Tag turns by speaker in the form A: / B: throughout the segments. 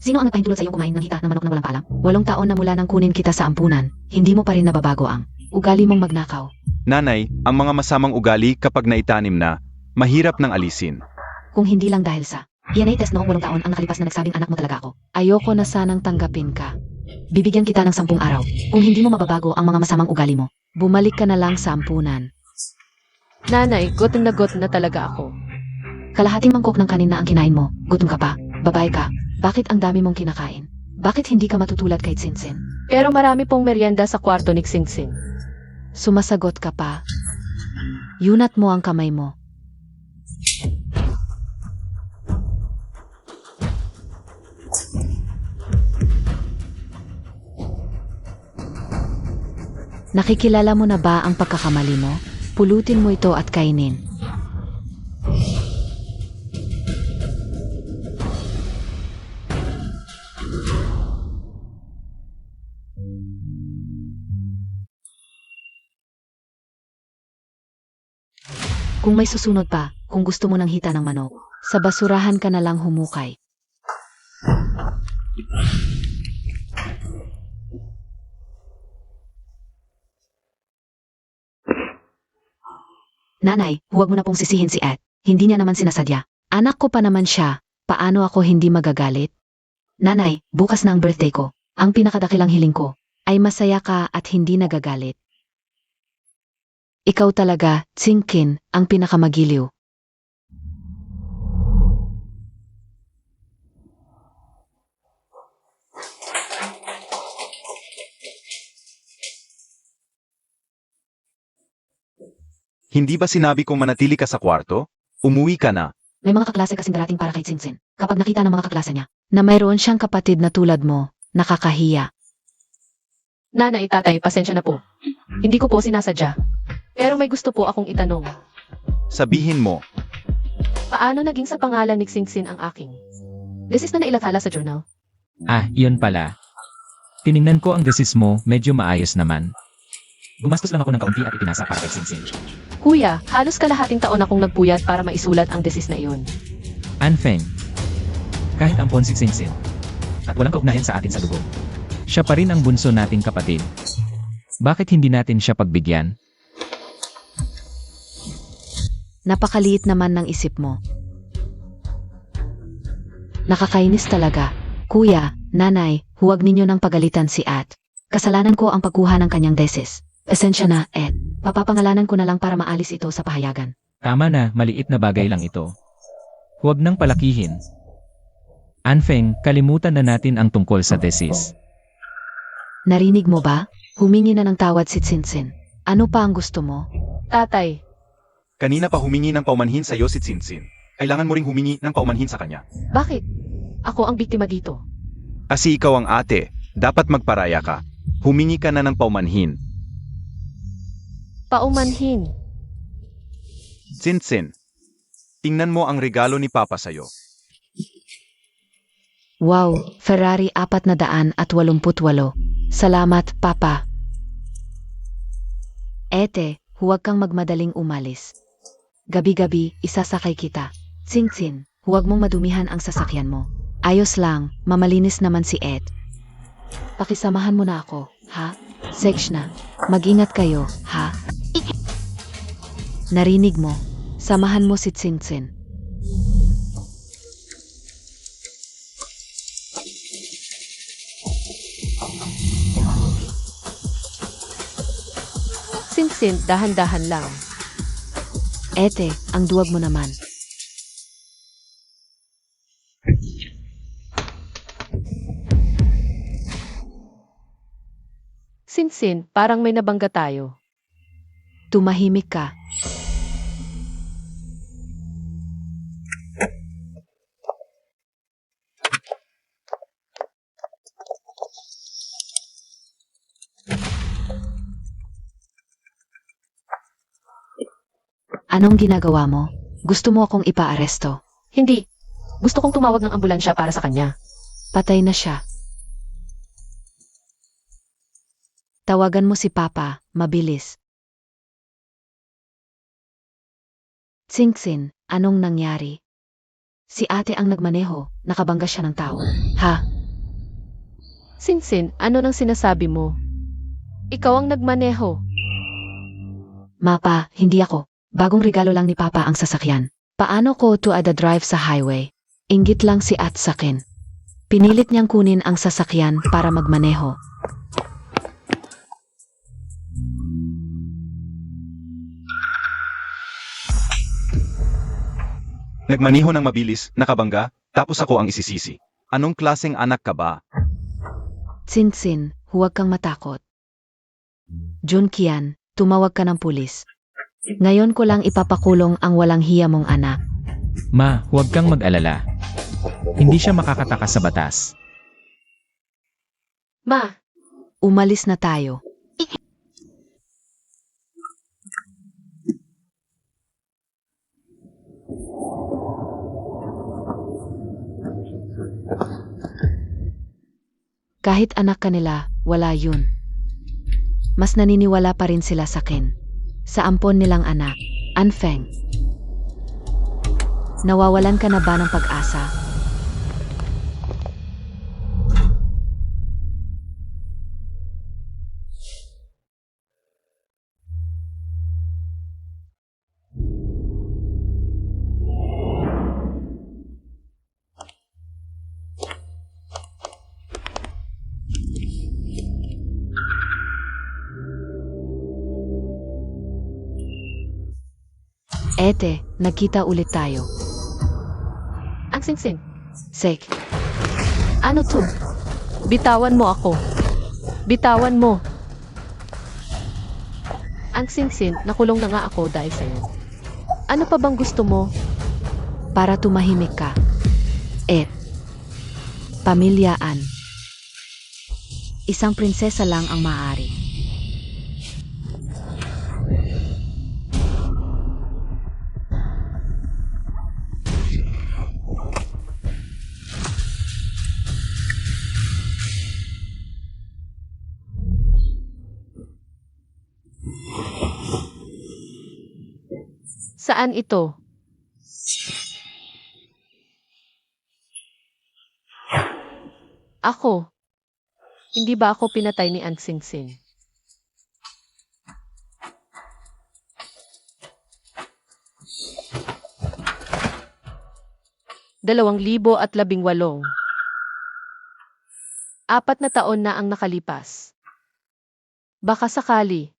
A: Sino ang nagpahintulot sa iyong kumain ng hita ng manok na walang paalam? 8 taon na mula nang kunin kita sa ampunan, hindi mo pa rin nababago ang ugali mong magnakaw.
B: Nanay, ang mga masamang ugali kapag naitanim na, mahirap nang alisin.
A: Kung hindi lang dahil sa DNA test noong 8 taon ang nakalipas na nagsabing anak mo talaga ako. Ayoko na sanang tanggapin ka. Bibigyan kita ng 10 araw. Kung hindi mo mababago ang mga masamang ugali mo, bumalik ka na lang sa ampunan.
C: Nanay, gutom na talaga ako.
A: Kalahating mangkok ng kanin na ang kinain mo. Gutom ka pa. Babae ka. Bakit ang dami mong kinakain? Bakit hindi ka matutulad kay Tsinsin?
C: Pero marami pong merienda sa kwarto ni Xingxing.
A: Sumasagot ka pa. Yunat mo ang kamay mo. Nakikilala mo na ba ang pagkakamali mo? Pulutin mo ito at kainin. Kung may susunod pa, kung gusto mo ng hita ng manok, sa basurahan ka na lang humukay. Nanay, huwag mo na pong sisihin si Ed. Hindi niya naman sinasadya. Anak ko pa naman siya. Paano ako hindi magagalit? Nanay, bukas na ang birthday ko. Ang pinakadakilang hiling ko ay masaya ka at hindi nagagalit. Ikaw talaga, Tsingkin, ang pinakamagiliw.
B: Hindi ba sinabi kong manatili ka sa kwarto? Umuwi ka na.
A: May mga kaklase kasing darating para kay Tsingkin. Kapag nakita ng mga kaklase niya na mayroon siyang kapatid na tulad mo, nakakahiya.
C: Nanay, tatay, pasensya na po. Hindi ko po sinasadya. Pero may gusto po akong itanong.
B: Sabihin mo,
C: Paano naging sa pangalan ni Xingxin ang aking? This is na nailathala sa journal.
D: Ah, yun pala. Tiningnan ko ang desis mo, medyo maayos naman. Gumastos lang ako ng kaunti at ipinasa para kay Xingxin.
C: Kuya, halos kalahating taon akong nagpuyat para maisulat ang desis na iyon.
D: Anfeng. Kahit ampon si Xingxin. At walang kaugnayan sa atin sa dugo. Siya pa rin ang bunso nating kapatid. Bakit hindi natin siya pagbigyan?
A: Napakaliit naman ng isip mo. Nakakainis talaga. Kuya, nanay, huwag ninyo nang pagalitan si At. Kasalanan ko ang pagkuha ng kanyang desis. Esensya na, Ed. Papapangalanan ko na lang para maalis ito sa pahayagan.
D: Tama na, maliit na bagay lang ito. Huwag nang palakihin. Anfeng, kalimutan na natin ang tungkol sa desis.
A: Narinig mo ba? Humingi na ng tawad si Tsingkin. Ano pa ang gusto mo?
C: Tatay,
B: kanina pa humingi ng paumanhin sa iyo si Tsingxin. Kailangan mo ring humingi ng paumanhin sa kanya.
C: bakit? Ako ang biktima dito.
B: Kasi ikaw ang ate, dapat magparaya ka. Humingi ka na ng paumanhin.
C: Paumanhin.
B: Tsingxin, tingnan mo ang regalo ni Papa sa'yo.
A: Wow, Ferrari 488. Salamat, Papa. Ete, huwag kang magmadaling umalis. Gabi-gabi, isasakay kita. Tsingkin, huwag mong madumihan ang sasakyan mo. Ayos lang, mamalinis naman si Ed. Pakisamahan mo na ako, ha? Sex na. Mag-ingat kayo, ha? Narinig mo, samahan mo si Tsingkin.
C: Xingxin, dahan-dahan lang.
A: Ete, ang duwag mo naman.
C: Xingxin, parang may nabangga tayo.
A: Tumahimik ka. Anong ginagawa mo? Gusto mo akong ipaaresto?
C: Hindi. Gusto kong tumawag ng ambulansya para sa kanya.
A: Patay na siya. Tawagan mo si Papa, mabilis. Tsingkin, anong nangyari? Si ate ang nagmaneho, nakabangga siya ng tao. Ha?
C: Sinsin, ano nang sinasabi mo? Ikaw ang nagmaneho.
A: Mapa, hindi ako. Bagong regalo lang ni Papa ang sasakyan. Paano ko to ada drive sa highway? Inggit lang si At sakin. Pinilit niyang kunin ang sasakyan para magmaneho.
B: Nagmaniho ng mabilis, nakabangga, tapos ako ang isisisi. Anong klaseng anak ka ba?
A: Sinsin, huwag kang matakot. Junkian, tumawag ka ng pulis. Ngayon ko lang ipapakulong ang walang hiya mong anak.
D: Ma, huwag kang mag-alala. Hindi siya makakatakas sa batas.
C: Ma,
A: Umalis na tayo. Kahit anak ka nila, wala yun. Mas naniniwala pa rin sila sa akin. Sa ampon nilang anak, Anfeng. Nawawalan ka na ba ng pag-asa? Ete, nagkita ulit tayo.
C: ang Sinsin.
A: Sek,
C: Ano to? Bitawan mo ako. Bitawan mo. Ang Sinsin, nakulong na nga ako dahil sa'yo. Ano pa bang gusto mo?
A: para tumahimik ka. Pamilyaan. Isang prinsesa lang ang maaari.
C: Saan ito? Ako. Hindi ba ako pinatay ni Ang Sinsin? ₱2,018. 4 na taon na ang nakalipas. Baka sakali.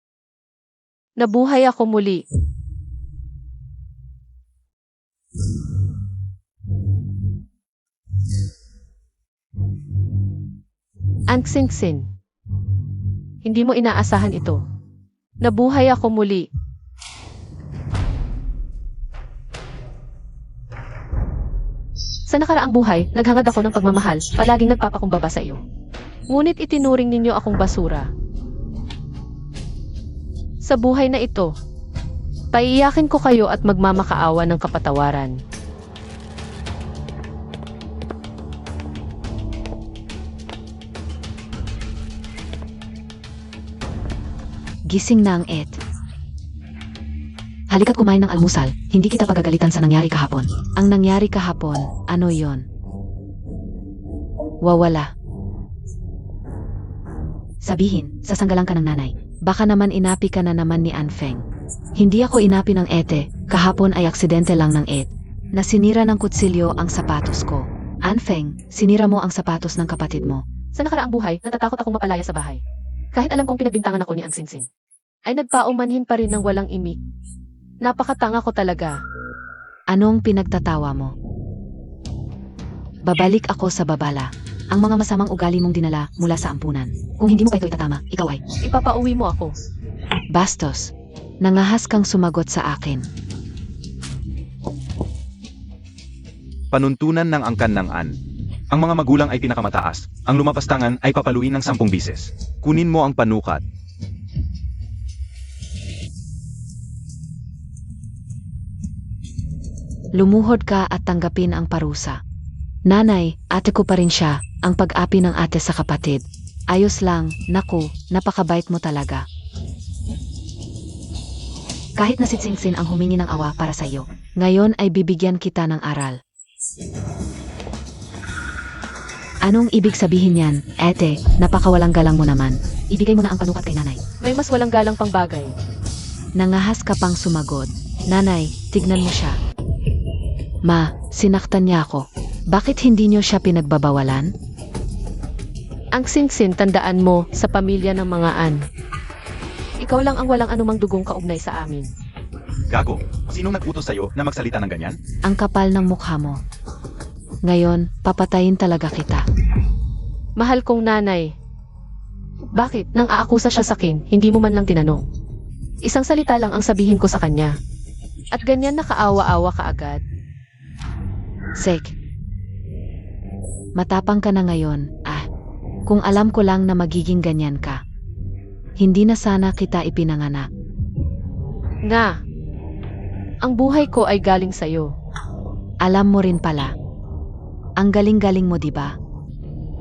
C: Nabuhay ako muli. Ang Sinsin. Hindi mo inaasahan ito. Nabuhay ako muli. Sa nakaraang buhay, naghangad ako ng pagmamahal, palaging nagpapakumbaba sa iyo. Ngunit itinuring ninyo akong basura. Sa buhay na ito, paiiyakin ko kayo at magmamakaawa ng kapatawaran.
A: Gising na ang Ed. Halika't kumain ng almusal, hindi kita pagagalitan sa nangyari kahapon. Ang nangyari kahapon, ano yon? Wawala. Sabihin, sasanggalang ka ng nanay. Baka naman inapi ka na naman ni Anfeng. Hindi ako inapi ng Ete, kahapon ay aksidente lang ng Ed. Nasinira ng kutsilyo ang sapatos ko. Anfeng, sinira mo ang sapatos ng kapatid mo.
C: Sa nakaraang buhay, natatakot akong mapalaya sa bahay. Kahit alam kong pinagbintangan ako ni Ang Sinsin, ay nagpaumanhin pa rin ng walang imik. Napakatanga ko talaga.
A: Anong pinagtatawa mo? Babalik ako sa babala. Ang mga masamang ugali mong dinala mula sa ampunan. Kung hindi mo pa ito itatama, ikaw ay
C: Ipapauwi mo ako.
A: bastos. Nangahas kang sumagot sa akin.
B: Panuntunan ng angkan ng An. Ang mga magulang ay pinakamataas. Ang lumapastangan ay papaluin ng 10 bises. Kunin mo ang panukat.
A: Lumuhod ka at tanggapin ang parusa. Nanay, ate ko pa rin siya, ang pag-api ng ate sa kapatid. Ayos lang, naku, napakabait mo talaga. Kahit na si Tsingtsin ang humingi ng awa para sa iyo, ngayon ay bibigyan kita ng aral. Anong ibig sabihin yan, ete? Napakawalang galang mo naman. Ibigay mo na ang panukat kay nanay.
C: May mas walang galang pang bagay.
A: Nangahas ka pang sumagot. Nanay, tignan mo siya. Ma, sinaktan niya ako. Bakit hindi niyo siya pinagbabawalan?
C: Ang sinsin, tandaan mo, sa pamilya ng mga An. Ikaw lang ang walang anumang dugong kaugnay sa amin.
B: Gago, sinong nag-utos sa'yo na magsalita ng ganyan?
A: Ang kapal ng mukha mo. Ngayon, papatayin talaga kita.
C: Mahal kong nanay. Bakit? Nang aakusa siya sa akin, hindi mo man lang tinanong. Isang salita lang ang sabihin ko sa kanya. At ganyan nakaawa-awa ka agad.
A: Sek. Matapang ka na ngayon, Kung alam ko lang na magiging ganyan ka. Hindi na sana kita ipinanganak.
C: Nga. Ang buhay ko ay galing sa'yo.
A: Alam mo rin pala. Ang galing-galing mo, di ba?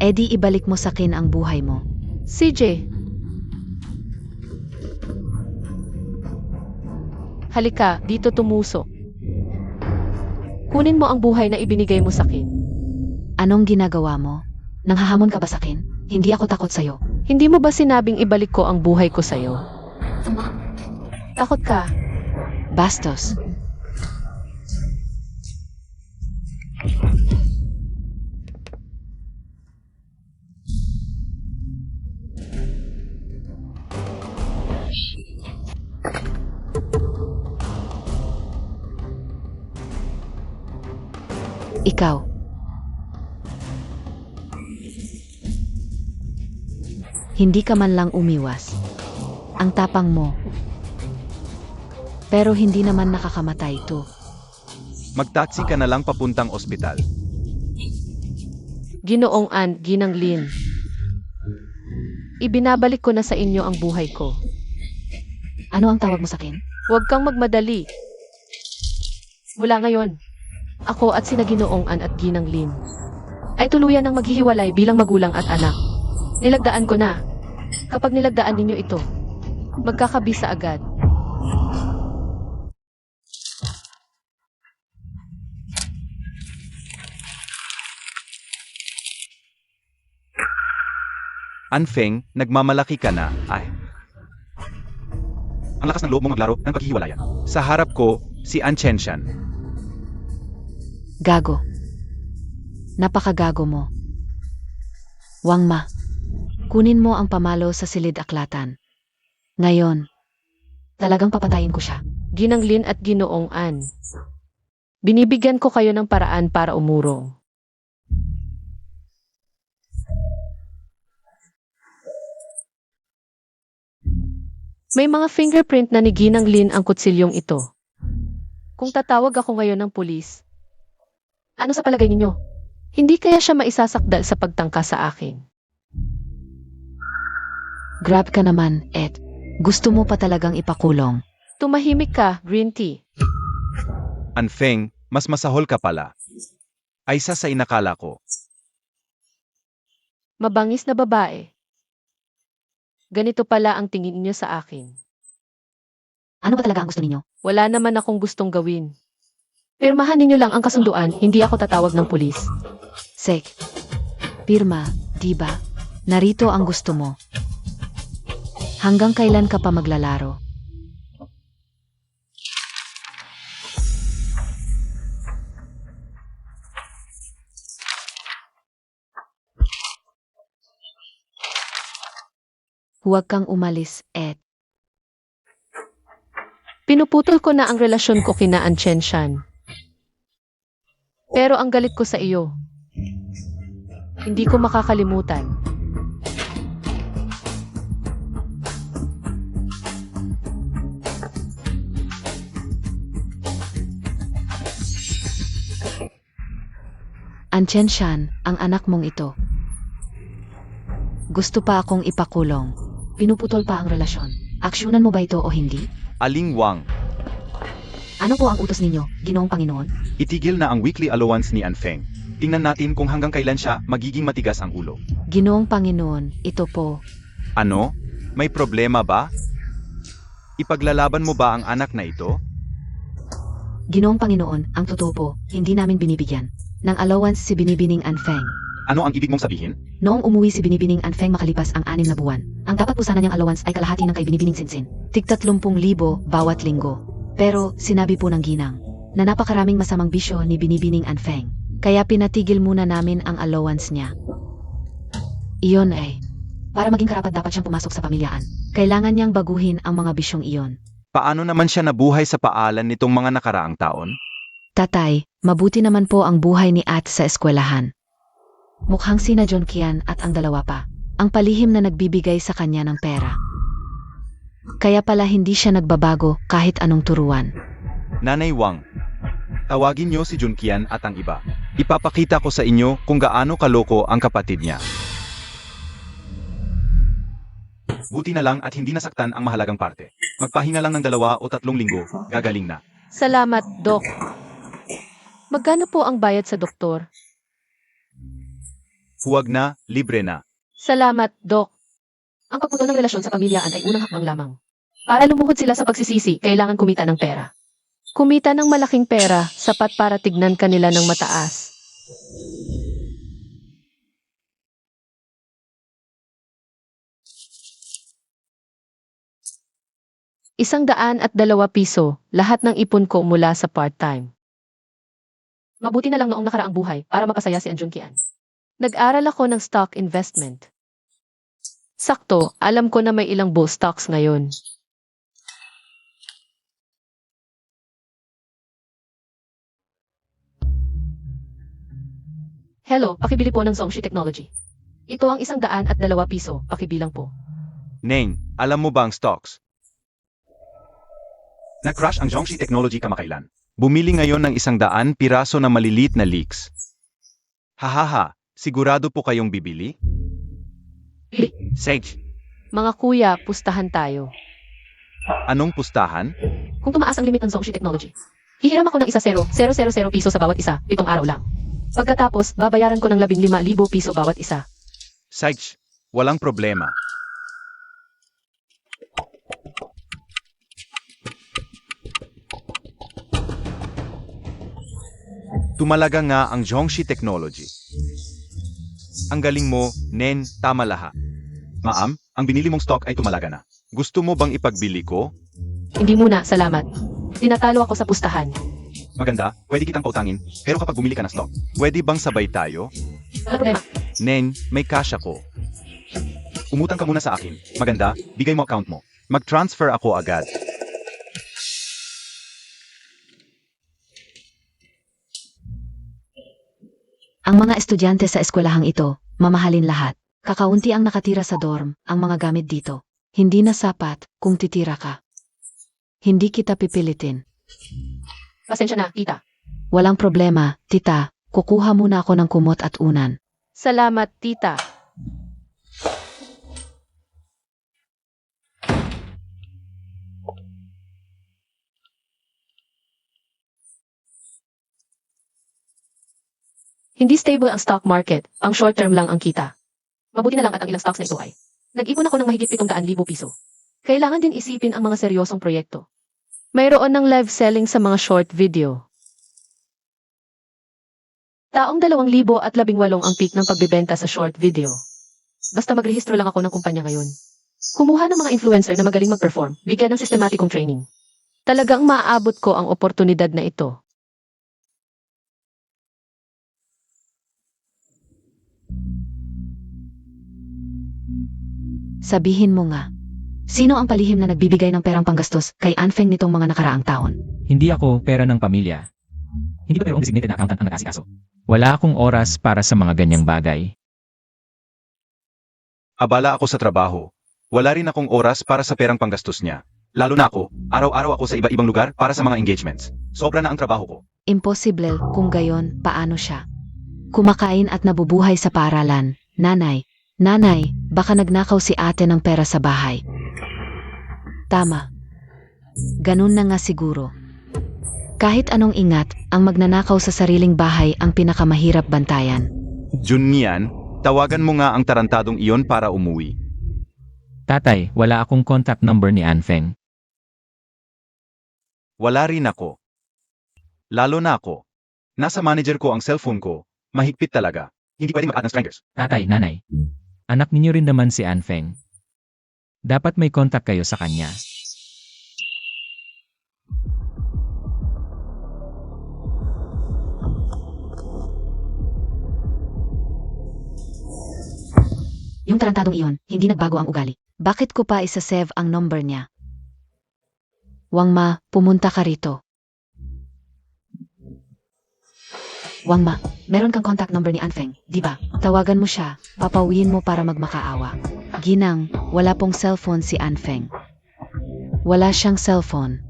A: E di ibalik mo sa akin ang buhay mo.
C: CJ. Halika, dito tumusok. Kunin mo ang buhay na ibinigay mo sa akin.
A: Anong ginagawa mo? Nanghahamon ka ba sa akin? Hindi ako takot sa'yo.
C: Hindi mo ba sinabing ibalik ko ang buhay ko sa'yo? Takot ka?
A: Bastos. Ikaw. Hindi ka man lang umiwas. Ang tapang mo. Pero hindi naman nakakamatay to.
B: Magtaksi ka na lang papuntang ospital.
C: Ginoong An, Ginang Lin. Ibinabalik ko na sa inyo ang buhay ko.
A: Ano ang tawag mo sa akin?
C: Huwag kang magmadali. Mula ngayon, ako at sina Ginoong An at Ginang Lin ay tuluyan ng maghihiwalay bilang magulang at anak. Nilagdaan ko na. Kapag nilagdaan ninyo ito, magkakabisa agad.
B: Anfeng, nagmamalaki ka na, Ang lakas ng loob mo maglaro ng paghihiwalayan. Sa harap ko, si An Chenshan.
A: Gago. Napakagago mo. Wangma. Kunin mo ang pamalo sa silid-aklatan. Ngayon, talagang papatayin ko siya.
C: Ginang Lin at Ginoong An. Binibigyan ko kayo ng paraan para umurong. May mga fingerprint na ni Ginang Lin ang kutsilyong ito. Kung tatawag ako ngayon ng pulis, ano sa palagay ninyo? Hindi kaya siya maisasakdal sa pagtangka sa akin?
A: Grab ka naman, Ed. Gusto mo pa talagang ipakulong.
C: Tumahimik ka, Green Tea.
B: Anfeng, mas masahol ka pala. Aysa sa inakala ko.
C: Mabangis na babae. Ganito pala ang tingin niyo sa akin.
A: Ano ba talaga ang gusto ninyo?
C: Wala naman akong gustong gawin. Pirmahan ninyo lang ang kasunduan, hindi ako tatawag ng pulis.
A: Sek. Pirma, di ba? Narito ang gusto mo. Hanggang kailan ka pa maglalaro? Huwag kang umalis, Ed.
C: Pinuputol ko na ang relasyon ko kina An Chenshan. Pero ang galit ko sa iyo, hindi ko makakalimutan.
A: An Chenshan, ang anak mong ito. Gusto pa akong ipakulong. Pinuputol pa ang relasyon. Aksyonan mo ba ito o hindi?
B: Aling Wang,
A: Ano po ang utos ninyo, Ginoong Panginoon?
B: itigil na ang weekly allowance ni Anfeng. Tingnan natin kung hanggang kailan siya magiging matigas ang ulo.
A: Ginoong Panginoon, ito po.
B: Ano? May problema ba? Ipaglalaban mo ba ang anak na ito?
A: Ginoong Panginoon, ang totoo po, hindi namin binibigyan. Ng allowance si Binibining Anfeng.
B: Ano ang ibig mong sabihin?
A: Noong umuwi si Binibining Anfeng makalipas ang 6 na buwan, ang dapat po sana niyang allowance ay kalahati ng kay Binibining Sinsin. Tig 30,000 bawat linggo. Pero sinabi po ng ginang na napakaraming masamang bisyo ni Binibining Anfeng. Kaya pinatigil muna namin ang allowance niya. Iyon ay, para maging karapat dapat siyang pumasok sa pamilyaan. Kailangan niyang baguhin ang mga bisyong iyon.
B: Paano naman siya nabuhay sa paalan nitong mga nakaraang taon?
A: Tatay, mabuti naman po ang buhay ni At sa eskwelahan. Mukhang sina John Kian at ang dalawa pa, ang palihim na nagbibigay sa kanya ng pera. Kaya pala hindi siya nagbabago kahit anong turuan.
B: Nanay Wang, tawagin niyo si Junkian at ang iba. Ipapakita ko sa inyo kung gaano kaloko ang kapatid niya. Buti na lang at hindi nasaktan ang mahalagang parte. Magpahinga lang ng 2 o 3 linggo, gagaling na.
C: Salamat, Doc. Magkano po ang bayad sa doktor?
B: Huwag na, libre na.
C: Salamat, Doc. Ang pagputol ng relasyon sa pamilyaan ay unang hakbang lamang. Para lumuhod sila sa pagsisisi, kailangan kumita ng pera. Kumita ng malaking pera, sapat para tignan kanila ng mataas. ₱102 piso, lahat ng ipon ko mula sa part-time. Mabuti na lang noong nakaraang buhay para mapasaya si Anjun Kian. Nag-aral ako ng stock investment. Sakto, alam ko na may ilang bull stocks ngayon. Hello, pakibili po ng Zongshi Technology. Ito ang ₱102 piso, pakibilang po.
B: Neng, alam mo ba ang stocks? Nag-crash ang Zhongxi Technology kamakailan. Bumili ngayon ng 100 piraso na maliliit na leaks. Hahaha, sigurado po kayong bibili?
C: Bili.
B: Sage,
C: Mga kuya, pustahan tayo.
B: anong pustahan?
C: Kung tumaas ang limit ng Zongshi Technology, hihiram ako ng ₱1,000 piso sa bawat isa, 7 araw lang. Pagkatapos, babayaran ko ng 15,000 piso bawat isa.
B: Sage, walang problema. Tumalaga nga ang Zhongxi Technology. Ang galing mo, Nen, tama lahat. Ma'am, ang binili mong stock ay tumalaga na. Gusto mo bang ipagbili ko?
C: Hindi muna, salamat. Tinatalo ako sa pustahan.
B: Maganda, pwede kitang pautangin, pero kapag bumili ka ng stock, pwede bang sabay tayo?
C: Wala problema.
B: Nen, may cash ako. Umutang ka muna sa akin. Maganda, bigay mo account mo. Mag-transfer ako agad.
A: Ang mga estudyante sa eskwelahang ito, mamahalin lahat. Kakaunti ang nakatira sa dorm, ang mga gamit dito. Hindi na sapat kung titira ka. Hindi kita pipilitin.
C: Pasensya na, tita.
A: Walang problema, tita. Kukuha muna ako ng kumot at unan.
C: Salamat, tita. Hindi stable ang stock market, ang short term lang ang kita. Mabuti na lang at ang ilang stocks na ito ay. Nag-ipon ako ng mahigit 700,000 piso. Kailangan din isipin ang mga seryosong proyekto. Mayroon ng live selling sa mga short video. Taong 2018 ang peak ng pagbebenta sa short video. Basta magrehistro lang ako ng kumpanya ngayon. Kumuha ng mga influencer na magaling mag-perform, bigyan ng sistematikong training. Talagang maaabot ko ang oportunidad na ito.
A: Sabihin mo nga. Sino ang palihim na nagbibigay ng perang panggastos kay Anfeng nitong mga nakaraang taon?
D: Hindi ako pera ng pamilya. Hindi ba mayroong designated na accountant ang nag-asikaso? Wala akong oras para sa mga ganyang bagay.
B: Abala ako sa trabaho. Wala rin akong oras para sa perang panggastos niya. Lalo na ako, araw-araw ako sa iba-ibang lugar para sa mga engagements. Sobra na ang trabaho ko.
A: Imposible kung gayon, paano siya? Kumakain at nabubuhay sa paaralan. Nanay, baka nagnakaw si ate ng pera sa bahay. Tama. Ganun na nga siguro. Kahit anong ingat, ang magnanakaw sa sariling bahay ang pinakamahirap bantayan.
B: Junmian, tawagan mo nga ang tarantadong iyon para umuwi.
D: Tatay, wala akong contact number ni Anfeng.
B: Wala rin ako. Lalo na ako. Nasa manager ko ang cellphone ko, mahigpit talaga. Hindi pwedeng mag-add ng strangers.
D: Tatay, nanay. Anak ninyo rin naman si Anfeng. Dapat may contact kayo sa kanya.
A: Yung tarantadong iyon, hindi nagbago ang ugali. Bakit ko pa isa-save ang number niya? Wangma, pumunta ka rito. Wangma, meron kang contact number ni Anfeng, di ba? Tawagan mo siya, papawiin mo para magmakaawa. Ginang, wala pong cellphone si Anfeng. Wala siyang cellphone.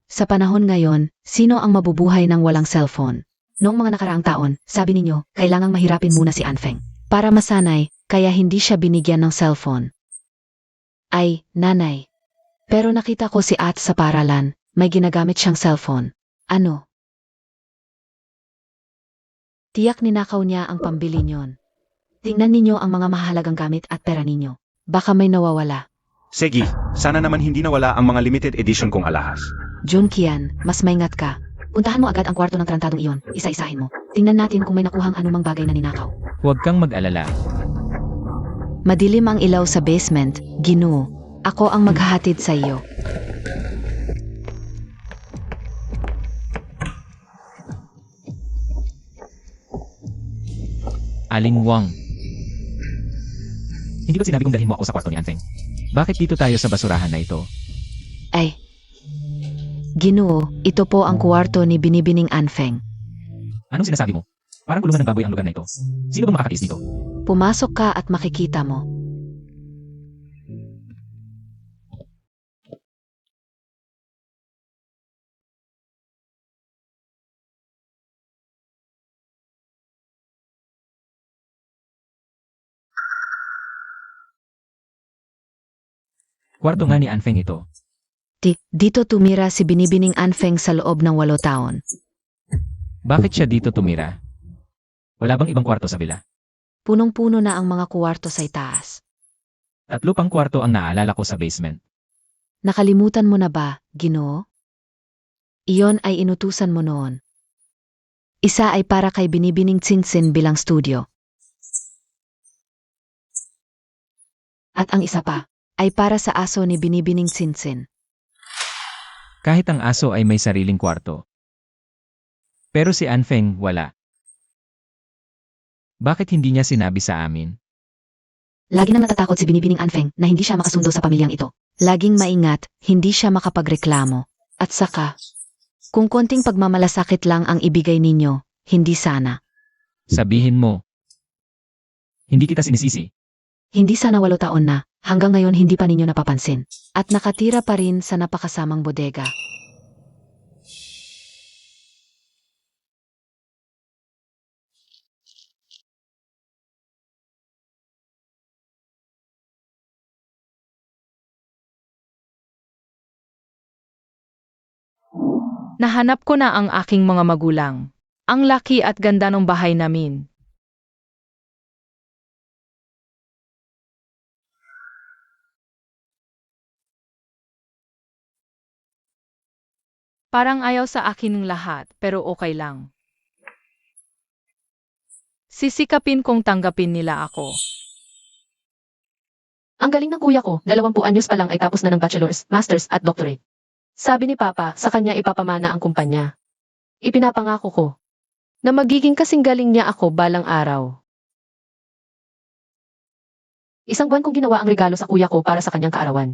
A: Sa panahon ngayon, sino ang mabubuhay ng walang cellphone? Noong mga nakaraang taon, sabi ninyo, kailangang mahirapin muna si Anfeng. Para masanay, kaya hindi siya binigyan ng cellphone. Ay, nanay. Pero nakita ko si At sa paralan, may ginagamit siyang cellphone. Ano? Tiyak ninakaw niya ang pambili niyon. Tingnan ninyo ang mga mahalagang gamit at pera ninyo. Baka may nawawala.
B: Sige, sana naman hindi nawala ang mga limited edition kong alahas.
A: Junkian, mas maingat ka. Puntahan mo agad ang kwarto ng tarantadong iyon. Isa-isahin mo. Tingnan natin kung may nakuhang anumang bagay na ninakaw.
D: Huwag kang mag-alala.
A: Madilim ang ilaw sa basement, Ginoo. Ako ang maghahatid sa iyo.
D: Aling Wang. Hindi ba sinabi kong dalhin mo ako sa kwarto ni Anfeng? Bakit dito tayo sa basurahan na ito?
A: Ay. Ginoo, ito po ang kwarto ni Binibining Anfeng.
D: Anong sinasabi mo? Parang kulungan ng baboy ang lugar na ito. Sino bang makakatiis dito?
A: Pumasok ka at makikita mo.
D: Kwarto nga ni Anfeng ito.
A: Dito tumira si Binibining Anfeng sa loob ng 8 taon.
D: Bakit siya dito tumira? Wala bang ibang kwarto sa villa?
A: Punong-puno na ang mga kwarto sa itaas.
D: 3 pang kwarto ang naalala ko sa basement.
A: Nakalimutan mo na ba, Ginoo? Iyon ay inutusan mo noon. Isa ay para kay Binibining Tsingtsin bilang studio. At ang isa pa, ay para sa aso ni Binibining Tsingtsin.
D: Kahit ang aso ay may sariling kwarto. Pero si Anfeng wala. Bakit hindi niya sinabi sa amin?
A: Lagi nang natatakot si Binibining Anfeng na hindi siya makasundo sa pamilyang ito. Laging maingat, hindi siya makapagreklamo. At saka, kung konting pagmamalasakit lang ang ibigay ninyo, hindi sana.
D: Sabihin mo. Hindi kita sinisisi.
A: Hindi sana 8 taon na, hanggang ngayon hindi pa ninyo napapansin. At nakatira pa rin sa napakasamang bodega.
C: Nahanap ko na ang aking mga magulang. Ang laki at ganda ng bahay namin. Parang ayaw sa akin ng lahat, pero okay lang. Sisikapin kong tanggapin nila ako.
E: Ang galing ng kuya ko, 20 anyos pa lang ay tapos na ng bachelor's, master's at doctorate. Sabi ni Papa, sa kanya ipapamana ang kumpanya. Ipinapangako ko na magiging kasing galing niya ako balang araw. Isang buwan kong ginawa ang regalo sa kuya ko para sa kanyang kaarawan.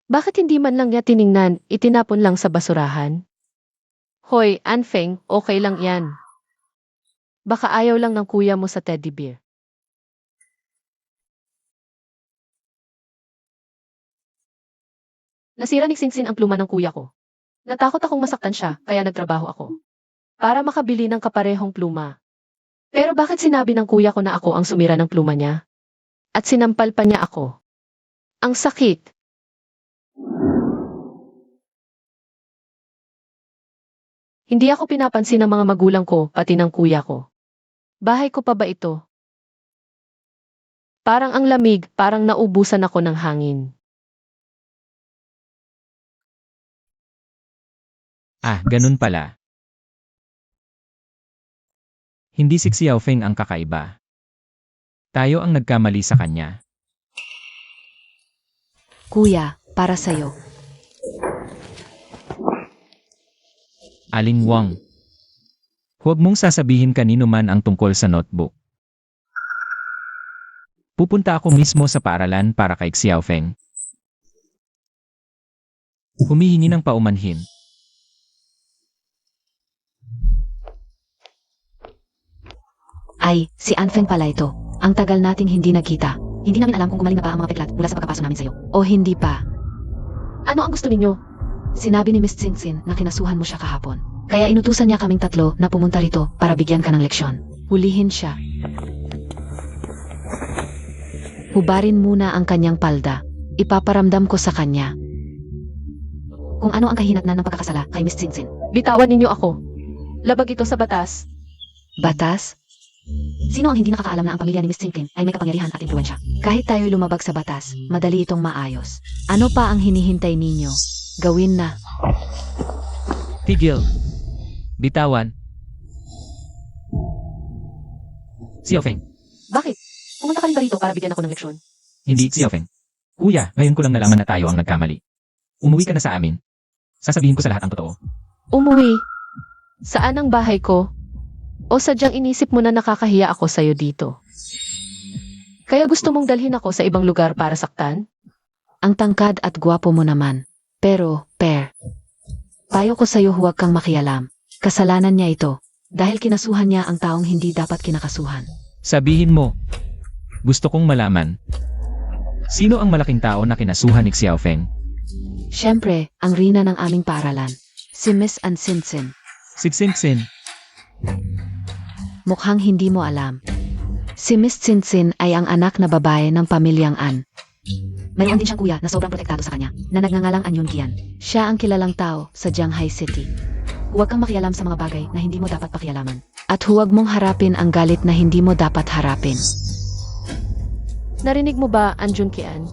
E: Bakit hindi man lang niya tiningnan, itinapon lang sa basurahan? Hoy, Anfeng, okay lang yan. Baka ayaw lang ng kuya mo sa teddy bear. Nasira ni Tsingtsin ang pluma ng kuya ko. Natakot akong masaktan siya, kaya nagtrabaho ako. Para makabili ng kaparehong pluma. Pero bakit sinabi ng kuya ko na ako ang sumira ng pluma niya? At sinampal pa niya ako. Ang sakit. Hindi ako pinapansin ng mga magulang ko, pati ng kuya ko. Bahay ko pa ba ito? Parang ang lamig, parang naubusan ako ng hangin.
D: Ah, ganun pala. Hindi si Xiaofeng ang kakaiba. Tayo ang nagkamali sa kanya.
A: Kuya, para sa'yo.
D: Aling Wang. Huwag mong sasabihin kanino man ang tungkol sa notebook. Pupunta ako mismo sa paaralan para kay Xiaofeng. Humihingi ng paumanhin.
A: Ay, si Anfeng pala ito. Ang tagal nating hindi nagkita. Hindi namin alam kung gumaling na ba ang mga peklat mula sa pagkapaso namin sa'yo. O hindi pa.
C: Ano ang gusto ninyo?
A: Sinabi ni Miss Tsingtsin na kinasuhan mo siya kahapon. Kaya inutusan niya kaming tatlo na pumunta rito para bigyan ka ng leksyon. Hulihin siya. Hubarin muna ang kanyang palda. Ipaparamdam ko sa kanya kung ano ang kahinatnan ng pagkakasala kay Miss Tsingtsin.
C: Bitawan ninyo ako. Labag ito sa batas.
A: Batas? Sino ang hindi nakakaalam na ang pamilya ni Miss Tsingtsin ay may kapangyarihan at impluwensya? Kahit tayo'y lumabag sa batas, madali itong maayos. Ano pa ang hinihintay ninyo? Gawin na.
D: Tigil. Bitawan. Xiaofeng.
C: Bakit? Pumunta ka rin ba rito para bigyan ako ng leksyon?
D: Hindi, Xiaofeng. Kuya, ngayon ko lang nalaman na tayo ang nagkamali. Umuwi ka na sa amin. Sasabihin ko sa lahat ang totoo.
C: Umuwi? Saan ang bahay ko? O sadyang inisip mo na nakakahiya ako sa'yo dito? Kaya gusto mong dalhin ako sa ibang lugar para saktan?
A: Ang tangkad at gwapo mo naman. Pero, payo ko sa'yo huwag kang makialam. Kasalanan niya ito. Dahil kinasuhan niya ang taong hindi dapat kinakasuhan.
D: Sabihin mo. Gusto kong malaman. Sino ang malaking tao na kinasuhan ni Xiaofeng?
A: Siyempre, ang rina ng aming paaralan. Si Miss An Tsingtsin.
D: Si Tsingtsin.
A: Mukhang hindi mo alam. Si Miss Tsingtsin ay ang anak na babae ng pamilyang An. Mayroon din siyang kuya na sobrang protektado sa kanya, na nagngangalang An Yunqian. Siya ang kilalang tao sa Jianghai City. Huwag kang makialam sa mga bagay na hindi mo dapat pakialaman. At huwag mong harapin ang galit na hindi mo dapat harapin.
C: Narinig mo ba, An Junqian?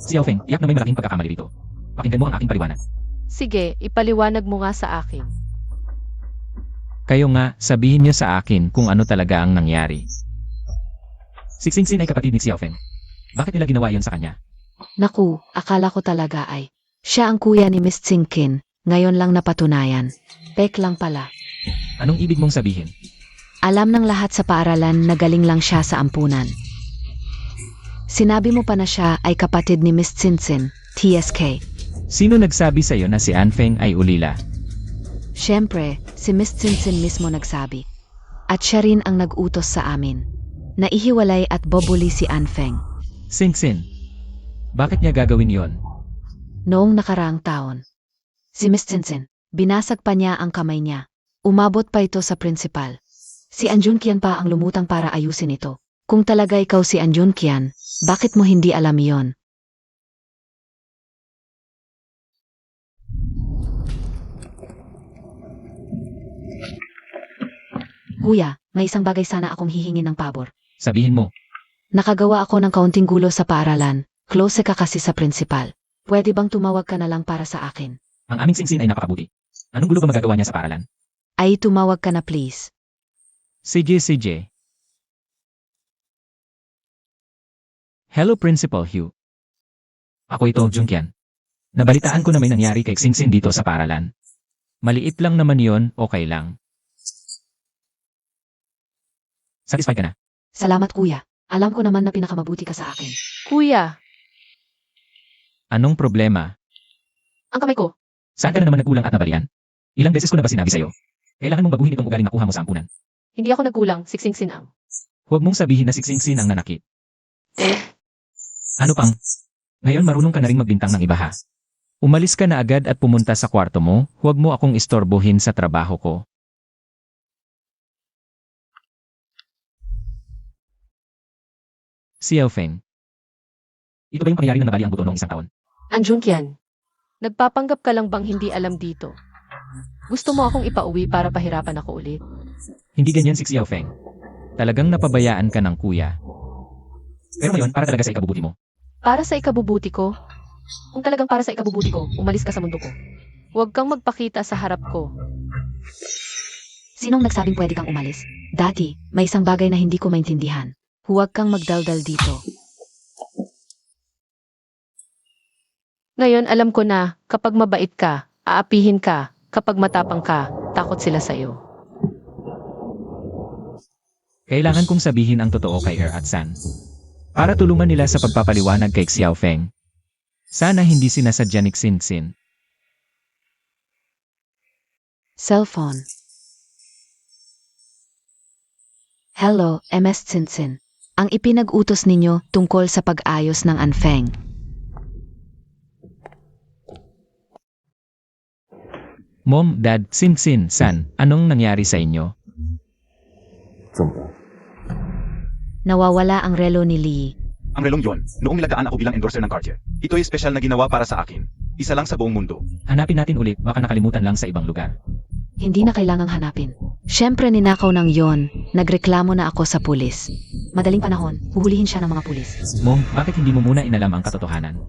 D: Xiaofeng, tiyak na may malaking pagkakamali dito. Pakinggan mo ang aking paliwanag.
C: Sige, ipaliwanag mo nga sa akin.
D: Kayo nga, sabihin niyo sa akin kung ano talaga ang nangyari. Si Tsingtsin ay kapatid ni Xiaofeng. Bakit nila ginawa yon sa kanya?
A: Naku, akala ko talaga ay. Siya ang kuya ni Miss Tsingkin. Ngayon lang napatunayan. Pek lang pala.
D: Anong ibig mong sabihin?
A: Alam ng lahat sa paaralan na galing lang siya sa ampunan. Sinabi mo pa na siya ay kapatid ni Miss Tsingtsin, TSK.
D: Sino nagsabi sa iyo na si Anfeng ay ulila?
A: Siyempre, si Miss Tsingtsin mismo nagsabi. At siya rin ang nag-utos sa amin. Naihiwalay at bobuli si Anfeng.
D: Tsingtsin. Bakit niya gagawin yon?
A: Noong nakaraang taon. Si Miss Tsingtsin, binasag pa niya ang kamay niya. Umabot pa ito sa principal. Si An Junqian pa ang lumutang para ayusin ito. Kung talaga ikaw si An Junqian, bakit mo hindi alam yon? Kuya, may isang bagay sana akong hihingin ng pabor.
D: Sabihin mo.
A: Nakagawa ako ng kaunting gulo sa paaralan. Close ka kasi sa principal. Pwede bang tumawag ka na lang para sa akin?
D: Ang aming Tsingtsin ay napakabuti. Anong gulo ba magagawa niya sa paaralan?
A: Ay tumawag ka na please.
D: sige. Hello Principal Hugh. Ako ito, Junqian. Nabalitaan ko na may nangyari kay Tsingtsin dito sa paaralan. Maliit lang naman yon, okay lang. Satisfied ka na?
A: Salamat kuya. Alam ko naman na pinakamabuti ka sa akin.
C: Kuya,
D: Anong problema?
C: ang kamay ko.
D: Saan ka na naman nagkulang at nabalian? Ilang beses ko na ba sinabi sa'yo? Kailangan mong baguhin itong ugaling nakuha mo sa ampunan.
C: Hindi ako nagkulang, si Tsingtsin ang.
D: Huwag mong sabihin na si Tsingtsin ang nanakit. Ano pang? Ngayon marunong ka na rin magbintang ng iba ha? Umalis ka na agad at pumunta sa kwarto mo, huwag mo akong istorbohin sa trabaho ko. Xiaofeng. Ito ba yung pangyayari na nabali ang buto noong isang taon?
C: An Junqian, nagpapanggap ka lang bang hindi alam dito? Gusto mo akong ipauwi para pahirapan ako ulit?
D: Hindi ganyan si Xiaofeng. Talagang napabayaan ka ng kuya. Pero ngayon, para talaga sa ikabubuti mo.
C: Para sa ikabubuti ko? Kung talagang para sa ikabubuti ko, umalis ka sa mundo ko. Huwag kang magpakita sa harap ko.
A: Sinong nagsabing pwede kang umalis? Dati, may isang bagay na hindi ko maintindihan. Huwag kang magdaldal dito.
E: Ngayon alam ko na, kapag mabait ka, aapihin ka, kapag matapang ka, takot sila sa'yo.
D: Kailangan kong sabihin ang totoo kay at San. Para tulungan nila sa pagpapaliwanag kay Xiao Feng. Sana hindi sinasadya ni Xinxin.
A: Cellphone. Hello, MS Tsintsin. Ang ipinag-utos ninyo tungkol sa pag-ayos ng Anfeng.
D: Mom, Dad, Xinxin, San, anong nangyari sa inyo?
A: Nawawala ang relo ni Lee.
B: Ang relong yon, noong nilagdaan ako bilang endorser ng Cartier. Ito ay special na ginawa para sa akin. Isa lang sa buong mundo.
D: Hanapin natin ulit, baka nakalimutan lang sa ibang lugar.
A: Hindi na kailangang hanapin. Siyempre ninakaw ng yon, nagreklamo na ako sa pulis. Madaling panahon, huhulihin siya ng mga pulis.
D: Mom, bakit hindi mo muna inalam ang katotohanan?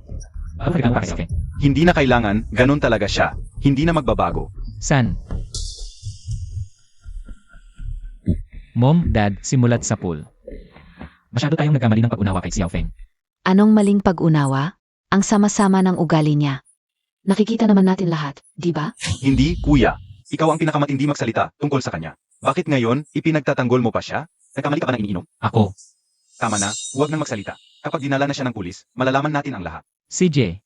D: Bakit lang kay
B: Hindi na kailangan, ganun talaga siya. Hindi na magbabago.
D: San? Mom, Dad, simulat sa pool. Masyado tayong nagkamali ng pag-unawa kay Xiao Feng.
A: Anong maling pag-unawa? Ang sama-sama ng ugali niya. Nakikita naman natin lahat, di ba?
B: Hindi, kuya. Ikaw ang pinakamatindi magsalita tungkol sa kanya. Bakit ngayon, ipinagtatanggol mo pa siya? Nagkamali ka ba ng iniinom?
D: Ako.
B: Tama na, huwag nang magsalita. Kapag dinala na siya ng pulis, malalaman natin ang lahat.
D: CJ.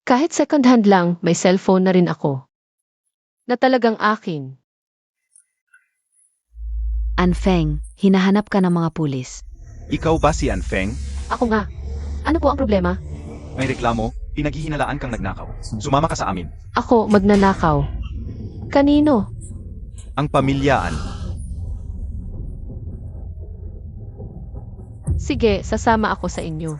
E: Kahit second hand lang, may cellphone na rin ako. Na talagang akin.
A: Anfeng, hinahanap ka ng mga pulis.
B: Ikaw ba si Anfeng?
E: Ako nga. Ano po ang problema?
B: May reklamo, pinaghihinalaan kang nagnakaw. Sumama ka sa amin.
E: Ako magnanakaw. Kanino?
B: Ang pamilyaan.
E: Sige, sasama ako sa inyo.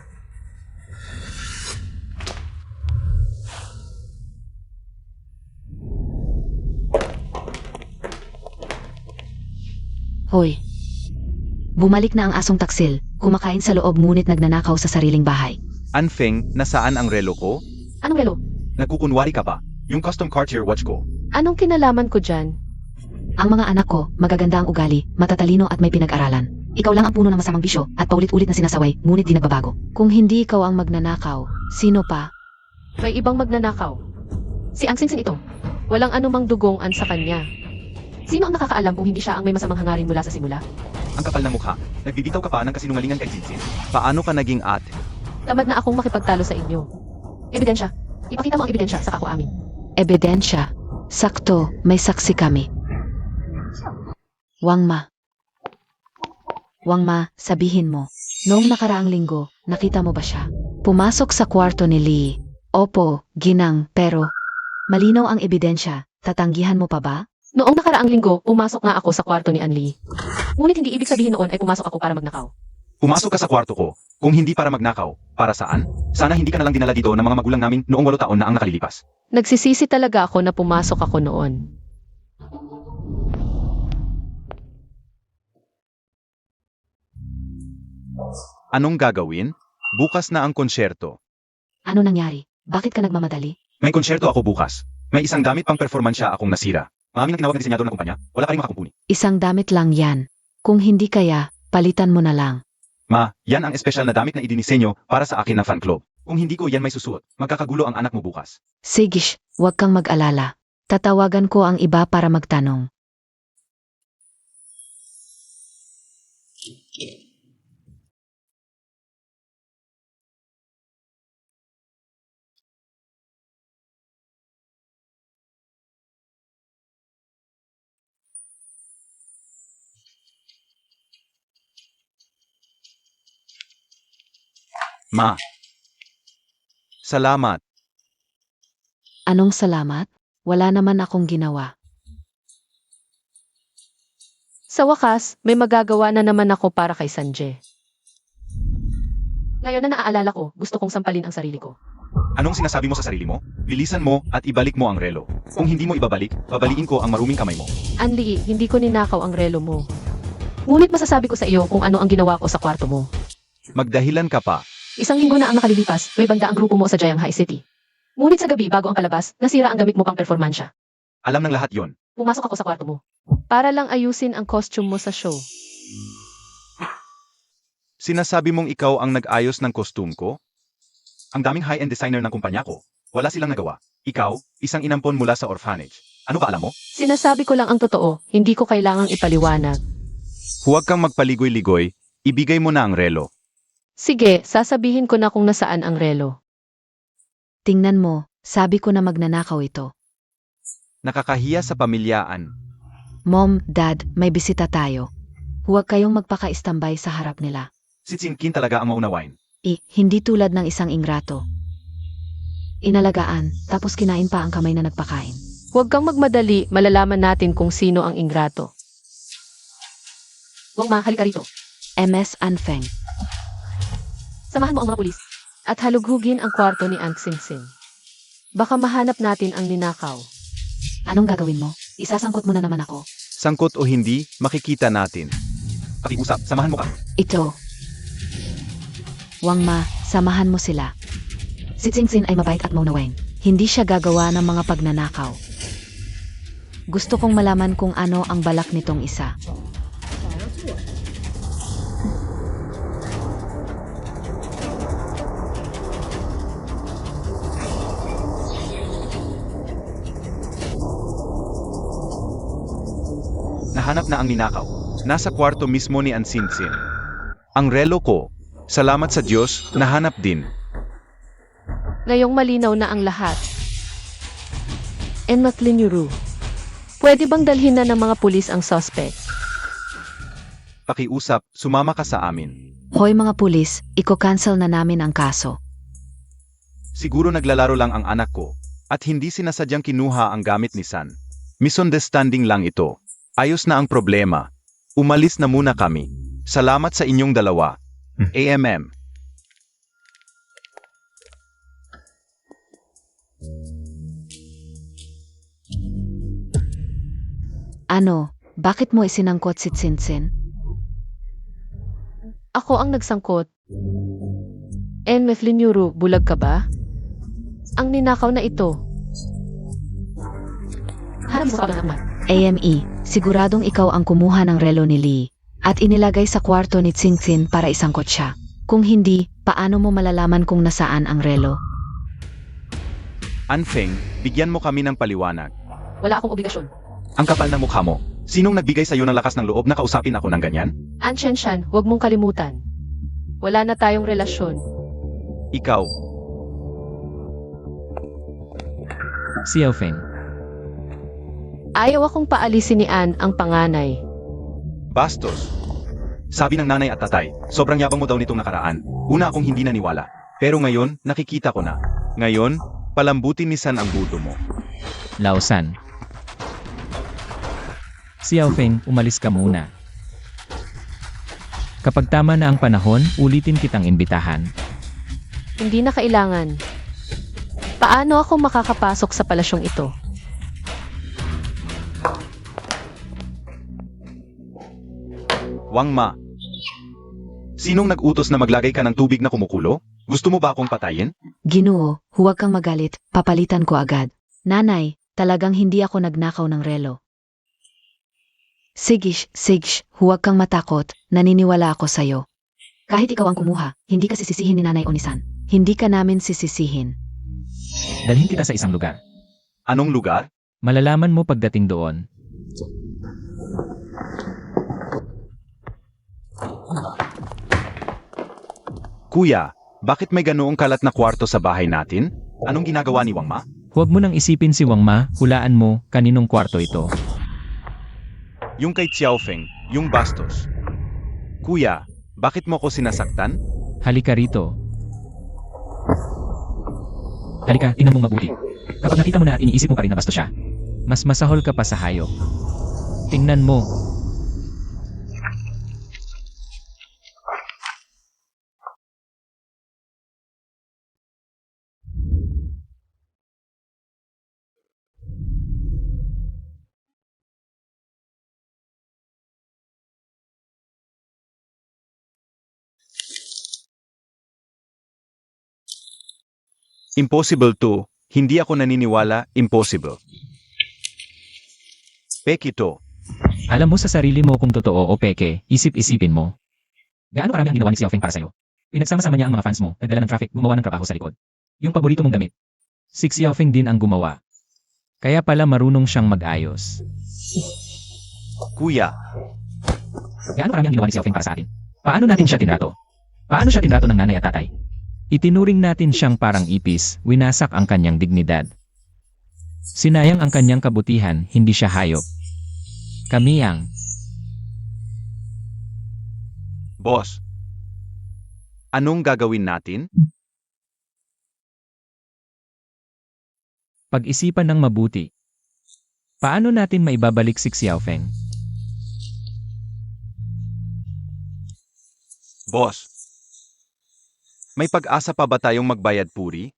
A: Hoy. Bumalik na ang asong taksil, kumakain sa loob ngunit nagnanakaw sa sariling bahay.
B: Anfeng, nasaan ang relo ko?
E: Anong relo?
B: Nagkukunwari ka pa. Yung custom Cartier watch ko.
E: Anong kinalaman ko dyan?
A: Ang mga anak ko, magaganda ang ugali, matatalino at may pinag-aralan. Ikaw lang ang puno ng masamang bisyo at paulit-ulit na sinasaway, ngunit di nagbabago. Kung hindi ikaw ang magnanakaw, sino pa?
E: May ibang magnanakaw. Si Ang Singsin ito. Walang anumang dugongan sa kanya. Sino ang nakakaalam kung hindi siya ang may masamang hangarin mula sa simula?
B: Ang kapal ng mukha. Nagbibitaw ka pa ng kasinungalingan kay Jinsin. Paano ka naging ate?
E: Tamad na akong makipagtalo sa inyo. Ebidensya. Ipakita mo ang ebidensya sa ako amin.
A: Ebidensya. Sakto, may saksi kami. Wangma. Wangma, sabihin mo. Noong nakaraang linggo, nakita mo ba siya? Pumasok sa kwarto ni Lee. Opo, ginang, pero malinaw ang ebidensya. Tatanggihan mo pa ba?
E: Noong nakaraang linggo, pumasok nga ako sa kwarto ni Anli. Ngunit hindi ibig sabihin noon ay pumasok ako para magnakaw.
B: Pumasok ka sa kwarto ko. Kung hindi para magnakaw, para saan? Sana hindi ka na lang dinala dito ng mga magulang namin noong 8 taon na ang nakalilipas.
E: Nagsisisi talaga ako na pumasok ako noon.
B: Anong gagawin? Bukas na ang konsyerto.
A: Ano nangyari? Bakit ka nagmamadali?
B: May konsyerto ako bukas. May isang damit pang performansya akong nasira. Maraming ang tinawag ng disenyador ng kumpanya. Wala ka rin makakumpuni.
A: Isang damit lang yan. Kung hindi kaya, palitan mo na lang.
B: Ma, yan ang espesyal na damit na idinisenyo para sa akin na fan club. Kung hindi ko yan may susuot, magkakagulo ang anak mo bukas.
A: Sigish, huwag kang mag-alala. Tatawagan ko ang iba para magtanong.
B: Ma. Salamat.
A: Anong salamat? Wala naman akong ginawa.
E: Sa wakas, may magagawa na naman ako para kay Sanjay. Ngayon na naaalala ko, gusto kong sampalin ang sarili ko.
B: Anong sinasabi mo sa sarili mo? Bilisan mo at ibalik mo ang relo. Kung hindi mo ibabalik, babaliin ko ang maruming kamay mo.
E: Anli, hindi ko ninakaw ang relo mo. Ngunit masasabi ko sa iyo kung ano ang ginawa ko sa kwarto mo.
B: Magdahilan ka pa.
E: Isang linggo na ang nakalilipas, may banda ang grupo mo sa Jiang High City. Ngunit sa gabi bago ang palabas, nasira ang damit mo pang performansya.
B: Alam ng lahat yon.
E: Pumasok ako sa kwarto mo.
C: Para lang ayusin ang costume mo sa show.
B: Sinasabi mong ikaw ang nag-ayos ng costume ko? Ang daming high-end designer ng kumpanya ko. Wala silang nagawa. Ikaw, isang inampon mula sa orphanage. Ano ba alam mo?
C: Sinasabi ko lang ang totoo, hindi ko kailangang ipaliwanag.
B: Huwag kang magpaligoy-ligoy, ibigay mo na ang relo.
C: Sige, sasabihin ko na kung nasaan ang relo.
A: Tingnan mo, sabi ko na magnanakaw ito.
B: Nakakahiya sa pamilyaan.
A: Mom, Dad, may bisita tayo. Huwag kayong magpaka-istambay sa harap nila.
B: Si Tsinkin talaga ang maunawain.
A: Hindi tulad ng isang ingrato. Inalagaan, tapos kinain pa ang kamay na nagpakain.
C: Huwag kang magmadali, malalaman natin kung sino ang ingrato.
E: Wang Ma, halika rito.
A: MS Anfeng.
E: Samahan mo ang mga pulis.
C: At halughugin ang kwarto ni Ang Singsing. Baka mahanap natin ang ninakaw.
A: Anong gagawin mo? Isasangkot mo na naman ako.
B: Sangkot o hindi, makikita natin. Pakiusap, samahan mo ka.
A: Ito. Wang Ma, samahan mo sila. Si Tsingtsin ay mabait at maunawain. Hindi siya gagawa ng mga pagnanakaw. Gusto kong malaman kung ano ang balak nitong isa.
B: Nahanap na ang ninakaw. Nasa kwarto mismo ni Ansinsin. Ang relo ko, salamat sa Diyos, nahanap din.
C: Ngayong malinaw na ang lahat. And Matlinyuru. Pwede bang dalhin na ng mga pulis ang suspect?
B: Pakiusap, sumama ka sa amin.
A: Hoy mga pulis, iko-cancel na namin ang kaso.
B: Siguro naglalaro lang ang anak ko, at hindi sinasadyang kinuha ang gamit ni San. Misunderstanding lang ito. Ayos na ang problema. Umalis na muna kami. Salamat sa inyong dalawa. AMM.
A: Ano, bakit mo isinangkot si Tsingtsin?
C: Ako ang nagsangkot. And Matlinyuru, bulag ka ba? Ang ninakaw na ito.
E: Hanap mo sa kabanakman.
A: AME, siguradong ikaw ang kumuha ng relo ni Lee at inilagay sa kwarto ni Tsingtsin para isangkot siya. Kung hindi, paano mo malalaman kung nasaan ang relo?
B: Anfeng, bigyan mo kami ng paliwanag.
E: Wala akong obligasyon.
B: Ang kapal ng mukha mo. Sinong nagbigay sa iyo ng lakas ng loob na kausapin ako ng ganyan?
C: An Shenshan, huwag mong kalimutan. Wala na tayong relasyon.
B: Ikaw.
D: Xiao Feng.
C: Ayaw akong paalisin ni An ang panganay.
B: Bastos. Sabi ng nanay at tatay, sobrang yabang mo daw nitong nakaraan. Una akong hindi naniwala. Pero ngayon, nakikita ko na. Ngayon, palambutin ni San ang buto mo.
D: Laosan. Xiao Feng, umalis ka muna. Kapag tama na ang panahon, ulitin kitang imbitahan.
C: Hindi na kailangan. Paano ako makakapasok sa palasyong ito?
B: Wang Ma. Sinong nag-utos na maglagay ka ng tubig na kumukulo? Gusto mo ba akong patayin?
A: Ginoo, huwag kang magalit, papalitan ko agad. Nanay, talagang hindi ako nagnakaw ng relo. Sigish, huwag kang matakot, naniniwala ako sa'yo. Kahit ikaw ang kumuha, hindi ka sisisihin ni nanay o ni San. Hindi ka namin sisisihin.
D: Dalhin kita sa isang lugar.
B: Anong lugar?
D: Malalaman mo pagdating doon.
B: Kuya, bakit may ganoong kalat na kwarto sa bahay natin? Anong ginagawa ni Wang Ma?
D: Huwag mo nang isipin si Wang Ma, hulaan mo, kaninong kwarto ito.
B: Yung kay Xiaofeng, yung bastos. Kuya, bakit mo ko sinasaktan?
D: Halika rito. Halika, tingnan mong mabuti. Kapag nakita mo na, iniisip mo pa rin na bastos siya. Mas masahol ka pa sa hayop. Tingnan mo,
B: Impossible to. Hindi ako naniniwala, impossible. Peki to.
D: Alam mo sa sarili mo kung totoo o peke, isip-isipin mo. Gaano karami ang ginawa ni Xiaofeng para sa'yo? Pinagsama-sama niya ang mga fans mo, nagdala ng traffic, gumawa ng trabaho sa likod. Yung paborito mong damit. Si Xiaofeng din ang gumawa. Kaya pala marunong siyang mag-ayos.
B: Kuya,
D: Gaano karami ang ginawa ni Xiaofeng para sa atin? Paano natin siya tinrato? Paano siya tinrato ng nanay at tatay? Itinuring natin siyang parang ipis, winasak ang kanyang dignidad. Sinayang ang kanyang kabutihan, hindi siya hayop. Kami ang
B: boss. Anong gagawin natin?
D: pag-isipan ng mabuti. Paano natin maibabalik si Xiaofeng?
B: Boss. May pag-asa pa ba tayong magbayad puri?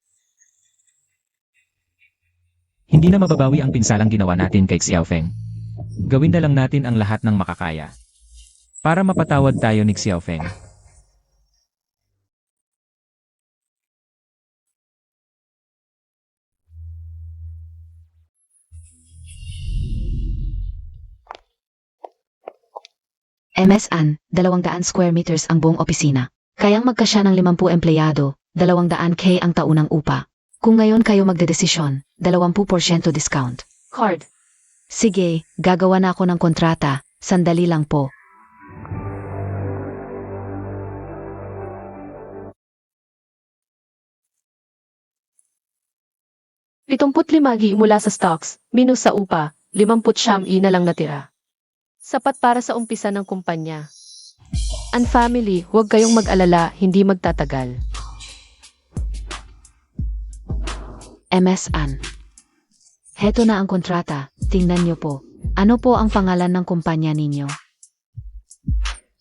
D: Hindi na mababawi ang pinsalang ginawa natin kay Xiaofeng. Gawin na lang natin ang lahat ng makakaya. Para mapatawad tayo ni Xiaofeng.
A: MSN, 200 square meters ang buong opisina. Kayang magkasya ng 50 empleyado, 200K ang taunang upa. Kung ngayon kayo magdedesisyon, 20% discount.
C: Card.
A: Sige, gagawa na ako ng kontrata, sandali lang po.
C: limagi mula sa stocks, minus sa upa, 50 na lang natira. Sapat para sa umpisa ng kumpanya. And family, huwag kayong mag-alala, hindi magtatagal.
A: MSN. Heto na ang kontrata, tingnan niyo po. Ano po ang pangalan ng kumpanya ninyo?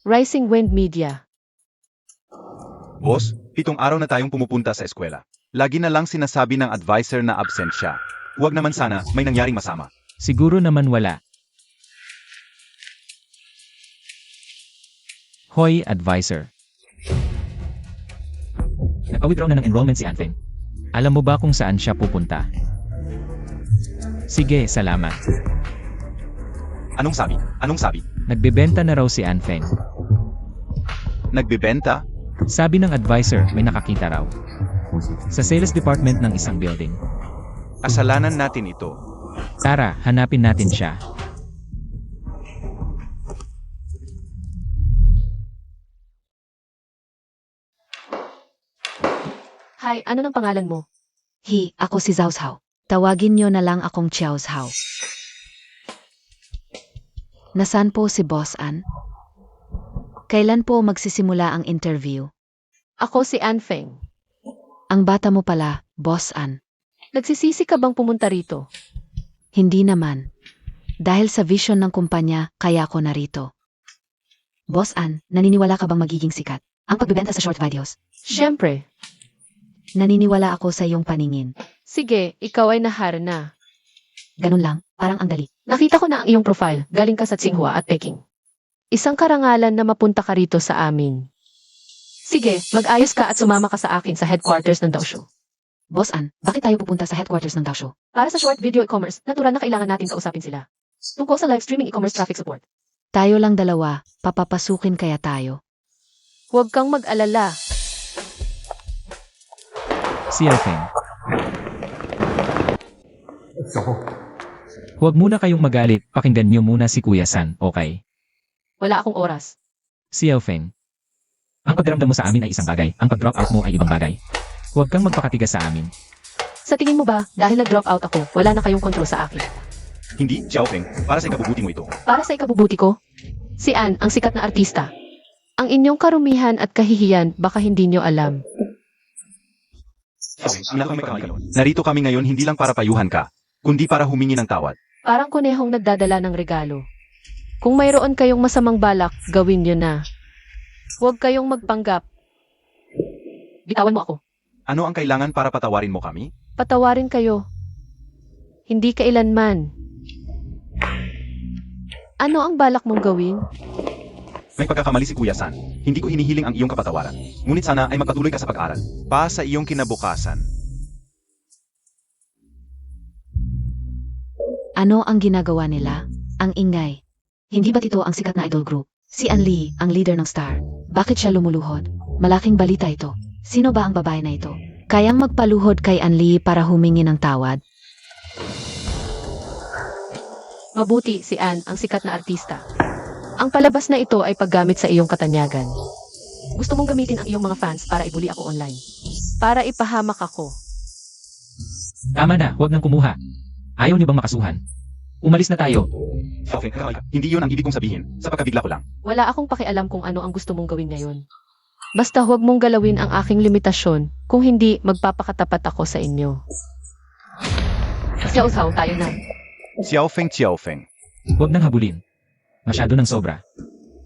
C: Rising Wind Media.
B: Boss, 7 araw na tayong pumupunta sa eskwela. Lagi na lang sinasabi ng advisor na absent siya. Huwag naman sana, may nangyaring masama.
D: Siguro naman wala. Hoy, advisor. Nagpa-withdraw na ng enrollment si Anfeng. Alam mo ba kung saan siya pupunta? Sige, salamat.
B: Anong sabi? Anong sabi?
D: Nagbebenta na raw si Anfeng.
B: Nagbibenta?
D: Sabi ng advisor, may nakakita raw. Sa sales department ng isang building.
B: Kasalanan natin ito.
D: Tara, hanapin natin siya.
C: Hi, ano ng pangalan mo?
A: Ako si Zhao Zhao. Tawagin niyo na lang akong Xiao Zhao. Nasaan po si Boss An? Kailan po magsisimula ang interview?
C: Ako si Anfeng.
A: Ang bata mo pala, Boss An.
C: Nagsisisi ka bang pumunta rito?
A: Hindi naman. Dahil sa vision ng kumpanya, kaya ako narito. Boss An, naniniwala ka bang magiging sikat ang pagbebenta sa short videos?
C: Siyempre.
A: Naniniwala ako sa iyong paningin.
C: Sige, ikaw ay nahara na.
A: Ganun lang, parang ang dali.
C: Nakita ko na ang iyong profile, galing ka sa Tsinghua at Peking. Isang karangalan na mapunta ka rito sa amin. Sige, mag-ayos ka at sumama ka sa akin sa headquarters ng Daoshu.
A: Boss An, bakit tayo pupunta sa headquarters ng Daoshu?
C: Para sa short video e-commerce, natural na kailangan natin kausapin sila. Tungkol sa live streaming e-commerce traffic support.
A: Tayo lang dalawa, papapasukin kaya tayo.
C: Huwag kang mag-alala.
D: Xiaofeng. Huwag muna kayong magalit, pakinggan niyo muna si Kuya San, okay?
C: Wala akong oras.
D: Xiaofeng. Ang pagdaramdam mo sa amin ay isang bagay, ang pag-drop out mo ay ibang bagay. Huwag kang magpakatigas sa amin.
C: Sa tingin mo ba, dahil nag-drop out ako, wala na kayong kontrol sa akin?
B: Hindi, Xiaofeng, para sa ikabubuti mo ito.
C: Para sa ikabubuti ko, si Ann ang sikat na artista. Ang inyong karumihan at kahihiyan baka hindi nyo alam.
B: Xiaofeng, ang may kamay ngayon. Narito kami ngayon hindi lang para payuhan ka, kundi para humingi ng tawad.
C: Parang kunehong nagdadala ng regalo. Kung mayroon kayong masamang balak, gawin nyo na. Huwag kayong magpanggap. Bitawan mo ako.
B: Ano ang kailangan para patawarin mo kami?
C: Patawarin kayo. Hindi kailanman. Ano ang balak mong gawin?
B: May pagkakamali si Kuya San. Hindi ko hinihiling ang iyong kapatawaran. Ngunit sana ay magpatuloy ka sa pag-aral. Pa sa iyong kinabukasan.
A: Ano ang ginagawa nila? Ang ingay. Hindi ba't ito ang sikat na idol group? Si Anli, ang leader ng Star. Bakit siya lumuluhod? Malaking balita ito. Sino ba ang babae na ito? Kayang magpaluhod kay Anli para humingi ng tawad?
E: Mabuti si Ann, ang sikat na artista. Ang palabas na ito ay paggamit sa iyong katanyagan. Gusto mong gamitin ang iyong mga fans para ibuli ako online. Para ipahamak ako.
D: Tama na, huwag nang kumuha. Ayaw niyo bang makasuhan? Umalis na tayo.
B: Xiaofeng, hindi yun ang ibig kong sabihin. Sa pagkabigla ko lang.
E: Wala akong pakialam kung ano ang gusto mong gawin ngayon. Basta huwag mong galawin ang aking limitasyon, kung hindi magpapakatapat ako sa inyo. Xiao tayo na.
B: Xiaofeng.
D: Huwag nang habulin. Masyado ng sobra.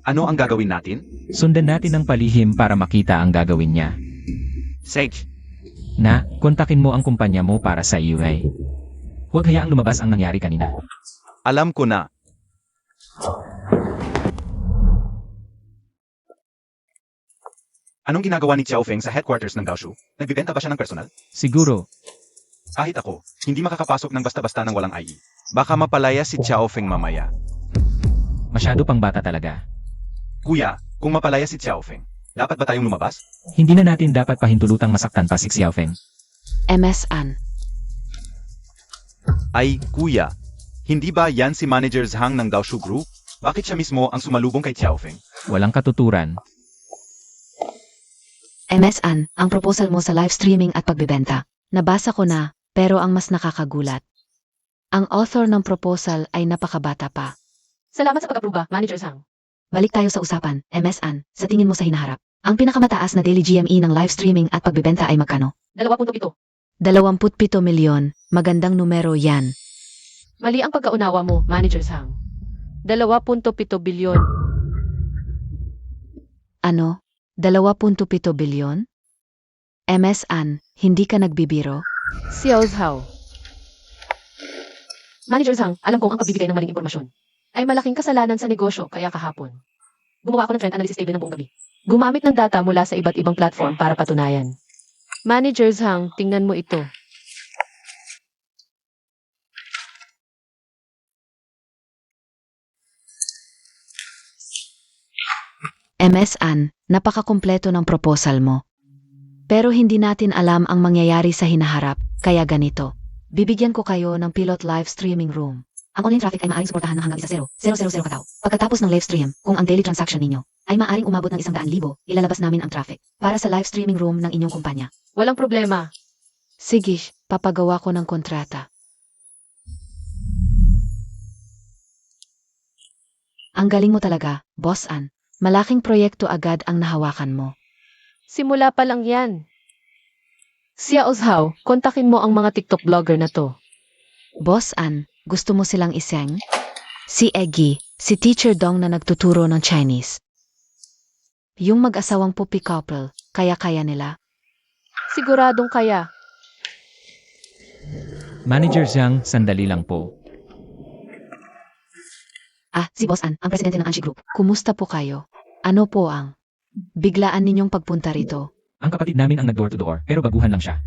B: Ano ang gagawin natin?
D: Sundan natin ang palihim para makita ang gagawin niya.
B: Sage.
D: Na, kontakin mo ang kumpanya mo para sa UA. Huwag hayaang lumabas ang nangyari kanina.
B: Alam ko na. Anong ginagawa ni Xiaofeng sa headquarters ng Gaoshu? Nagbibenta ba siya ng personal?
D: Siguro,
B: Kahit ako, hindi makakapasok ng basta-basta ng walang IE. Baka mapalaya si Xiaofeng mamaya.
D: masyado pang bata talaga.
B: Kuya, kung mapalaya si Xiaofeng, dapat ba tayong lumabas?
D: Hindi na natin dapat pahintulutang masaktan pa si Xiaofeng.
A: MSN.
B: Ay, kuya, hindi ba yan si Manager Zhang ng Gaoshu Group? Bakit siya mismo ang sumalubong kay Xiaofeng?
D: Walang katuturan.
A: MSN, ang proposal mo sa live streaming at pagbibenta. Nabasa ko na, pero ang mas nakakagulat. Ang author ng proposal ay napakabata pa.
E: Salamat sa pag-aproba, Manager Sang.
A: Balik tayo sa usapan, MSN, sa tingin mo sa hinaharap. Ang pinakamataas na daily GME ng live streaming at pagbibenta ay magkano?
E: 27.
A: 27 milyon, magandang numero yan.
E: Mali ang pagkaunawa mo, Manager Sang. 2.7 bilyon.
A: Ano? 27 bilyon? MSN, hindi ka nagbibiro?
E: Xiao Zhao. Manager Sang, alam kong ang pagbibigay ng maling impormasyon ay malaking kasalanan sa negosyo, kaya kahapon gumawa ako ng trend analysis table ng buong gabi. Gumamit ng data mula sa iba't ibang platform para patunayan. Manager Sang, tingnan mo ito.
A: MSN, napakakumpleto ng proposal mo. Pero hindi natin alam ang mangyayari sa hinaharap, kaya ganito. Bibigyan ko kayo ng pilot live streaming room. Ang online traffic ay maaaring suportahan ng hanggang 1,000 katao. Pagkatapos ng live stream, kung ang daily transaction ninyo ay maaaring umabot ng 100,000, ilalabas namin ang traffic para sa live streaming room ng inyong kumpanya.
E: Walang problema.
A: Sige, papagawa ko ng kontrata. Ang galing mo talaga, Boss Ann. Malaking proyekto agad ang nahawakan mo.
E: Simula pa lang yan. Xiao Zhao, kontakin mo ang mga TikTok vlogger na to.
A: Boss Ann, gusto mo silang iseng? Si Eggy, si Teacher Dong na nagtuturo ng Chinese. Yung mag-asawang puppy couple, kaya-kaya nila.
E: Siguradong kaya.
D: Manager Zhang, sandali lang po.
A: Ah, si Boss Ann, ang presidente ng Anshi Group. Kumusta po kayo? Ano po ang biglaan ninyong pagpunta rito?
D: Ang kapatid namin ang nag-door to door, pero baguhan lang siya.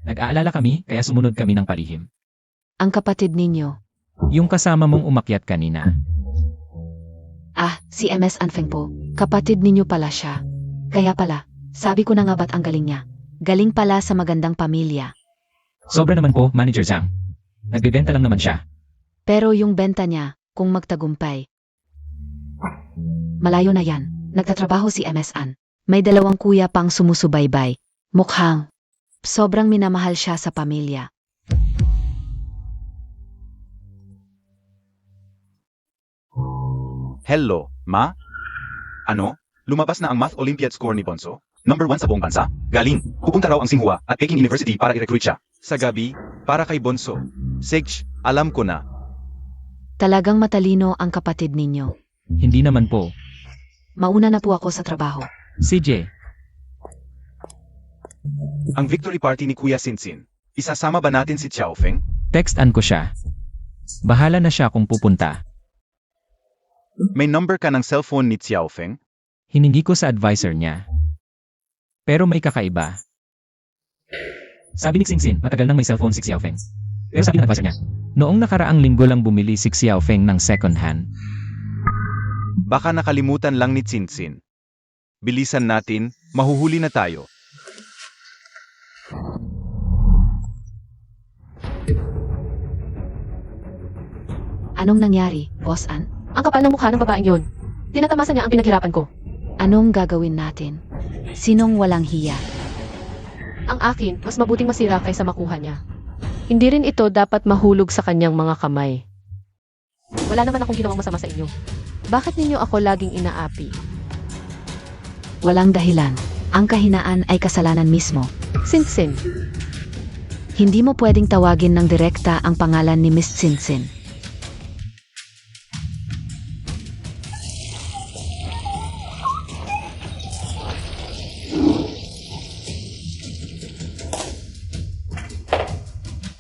D: Nag-aalala kami, kaya sumunod kami ng palihim.
A: Ang kapatid ninyo?
D: Yung kasama mong umakyat kanina.
A: Ah, si MS Anfeng po. Kapatid ninyo pala siya. Kaya pala, sabi ko na nga ba't ang galing niya? Galing pala sa magandang pamilya.
D: Sobra naman po, Manager Zhang. Nagbebenta lang naman siya.
A: Pero yung benta niya, kung magtagumpay. Malayo na yan. Nagtatrabaho si MSN. May 2 kuya pang sumusubaybay. Mukhang sobrang minamahal siya sa pamilya.
B: Hello, ma? Ano? Lumabas na ang Math Olympiad score ni Bonso? Number 1 sa buong bansa? Galing. Pupunta raw ang Tsinghua at Peking University para i-recruit siya. Sa gabi, para kay Bonso. Sage, alam ko na.
A: Talagang matalino ang kapatid ninyo.
D: Hindi naman po.
A: Mauna na po ako sa trabaho.
D: CJ,
B: Ang victory party ni Kuya Sinsin. Isasama ba natin si Xiaofeng?
D: textan ko siya. Bahala na siya kung pupunta.
B: May number ka ng cellphone ni Xiaofeng?
D: Hiningi ko sa advisor niya. Pero may kakaiba. Sabi ni Xingxin, matagal nang may cellphone si Xiaofeng. Pero sabi ng advisor niya, noong nakaraang linggo lang bumili si Xiaofeng ng second hand.
B: Baka nakalimutan lang ni Tsintsin. Bilisan natin, mahuhuli na tayo.
A: Anong nangyari, Boss An?
C: Ang kapal ng mukha ng babaeng yun. Tinatamasa niya ang pinaghirapan ko.
A: Anong gagawin natin? Sinong walang hiya?
C: Ang akin, mas mabuting masira kaysa makuha niya. Hindi rin ito dapat mahulog sa kanyang mga kamay. Wala naman akong ginawang masama sa inyo. Bakit ninyo ako laging inaapi?
A: Walang dahilan. Ang kahinaan ay kasalanan mismo.
C: Sinsin,
A: Hindi mo pwedeng tawagin ng direkta ang pangalan ni Miss Tsintsin.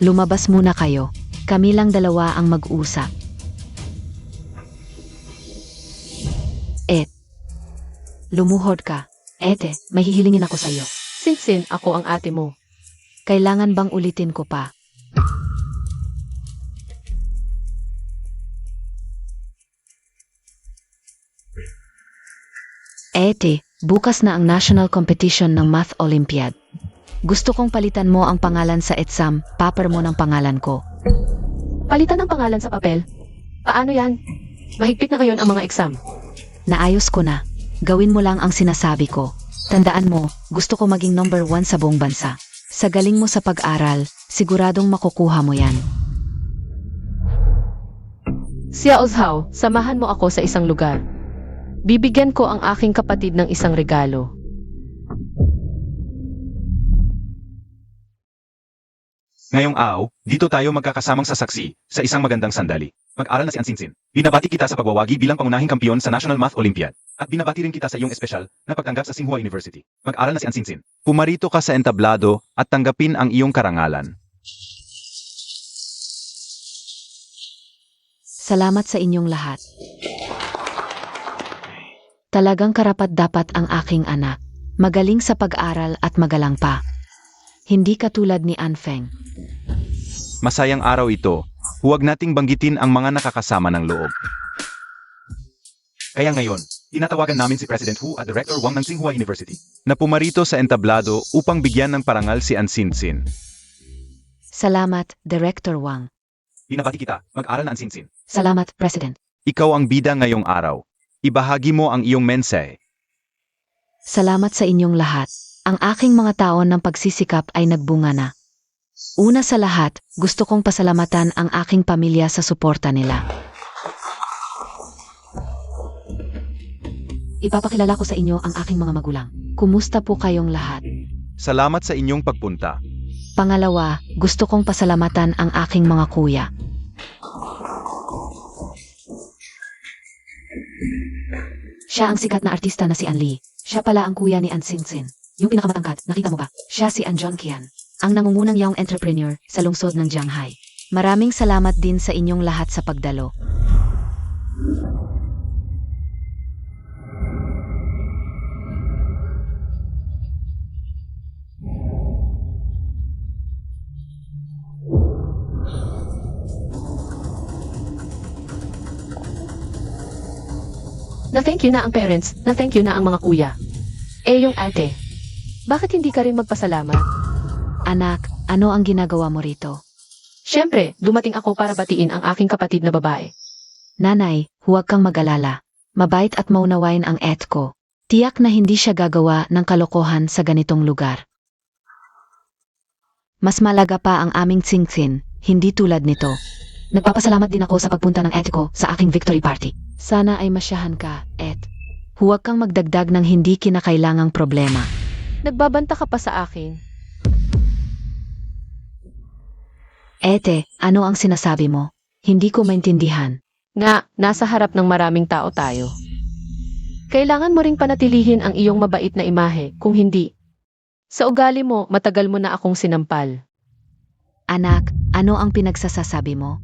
A: Lumabas muna kayo. Kami lang dalawa ang mag-usap. Lumuhod ka. Ete, may hihilingin ako sa iyo.
C: Sinsin, ako ang ate mo.
A: Kailangan bang ulitin ko pa? Ete, bukas na ang national competition ng Math Olympiad. Gusto kong palitan mo ang pangalan sa exam, paper mo ng pangalan ko.
C: Palitan ng pangalan sa papel? Paano yan? Mahigpit na ngayon ang mga exam.
A: Naayos ko na. Gawin mo lang ang sinasabi ko. Tandaan mo, gusto ko maging number 1 sa buong bansa. Sa galing mo sa pag-aral, siguradong makukuha mo yan.
C: Xiao Zhao, samahan mo ako sa isang lugar. Bibigyan ko ang aking kapatid ng isang regalo.
B: Ngayong araw, dito tayo magkakasamang sasaksi sa isang magandang sandali. Mag-aral na si An Tsintsin. Binabati kita sa pagwawagi bilang pangunahing kampiyon sa National Math Olympiad. At binabati rin kita sa iyong espesyal na pagtanggap sa Tsinghua University. Mag-aral na si An Tsintsin. Pumarito ka sa entablado at tanggapin ang iyong karangalan.
A: Salamat sa inyong lahat. Talagang karapat-dapat ang aking anak. Magaling sa pag-aral at magalang pa. Hindi katulad ni Anfeng.
B: Masayang araw ito. Huwag nating banggitin ang mga nakakasama ng loob. Kaya ngayon, tinatawagan namin si President Hu at Director Wang ng Tsinghua University na pumarito sa entablado upang bigyan ng parangal si An Tsintsin.
A: Salamat, Director Wang.
B: Binabati kita. Mag-aral na An Tsintsin.
A: Salamat, President.
B: Ikaw ang bida ngayong araw. Ibahagi mo ang iyong mensahe.
A: Salamat sa inyong lahat. Ang aking mga taon ng pagsisikap ay nagbunga na. Una sa lahat, gusto kong pasalamatan ang aking pamilya sa suporta nila. Ipapakilala ko sa inyo ang aking mga magulang. Kumusta po kayong lahat?
B: Salamat sa inyong pagpunta.
A: Pangalawa, gusto kong pasalamatan ang aking mga kuya. Siya ang sikat na artista na si An Lee. Siya pala ang kuya ni An Tsintsin. Yung pinakamatangkad, nakita mo ba? Siya si An Zhongqian, ang nangungunang young entrepreneur sa lungsod ng Shanghai. Maraming salamat din sa inyong lahat sa pagdalo.
C: Na-thank you na ang parents, na-thank you na ang mga kuya. Yung ate, bakit hindi ka rin magpasalamat?
A: Anak, ano ang ginagawa mo rito?
C: Siyempre, dumating ako para batiin ang aking kapatid na babae.
A: Nanay, huwag kang mag-alala. Mabait at maunawain ang ko. Tiyak na hindi siya gagawa ng kalokohan sa ganitong lugar. Mas malaga pa ang aming Tsintsin, hindi tulad nito. Nagpapasalamat din ako sa pagpunta ng ko sa aking victory party. Sana ay masyahan ka, Ed. Huwag kang magdagdag ng hindi kinakailangang problema.
C: Nagbabanta ka pa sa akin.
A: Ete, ano ang sinasabi mo? Hindi ko maintindihan.
C: Nasa harap ng maraming tao tayo. Kailangan mo ring panatilihin ang iyong mabait na imahe, kung hindi. Sa ugali mo, matagal mo na akong sinampal.
A: Anak, ano ang pinagsasasabi mo?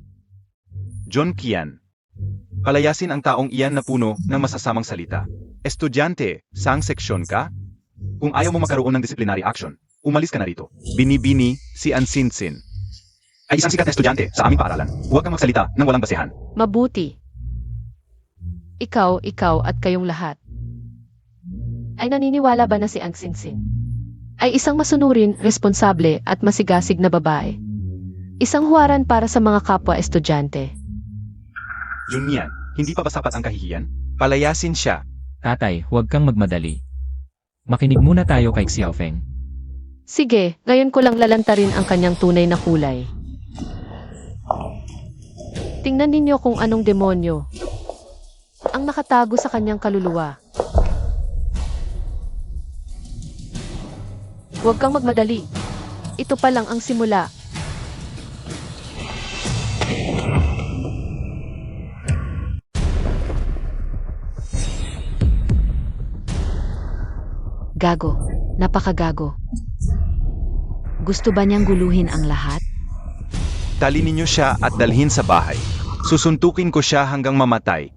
B: John Kian. Palayasin ang taong iyan na puno ng masasamang salita. Estudyante, saang seksyon ka? Kung ayaw mo magkaroon ng disciplinary action, umalis ka na rito. Binibini si An Tsintsin. ay isang sikat na estudyante sa aming paaralan. Huwag kang magsalita nang walang basehan.
C: Mabuti. Ikaw at kayong lahat. Ay naniniwala ba na si Ang Sinsin ay isang masunurin, responsable at masigasig na babae? Isang huwaran para sa mga kapwa estudyante.
B: Yun yan, hindi pa ba sapat ang kahihiyan? Palayasin siya.
D: Tatay, huwag kang magmadali. Makinig muna tayo kay Xiaofeng.
C: Sige, ngayon ko lang lalantarin ang kanyang tunay na kulay. Tingnan ninyo kung anong demonyo ang nakatago sa kanyang kaluluwa. Huwag kang magmadali. Ito pa lang ang simula.
A: Gago. Napakagago. Gusto ba niyang guluhin ang lahat?
B: Talin ninyo siya at dalhin sa bahay. Susuntukin ko siya hanggang mamatay.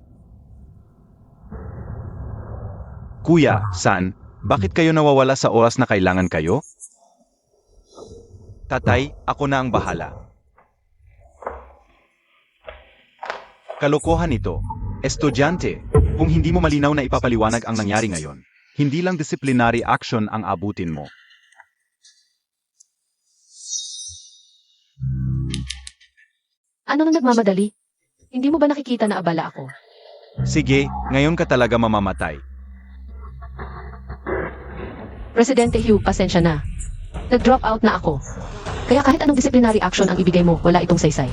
B: Kuya, San, bakit kayo nawawala sa oras na kailangan kayo? Tatay, ako na ang bahala. Kalokohan ito. Estudyante, kung hindi mo malinaw na ipapaliwanag ang nangyari ngayon, hindi lang disciplinary action ang abutin mo.
C: Ano nang nagmamadali? Hindi mo ba nakikita na abala ako?
B: Sige, ngayon ka talaga mamamatay.
C: Presidente Hugh, pasensya na. Nag-drop out na ako. Kaya kahit anong disciplinary action ang ibigay mo, wala itong saysay.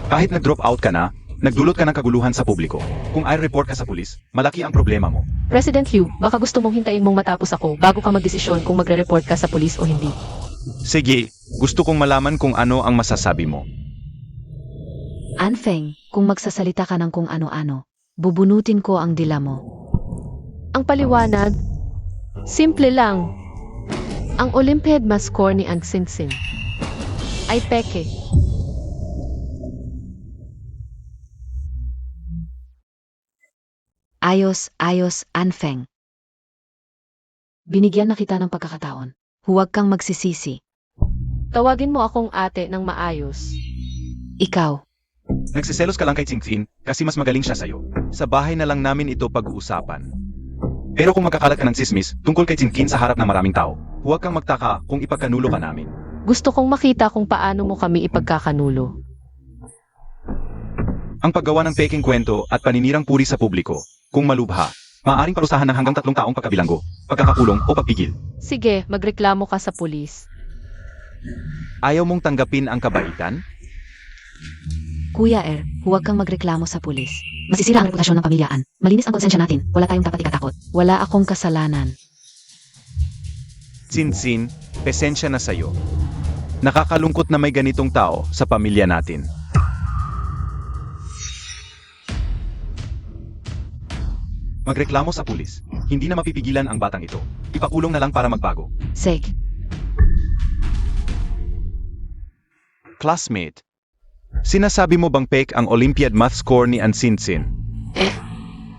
B: Kahit nag-drop out ka na, nagdulot ka ng kaguluhan sa publiko. Kung i-report ka sa pulis, malaki ang problema mo.
C: President Hugh, baka gusto mong hintayin mong matapos ako bago ka magdesisyon kung magre-report ka sa pulis o hindi.
B: Sige, gusto kong malaman kung ano ang masasabi mo.
A: Anfeng, kung magsasalita ka ng kung ano-ano, bubunutin ko ang dila mo.
C: Ang paliwanag, simple lang. Ang Olympiad mas score ni Ang Sinsin ay peke.
A: Ayos, Anfeng. Binigyan na kita ng pagkakataon. Huwag kang magsisisi.
C: Tawagin mo akong ate ng maayos.
A: Ikaw,
B: Nagsiselos ka lang kay Tsingtsin kasi mas magaling siya sa'yo. Sa bahay na lang namin ito pag-uusapan. Pero kung magkakalat ka ng sismis tungkol kay Tsingtsin sa harap ng maraming tao, huwag kang magtaka kung ipagkanulo ka namin.
C: Gusto kong makita kung paano mo kami ipagkakanulo.
B: Ang paggawa ng peking kwento at paninirang puri sa publiko, kung malubha, maaaring parusahan ng hanggang 3 taong pagkabilanggo, pagkakakulong o pagpigil.
C: Sige, magreklamo ka sa pulis.
B: Ayaw mong tanggapin ang kabaitan?
A: Kuya huwag kang magreklamo sa pulis. Masisira ang reputasyon ng pamilyaan. Malinis ang konsensya natin. Wala tayong dapat ikatakot. Wala akong kasalanan.
B: Tsingtsin, pesensya na sa'yo. Nakakalungkot na may ganitong tao sa pamilya natin. Magreklamo sa pulis. Hindi na mapipigilan ang batang ito. Ipakulong na lang para magbago.
A: Sek,
B: Classmate, sinasabi mo bang fake ang Olympiad math score ni Ang Sinsin?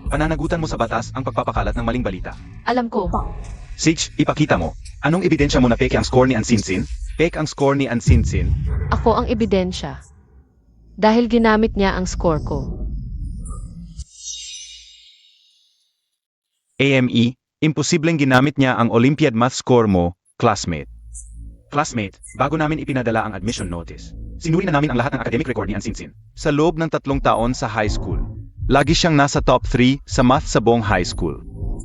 B: Pananagutan mo sa batas ang pagpapakalat ng maling balita.
C: Alam ko,
B: Sige, ipakita mo. Anong ebidensya mo na fake ang score ni Ang Sinsin? Fake ang score ni Ang Sinsin.
C: ako ang ebidensya. Dahil ginamit niya ang score ko.
B: AME, imposibleng ginamit niya ang Olympiad math score mo, classmate. Classmate, bago namin ipinadala ang admission notice, sinuri na namin ang lahat ng academic record ni Ang Sinsin. Sa loob ng 3 taon sa high school, lagi siyang nasa top 3 sa math sa buong high school.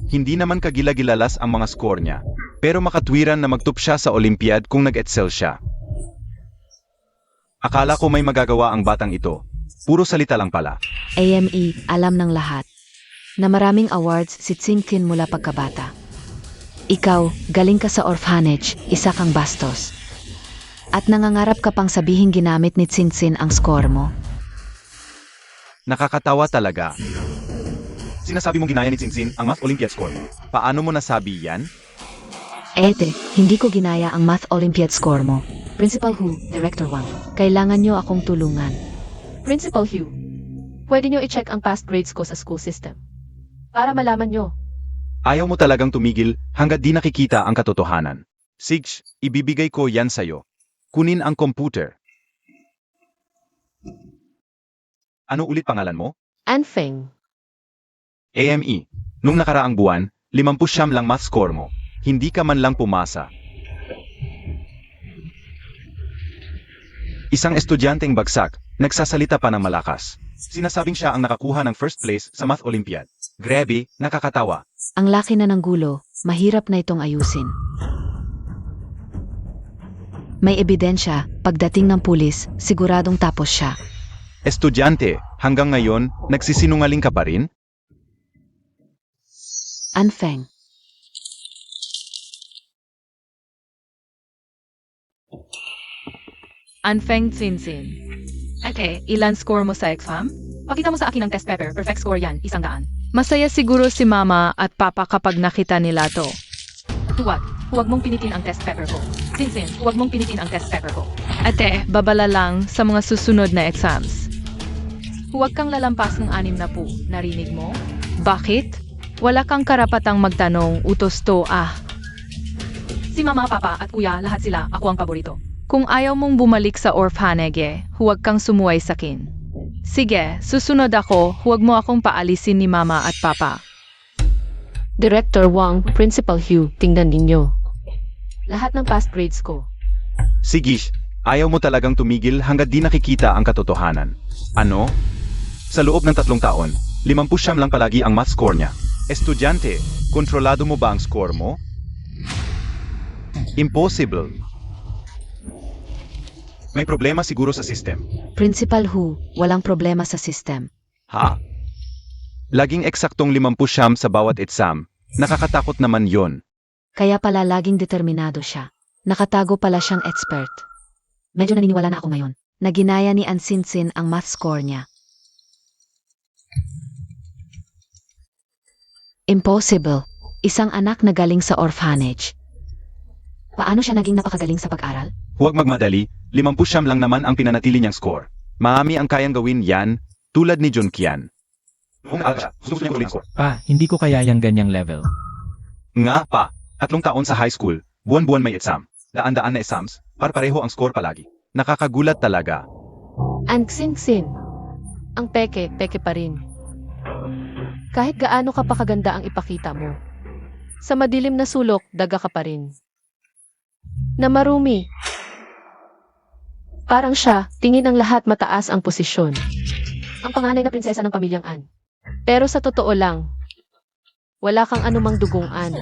B: Hindi naman kagila-gilalas ang mga score niya, pero makatwiran na magtup siya sa Olympiad kung nag-excel siya. Akala ko may magagawa ang batang ito. Puro salita lang pala.
A: AME, alam ng lahat. Na maraming awards si Tsingkin mula pagkabata. Ikaw, galing ka sa orphanage, isa kang bastos. At nangangarap ka pang sabihing ginamit ni Tsingkin ang score mo.
B: Nakakatawa talaga. Sinasabi mong ginaya ni Tsingtsin ang Math Olympiad score. Paano mo nasabi yan?
A: Hindi ko ginaya ang Math Olympiad score mo. Principal Hu, Director Wang, kailangan niyo akong tulungan.
C: Principal Hugh, pwede niyo i-check ang past grades ko sa school system. Para malaman niyo.
B: Ayaw mo talagang tumigil hanggat di nakikita ang katotohanan. Sige, ibibigay ko yan sa'yo. Kunin ang computer. Ano ulit pangalan mo?
C: Anfeng.
B: AME. Nung nakaraang buwan, 50 lang math score mo. Hindi ka man lang pumasa. Isang estudyanteng bagsak, nagsasalita pa ng malakas. Sinasabing siya ang nakakuha ng first place sa Math Olympiad. Grabe, nakakatawa.
A: Ang laki na ng gulo, mahirap na itong ayusin. May ebidensya, pagdating ng pulis, siguradong tapos siya.
B: Estudyante, hanggang ngayon, nagsisinungaling ka pa rin?
A: Anfeng.
E: Anfeng Tsinsin. Okay, ilan score mo sa exam? Pakita mo sa akin ang test paper. Perfect score yan, 100. Masaya siguro si mama at papa kapag nakita nila to. Huwag mong pinitin ang test paper ko. Tsinsin, huwag mong pinitin ang test paper ko. Ate, babala lang sa mga susunod na exams. Huwag kang lalampas ng 60, narinig mo? Bakit? Wala kang karapatang magtanong, utos to Si mama, papa at kuya, lahat sila, ako ang paborito. Kung ayaw mong bumalik sa orphanage, huwag kang sumuway sa akin. Sige, susunod ako, huwag mo akong paalisin ni mama at papa. Director Wang, Principal Hugh, tingnan ninyo. Lahat ng past grades ko.
B: Sigish, ayaw mo talagang tumigil hanggat di nakikita ang katotohanan. Ano? Sa loob ng 3 taon, 50 lang palagi ang math score niya. Estudyante, kontrolado mo ba ang score mo? Impossible. May problema siguro sa system.
A: Principal Hu, walang problema sa system.
B: Ha? Laging eksaktong 50 sa bawat exam. Nakakatakot naman yon.
A: Kaya pala laging determinado siya. Nakatago pala siyang expert. Medyo naniniwala na ako ngayon. Naginaya ni Ansinsin ang math score niya. Impossible. Isang anak na galing sa orphanage. Paano siya naging napakagaling sa pag-aral?
B: Huwag magmadali, 50 lang naman ang pinanatili niyang score. Marami ang kayang gawin yan, tulad ni Jun Kian.
D: Pa, hindi ko kaya yung ganyang level.
B: Nga pa, 3 taon sa high school, buwan-buwan may exam. Daan-daan na exams, pareho ang score palagi. Nakakagulat talaga.
C: Ang Tsinsin. Ang peke pa rin. Kahit gaano ka pa kaganda ang ipakita mo. Sa madilim na sulok, daga ka pa rin. Na marumi. Parang siya, tingin ng lahat mataas ang posisyon. Ang panganay na prinsesa ng pamilyang An. Pero sa totoo lang, wala kang anumang dugungan.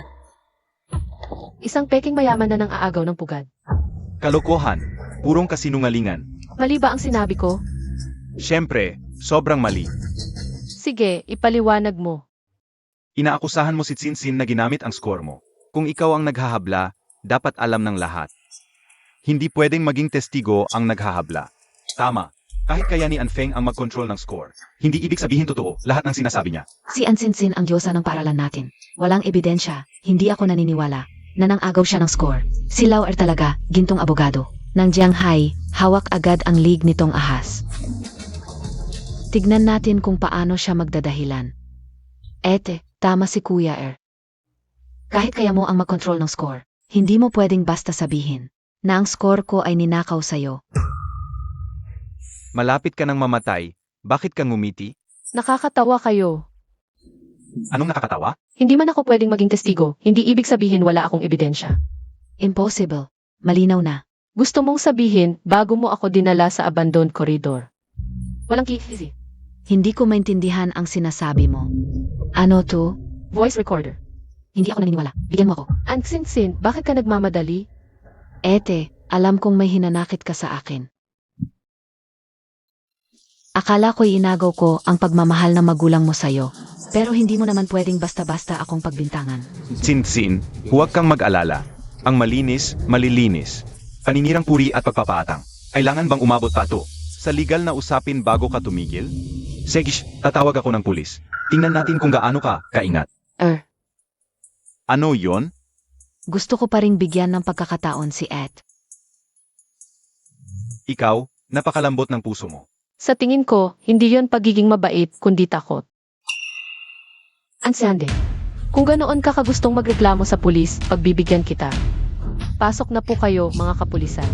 C: Isang peking mayaman na nang aagaw ng pugad.
B: Kalokohan, purong kasinungalingan.
C: Mali ba ang sinabi ko?
B: Siyempre, sobrang mali.
C: Sige, ipaliwanag mo.
B: Inaakusahan mo si Tsinsin na ginamit ang score mo. Kung ikaw ang naghahabla, dapat alam ng lahat. Hindi pwedeng maging testigo ang naghahabla. Tama. Kahit kaya ni Anfeng ang mag-control ng score, hindi ibig sabihin totoo lahat ng sinasabi niya.
A: Si Ansinsin ang diyosa ng paralan natin. Walang ebidensya, hindi ako naniniwala na nang-agaw siya ng score. Si Lau talaga, gintong abogado. Nang Jianghai, hawak agad ang league nitong ahas. Tignan natin kung paano siya magdadahilan. Tama si Kuya Kahit kaya mo ang mag-control ng score, hindi mo pwedeng basta sabihin na ang score ko ay ninakaw sa'yo.
B: Malapit ka nang mamatay, bakit ka ngumiti?
C: Nakakatawa kayo.
B: Anong nakakatawa?
C: Hindi man ako pwedeng maging testigo, hindi ibig sabihin wala akong ebidensya.
A: Impossible. Malinaw na.
C: Gusto mong sabihin bago mo ako dinala sa abandoned corridor. Walang kisi.
A: Hindi ko maintindihan ang sinasabi mo. Ano to?
C: Voice recorder.
A: Hindi ako naniniwala. Bigyan mo ako.
C: Ang Tsinsin, bakit ka nagmamadali?
A: Alam kong may hinanakit ka sa akin. Akala ko'y inagaw ko ang pagmamahal ng magulang mo sa'yo. Pero hindi mo naman pwedeng basta-basta akong pagbintangan.
B: Tsinsin, huwag kang mag-alala. Ang malinis, malilinis. Paninirang puri at pagpapaatang. Kailangan bang umabot pa to? Sa legal na usapin bago ka tumigil? Segish, tatawag ako ng pulis. Tingnan natin kung gaano ka kaingat. Ano yon?
A: Gusto ko pa ring bigyan ng pagkakataon si Ed.
B: Ikaw, napakalambot ng puso mo.
C: Sa tingin ko, hindi yon pagiging mabait, kundi takot. Ansande, kung ganoon ka kagustong magreklamo sa pulis, pagbibigyan kita. Pasok na po kayo, mga kapulisan.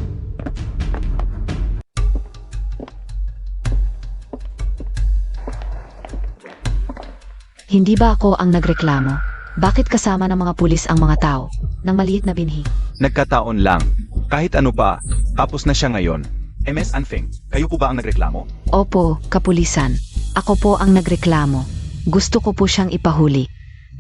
A: Hindi ba ako ang nagreklamo? Bakit kasama ng mga pulis ang mga tao? Nang maliit na binhi.
B: Nagkataon lang. Kahit ano pa, tapos na siya ngayon. MS Anfeng, kayo po ba ang nagreklamo?
A: Opo, kapulisan. Ako po ang nagreklamo. Gusto ko po siyang ipahuli.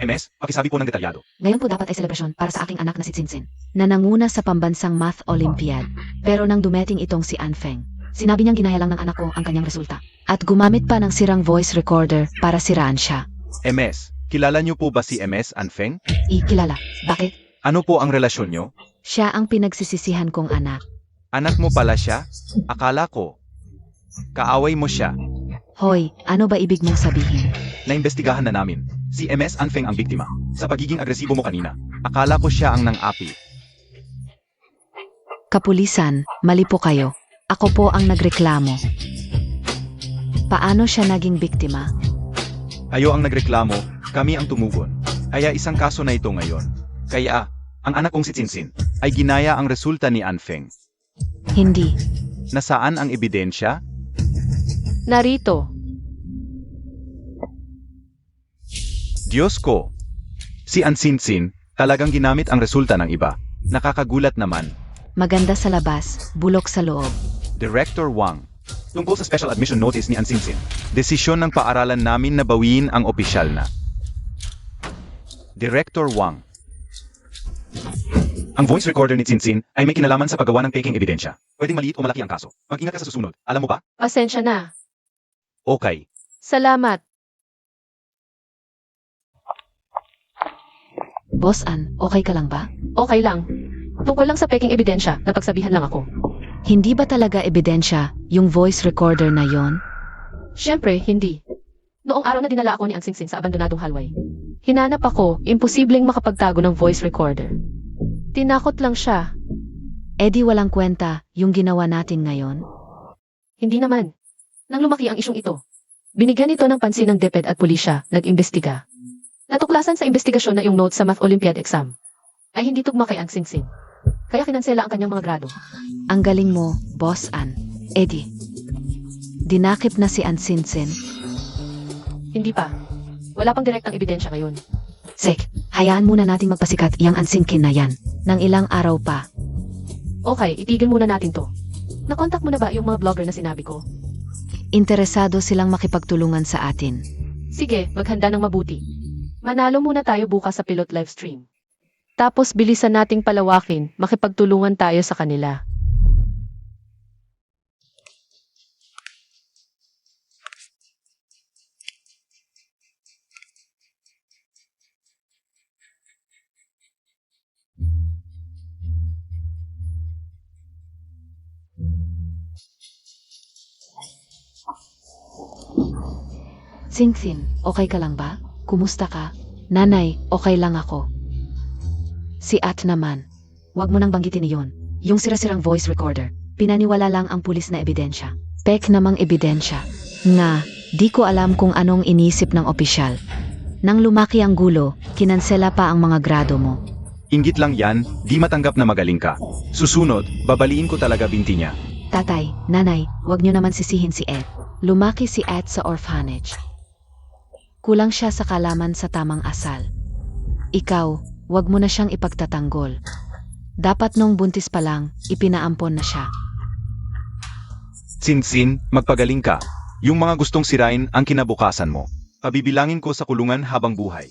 B: MS, pakisabi po ng detalyado.
A: Ngayon po dapat ay selebrasyon para sa aking anak na si Tsingtsing, na nanguna sa pambansang Math Olympiad. Pero nang dumating itong si Anfeng, sinabi niyang ginaya lang ng anak ko ang kanyang resulta. At gumamit pa ng sirang voice recorder para siraan siya.
B: MS, kilala niyo po ba si MS Anfeng?
A: Kilala. Bakit?
B: Ano po ang relasyon niyo?
A: Siya ang pinagsisisihan kong anak.
B: Anak mo pala siya? Akala ko. Kaaway mo siya.
A: Hoy, ano ba ibig mong sabihin?
B: Naimbestigahan na namin. Si MS Anfeng ang biktima. Sa pagiging agresibo mo kanina. Akala ko siya ang nang-api.
A: Kapulisan, mali po kayo. Ako po ang nagreklamo. Paano siya naging biktima?
B: Kayo ang nagreklamo, kami ang tumugon. Kaya isang kaso na ito ngayon. Kaya, ang anak kong si Tsingtsing ay ginaya ang resulta ni Anfeng.
A: Hindi.
B: Nasaan ang ebidensya?
E: Narito.
B: Diyos ko! Si Tsingtsing talagang ginamit ang resulta ng iba. Nakakagulat naman.
A: Maganda sa labas, bulok sa loob.
B: Director Wang. Tungkol sa special admission notice ni Tsingtsing, desisyon ng paaralan namin na bawiin ang opisyal na. Director Wang. Ang voice recorder ni Tsingtsing ay may kinalaman sa paggawa ng peking ebidensya. Pwedeng maliit o malaki ang kaso. Mag-ingat ka sa susunod. Alam mo ba?
E: Pasensya na.
B: Okay.
E: Salamat.
A: Boss Ann, okay ka lang ba?
E: Okay lang. Tungkol lang sa peking ebidensya, napagsabihan lang ako.
A: Hindi ba talaga ebidensya yung voice recorder na yon?
E: Siyempre, hindi. Noong araw na dinala ako ni Tsingtsing sa abandonadong hallway, hinanap ako, imposibleng makapagtago ng voice recorder. Tinakot lang siya.
A: Eh di walang kwenta yung ginawa natin ngayon?
E: Hindi naman. Nang lumaki ang isyong ito, binigyan ito ng pansin ng DepEd at pulisya, nag-imbestiga. Natuklasan sa investigasyon na yung notes sa Math Olympiad exam ay hindi tugma kay Tsingtsing. Kaya kinansela ang kanyang mga grado.
A: Ang galing mo, Boss Ann. Eddie, dinakip na si Tsingtsing.
E: Hindi pa. Wala pang direktang ebidensya ngayon.
A: Sek, hayaan muna nating magpasikat iyang Tsingtsing na yan. Nang ilang araw pa.
E: Okay, itigil muna natin to. Nakontak mo na ba yung mga vlogger na sinabi ko?
A: Interesado silang makipagtulungan sa atin.
E: Sige, maghanda ng mabuti. Manalo muna tayo bukas sa pilot livestream. Tapos bilisan nating palawakin, makipagtulungan tayo sa kanila.
A: Tsingtsing, okay ka lang ba? Kumusta ka? Nanay, okay lang ako. Si At naman. Huwag mo nang banggitin iyon. Yung sira-sirang voice recorder. Pinaniwala lang ang pulis na ebidensya. Pek namang ebidensya. Nga, di ko alam kung anong inisip ng opisyal. Nang lumaki ang gulo, kinansela pa ang mga grado mo.
B: Inggit lang yan, di matanggap na magaling ka. Susunod, babaliin ko talaga binti niya.
A: Tatay, nanay, huwag niyo naman sisihin si Ed. Lumaki si Ed sa orphanage. Kulang siya sa kalaman sa tamang asal. Ikaw, huwag mo na siyang ipagtatanggol. Dapat nung buntis pa lang, ipinaampon na siya.
B: Tsingtsing, magpagaling ka. Yung mga gustong sirain ang kinabukasan mo. Pabibilangin ko sa kulungan habang buhay.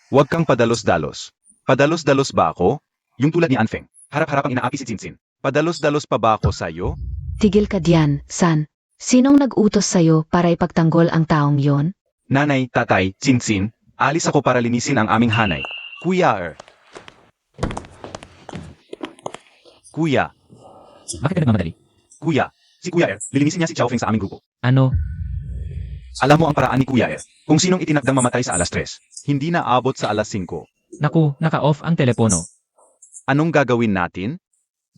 B: Huwag kang padalos-dalos. Padalos-dalos ba ako? Yung tulad ni Anfeng, harap-harapang inaapi si Tsingtsing. Padalos-dalos pa ba ako sa'yo?
A: Tigil ka diyan, San. Sinong nag-utos sa'yo para ipagtanggol ang taong yon?
B: Nanay, tatay, Tsingtsing, alis ako para linisin ang aming hanay. Kuya.
D: Bakit ka nagmamadali?
B: Kuya, si Kuya lilinisin niya si Xiaofeng sa aming grupo.
D: Ano?
B: Alam mo ang paraan ni Kuya kung sinong itinakdang mamatay sa alas 3. Hindi na abot sa alas 5.
D: Naku, naka-off ang telepono.
B: Anong gagawin natin?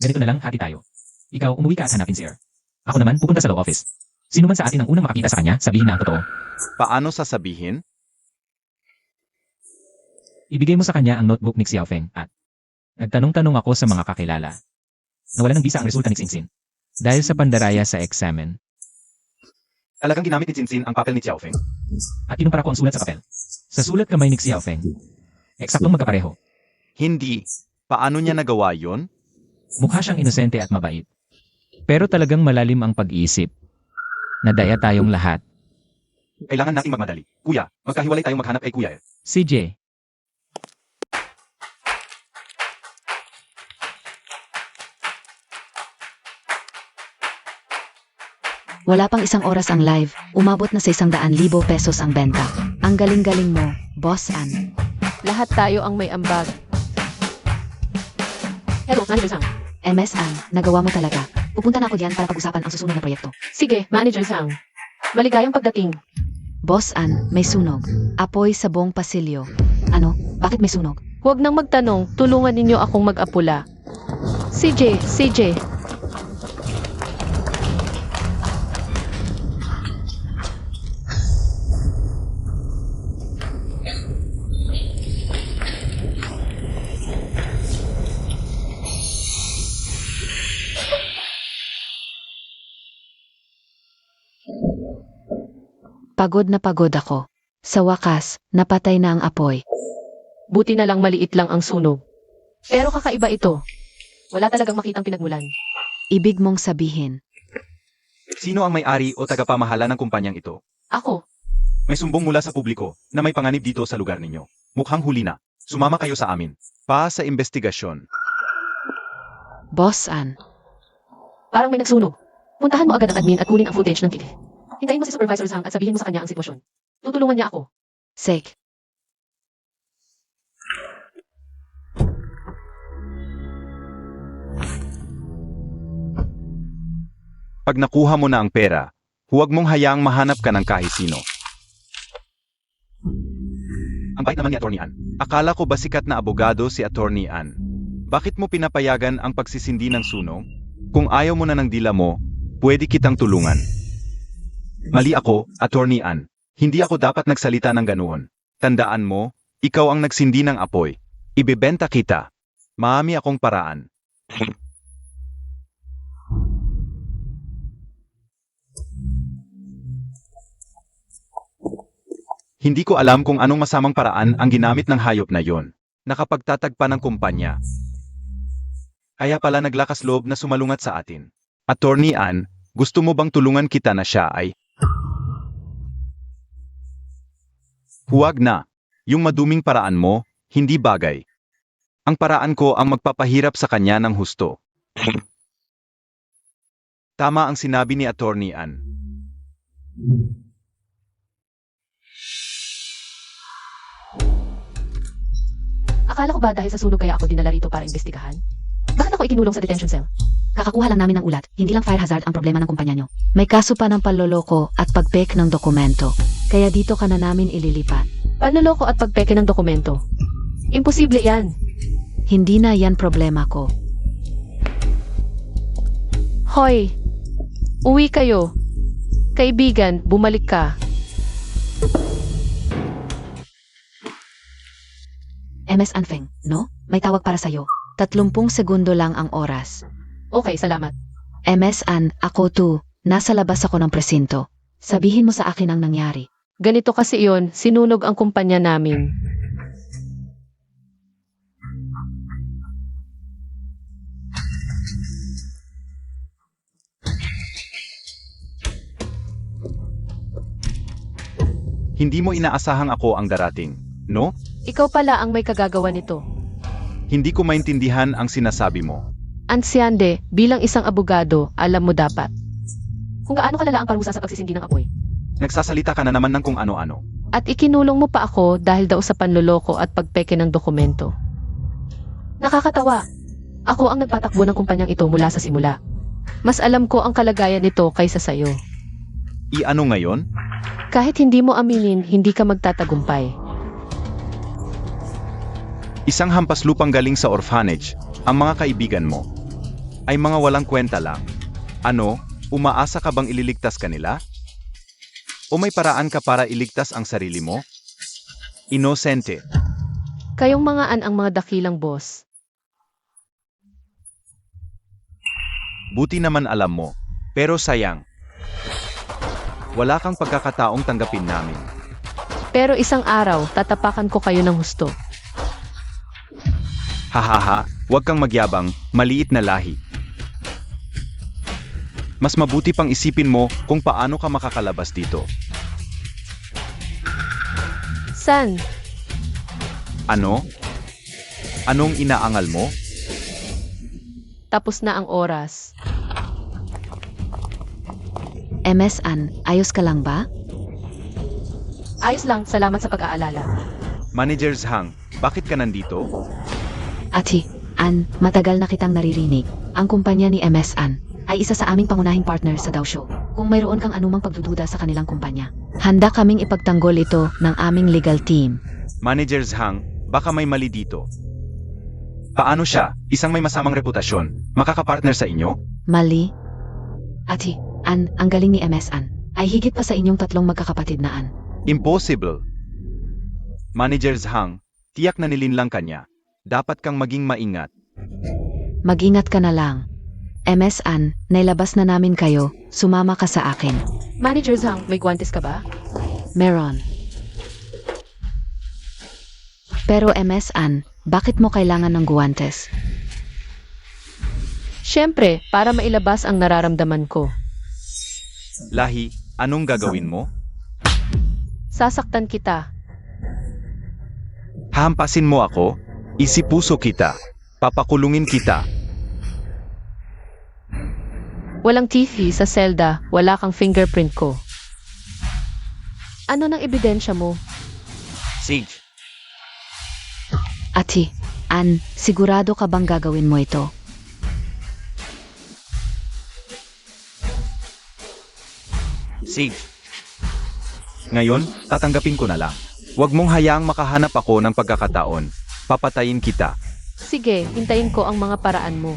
D: Ganito na lang, hati tayo. Ikaw, umuwi ka at hanapin si Er. Ako naman, pupunta sa law office. Sino man sa atin ang unang makakita sa kanya, sabihin na ang totoo.
B: Paano sasabihin?
D: Ibigay mo sa kanya ang notebook ni Xiaofeng at nagtanong-tanong ako sa mga kakilala. Nawala ng visa ang resulta ni Tsingtsing. Dahil sa pandaraya sa eksamen,
B: Talagang ginamit ni Tsingtsing ang papel ni Xiaofeng.
D: at kinumpara ko ang sulat sa papel. Sa sulat kamay ni Xiaofeng. Eksaktong magkapareho.
B: Hindi. Paano niya nagawa yon?
D: Mukha siyang inosente at mabait. Pero talagang malalim ang pag-iisip. Nadaya tayong lahat.
B: Kailangan nating magmadali. Kuya, magkahiwalay tayong maghanap kay Kuya Ed.
D: CJ,
A: Wala pang isang oras ang live, umabot na sa 100,000 pesos ang benta. Ang galing-galing mo, Boss Ann.
C: Lahat tayo ang may ambag. Hello, Manager Sang.
A: MS Ann, nagawa mo talaga. Pupunta na ako diyan para pag-usapan ang susunod na proyekto.
C: Sige, Manager Sang. Maligayang pagdating.
A: Boss Ann, may sunog. Apoy sa buong pasilyo. Ano? Bakit may sunog?
C: Huwag nang magtanong, tulungan ninyo akong mag-apula. CJ.
A: Pagod na pagod ako. Sa wakas, napatay na ang apoy.
C: Buti na lang maliit lang ang sunog. Pero kakaiba ito. Wala talagang makitang pinagmulan.
A: Ibig mong sabihin,
B: Sino ang may-ari o tagapamahala ng kumpanyang ito?
C: Ako,
B: May sumbong mula sa publiko na may panganib dito sa lugar ninyo. Mukhang huli na. Sumama kayo sa amin. Pa sa investigasyon.
A: Boss Ann,
C: parang may nagsunog. Puntahan mo agad ang admin at kunin ang footage ng TV. Hintayin mo si Supervisor Zhang at sabihin mo sa kanya ang sitwasyon. Tutulungan niya ako.
A: Sek.
B: Pag nakuha mo na ang pera, huwag mong hayaang mahanap ka ng kahit sino. Ang bait naman ni Attorney Ann. Akala ko ba sikat na abogado si Attorney Ann? Bakit mo pinapayagan ang pagsisindi ng sunog? Kung ayaw mo na ng dila mo, pwede kitang tulungan. Mali ako, Attorney Ann. Hindi ako dapat nagsalita ng ganoon. Tandaan mo, ikaw ang nagsindi ng apoy. Ibebenta kita. Maami akong paraan. Hindi ko alam kung anong masamang paraan ang ginamit ng hayop na yon. Nakapagtatagpa ng kumpanya. Kaya pala naglakas loob na sumalungat sa atin. Attorney Ann, gusto mo bang tulungan kita na siya ay? Huwag na. Yung maduming paraan mo, hindi bagay. Ang paraan ko ang magpapahirap sa kanya ng husto. Tama ang sinabi ni Attorney Ann.
C: Akala ko ba dahil sa sunog kaya ako dinala rito para imbestigahan? Bakit ako ikinulong sa detention cell?
A: Kakakuha lang namin ng ulat, hindi lang fire hazard ang problema ng kumpanya nyo. May kaso pa ng panloloko at pagpek ng dokumento. Kaya dito ka na namin ililipat.
C: Panloloko at pagpeke ng dokumento. Imposible yan.
A: Hindi na yan problema ko.
C: Hoy, uwi kayo. Kaibigan, bumalik ka.
A: MS Anfeng, no? May tawag para sa'yo. 30 segundo lang ang oras.
C: Okay, salamat.
A: MS An, ako too. Nasa labas ako ng presinto. Sabihin mo sa akin ang nangyari.
C: Ganito kasi iyon, sinunog ang kumpanya namin.
B: Hindi mo inaasahang ako ang darating, no?
C: Ikaw pala ang may kagagawa nito.
B: Hindi ko maintindihan ang sinasabi mo.
C: Ansyande, bilang isang abogado, alam mo dapat. Kung gaano kalala ang parusa sa pagsisindi ng apoy.
B: Nagsasalita ka na naman ng kung ano-ano.
C: At ikinulong mo pa ako dahil daw sa panloloko at pagpeke ng dokumento. Nakakatawa. Ako ang nagpatakbo ng kumpanyang ito mula sa simula. Mas alam ko ang kalagayan nito kaysa sayo.
B: I-ano ngayon?
C: Kahit hindi mo aminin, hindi ka magtatagumpay.
B: Isang hampas lupang galing sa orphanage, ang mga kaibigan mo, ay mga walang kwenta lang. Ano, umaasa ka bang ililigtas ka nila? O may paraan ka para iligtas ang sarili mo? Inosente.
C: Kayong mga ang mga dakilang boss.
B: Buti naman alam mo, pero sayang. Wala kang pagkakataong tanggapin namin.
E: Pero isang araw, tatapakan ko kayo ng husto.
B: Hahaha, huwag kang magyabang, maliit na lahi. Mas mabuti pang isipin mo kung paano ka makakalabas dito.
E: San?
B: Ano? Anong inaangal mo?
E: Tapos na ang oras.
A: MS An, ayos ka lang ba?
E: Ayos lang, salamat sa pag-aalala.
B: Managers Hang, bakit ka nandito?
A: Ati, An, matagal na kitang naririnig. Ang kumpanya ni MS An ay isa sa aming pangunahing partner sa Dow Show. Kung mayroon kang anumang pagdududa sa kanilang kumpanya, handa kaming ipagtanggol ito ng aming legal team.
B: Managers Hang, baka may mali dito. Paano siya, isang may masamang reputasyon, makakapartner sa inyo?
A: Mali? Ati, An, ang galing ni MS An ay higit pa sa inyong tatlong magkakapatid na An.
B: Impossible. Managers Hang, tiyak na nilinlang kanya. Dapat kang maging maingat.
A: Mag-ingat ka na lang. MS An, nailabas na namin kayo, sumama ka sa akin.
E: Manager Zhang, may guwantes ka ba?
A: Meron. Pero MS An, bakit mo kailangan ng guwantes?
E: Siyempre, para mailabas ang nararamdaman ko.
B: Lahi, anong gagawin mo?
E: Sasaktan kita.
B: Hahampasin mo ako? Isipuso kita. Papakulungin kita.
E: Walang TV sa selda, wala kang fingerprint ko. Ano nang ebidensya mo?
B: Sige.
A: Ati, An, sigurado ka bang gagawin mo ito?
B: Sige. Ngayon, tatanggapin ko na lang. Huwag mong hayaang makahanap ako ng pagkakataon. Papatayin kita.
E: Sige, hintayin ko ang mga paraan mo.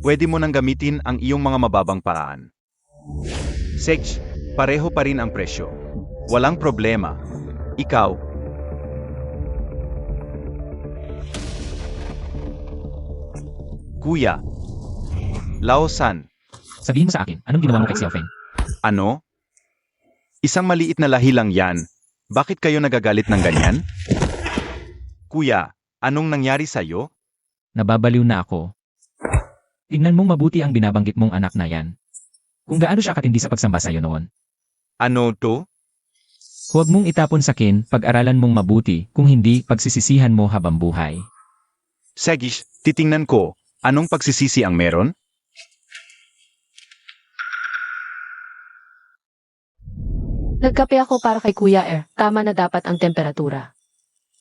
B: Pwede mo nang gamitin ang iyong mga mababang paraan. Sej, pareho pa rin ang presyo. Walang problema. Ikaw. Kuya. Lao-san.
D: Sabihin mo sa akin, anong ginawa mo kay Xiaofeng?
B: Ano? Isang maliit na lahi lang yan. Bakit kayo nagagalit ng ganyan? Kuya, anong nangyari sa'yo?
D: Nababaliw na ako. Tingnan mong mabuti ang binabanggit mong anak na yan. Kung gaano siya katindi sa pagsamba sa'yo noon.
B: Ano to?
D: Huwag mong itapon sa akin, pag-aralan mong mabuti, kung hindi, pagsisisihan mo habang buhay.
B: Segish, titingnan ko. Anong pagsisisi ang meron?
E: Nagkape ako para kay Kuya Er, tama na dapat ang temperatura.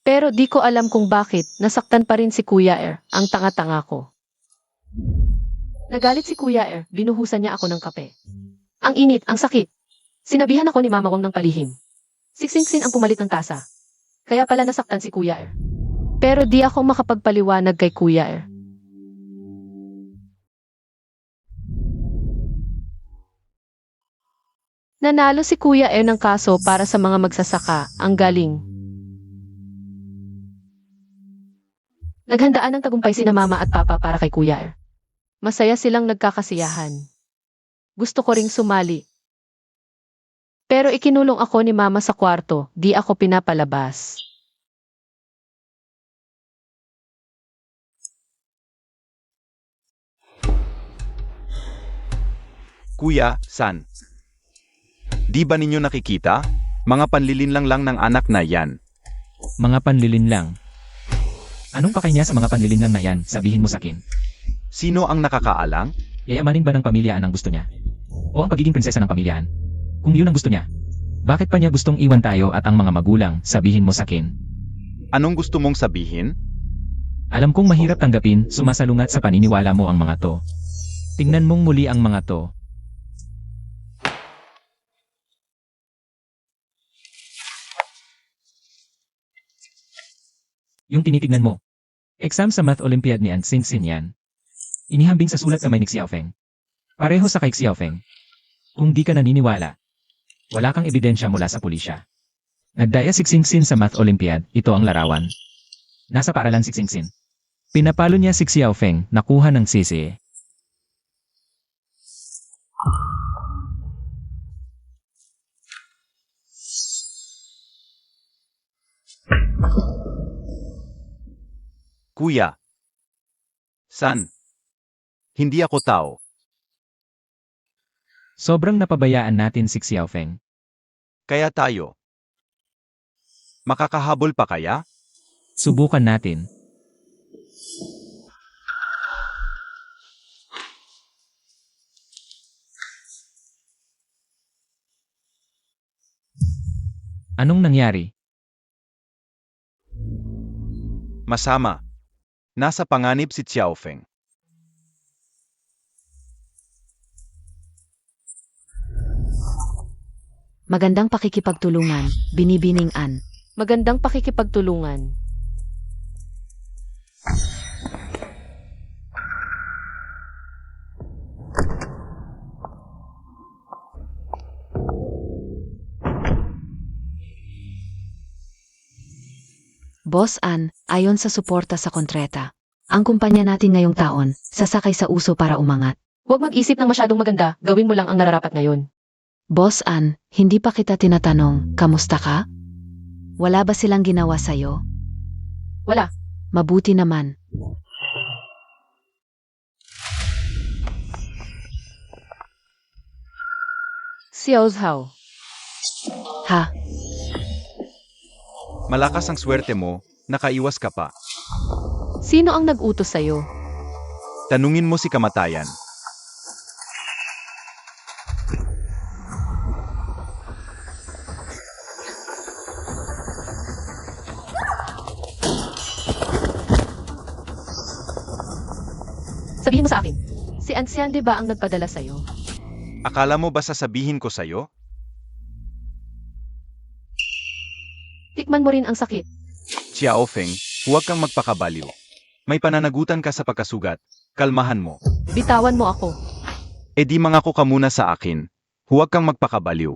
E: Pero di ko alam kung bakit, nasaktan pa rin si Kuya Er, ang tanga-tanga ko. Nagalit si Kuya Er, binuhusan niya ako ng kape. Ang init, ang sakit. Sinabihan ako ni Mama Wong ng palihim. Siksingsin ang pumalit ng tasa. Kaya pala nasaktan si Kuya Er. Pero di ako makapagpaliwanag kay Kuya Er. Nanalo si Kuya Er ng kaso para sa mga magsasaka, ang galing. Naghandaan ng tagumpay sina Mama at Papa para kay Kuya Er. Masaya silang nagkakasiyahan. Gusto ko ring sumali. Pero ikinulong ako ni Mama sa kwarto, di ako pinapalabas.
B: Kuya, San. Di ba ninyo nakikita? Mga panlilinlang lang ng anak na yan.
D: Mga panlilin lang. Anong pakay niya sa mga panlilin lang na yan, sabihin mo sa akin?
B: Sino ang nakakaalang?
D: Yayamanin ba ng pamilyaan ang gusto niya? O ang pagiging prinsesa ng pamilyaan? Kung yun ang gusto niya, bakit pa niya gustong iwan tayo at ang mga magulang, sabihin mo sa akin?
B: Anong gusto mong sabihin?
D: Alam kong mahirap tanggapin, sumasalungat sa paniniwala mo ang mga to. Tingnan mong muli ang mga to. Yung tinitignan mo. Exam sa Math Olympiad ni An Xingxin yan. Inihambing sa sulat kamay ni Xiaofeng. Pareho sa kay Xiaofeng. Kung di ka naniniwala, Wala kang ebidensya mula sa pulisya. Nagdaya si Xingxin sa Math Olympiad, ito ang larawan. Nasa paaralan si Xingxin. Pinapalo niya si Xiaofeng, nakuha ng sisi.
B: Kuya. San? Hindi ako tao.
D: Sobrang napabayaan natin si Xiaofeng.
B: Kaya tayo. Makakahabol pa kaya?
D: Subukan natin. Anong nangyari?
B: Masama. Nasa panganib si Xiaofeng.
A: Magandang pakikipagtulungan, binibining An.
C: Magandang pakikipagtulungan.
A: Boss An, ayon sa suporta sa kontreta. Ang kumpanya natin ngayong taon, sasakay sa uso para umangat.
C: Huwag mag-isip ng masyadong maganda, gawin mo lang ang nararapat ngayon.
A: Boss An, hindi pa kita tinatanong, kamusta ka? Wala ba silang ginawa sa'yo?
C: Wala.
A: Mabuti naman.
C: Xiao Zhao.
A: Ha?
B: Malakas ang swerte mo, nakaiwas ka pa.
C: Sino ang nag-utos sa'yo?
B: Tanungin mo si kamatayan.
C: Sabihin mo sa akin, si Ancian ba ang nagpadala sa'yo?
B: Akala mo ba sasabihin ko sa'yo?
C: Tikman mo rin ang sakit.
B: Xiaofeng, huwag kang magpakabaliw. May pananagutan ka sa pagkasugat. Kalmahan mo.
C: Bitawan mo ako.
B: E di mangako ka muna sa akin. Huwag kang magpakabaliw.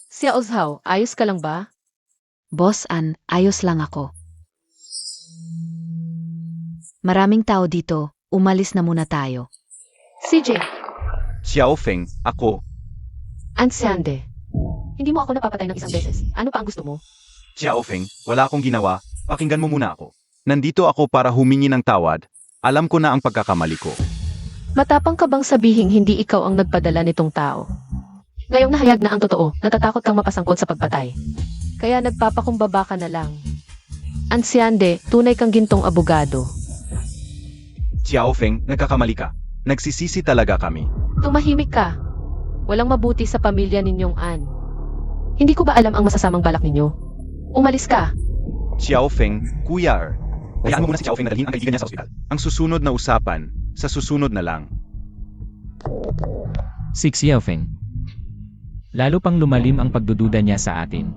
C: Xiao Zhao, ayos ka lang ba?
A: Boss An, ayos lang ako. Maraming tao dito, umalis na muna tayo.
C: CJ,
B: Xiaofeng, ako.
C: Ancian Hindi mo ako napapatay ng isang beses. Ano pa ang gusto mo?
B: Xiaofeng, wala akong ginawa. Pakinggan mo muna ako. Nandito ako para humingi ng tawad. Alam ko na ang pagkakamali ko.
C: Matapang ka bang sabihing hindi ikaw ang nagpadala nitong tao? Ngayong nahayag na ang totoo, natatakot kang mapasangkot sa pagpatay. Kaya nagpapakumbaba ka na lang. Ancian tunay kang gintong abogado.
B: Xiaofeng, nagkakamali ka. Nagsisisi talaga kami.
C: Tumahimik ka. Walang mabuti sa pamilya ninyong An. Hindi ko ba alam ang masasamang balak ninyo? Umalis ka.
B: Xiaofeng, Kuya hayaan mo muna si Xiaofeng na dalhin ang kaibigan niya sa ospital. Ang susunod na usapan, sa susunod na lang.
D: Si Xiaofeng. Lalo pang lumalim ang pagdududa niya sa atin.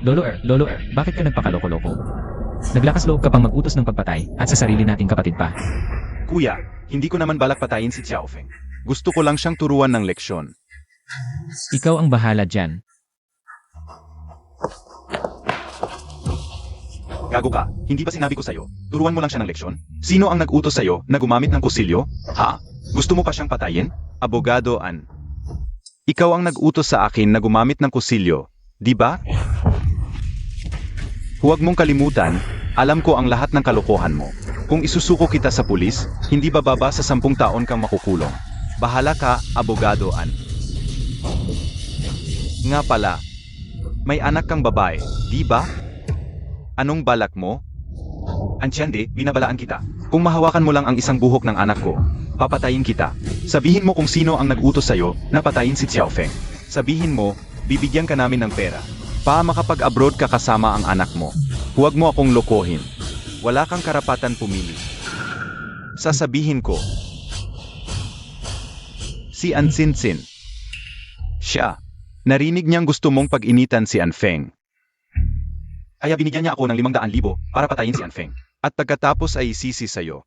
D: Lolo bakit ka nagpakaloko-loko? Naglakas loob ka pang mag-utos ng pagpatay at sa sarili nating kapatid pa.
B: Kuya, hindi ko naman balak patayin si Xiaofeng. Gusto ko lang siyang turuan ng leksyon.
D: Ikaw ang bahala dyan.
B: Gago ka, hindi ba sinabi ko sa'yo? Turuan mo lang siya ng leksyon? Sino ang nag-utos sa'yo na gumamit ng kusilyo? Ha? Gusto mo pa siyang patayin? Abogado An. Ikaw ang nag-utos sa akin na gumamit ng kusilyo, di ba? Huwag mong kalimutan, alam ko ang lahat ng kalokohan mo. Kung isusuko kita sa pulis, hindi bababa sa 10 taon kang makukulong. Bahala ka, Abogado An. Nga pala, may anak kang babae, di ba? Anong balak mo? Ansyande, binabalaan kita. Kung mahawakan mo lang ang isang buhok ng anak ko, papatayin kita. Sabihin mo kung sino ang nag-utos sa'yo na patayin si Xiaofeng. Sabihin mo, bibigyan ka namin ng pera. Makapag-abroad ka kasama ang anak mo. Huwag mo akong lokohin. Wala kang karapatan pumili. Sasabihin ko. Si An Xinxin. Siya. Narinig niyang gusto mong pag-initan si An Feng. Kaya binigyan niya ako ng 500,000 para patayin si An Feng. At pagkatapos ay isisi sa'yo.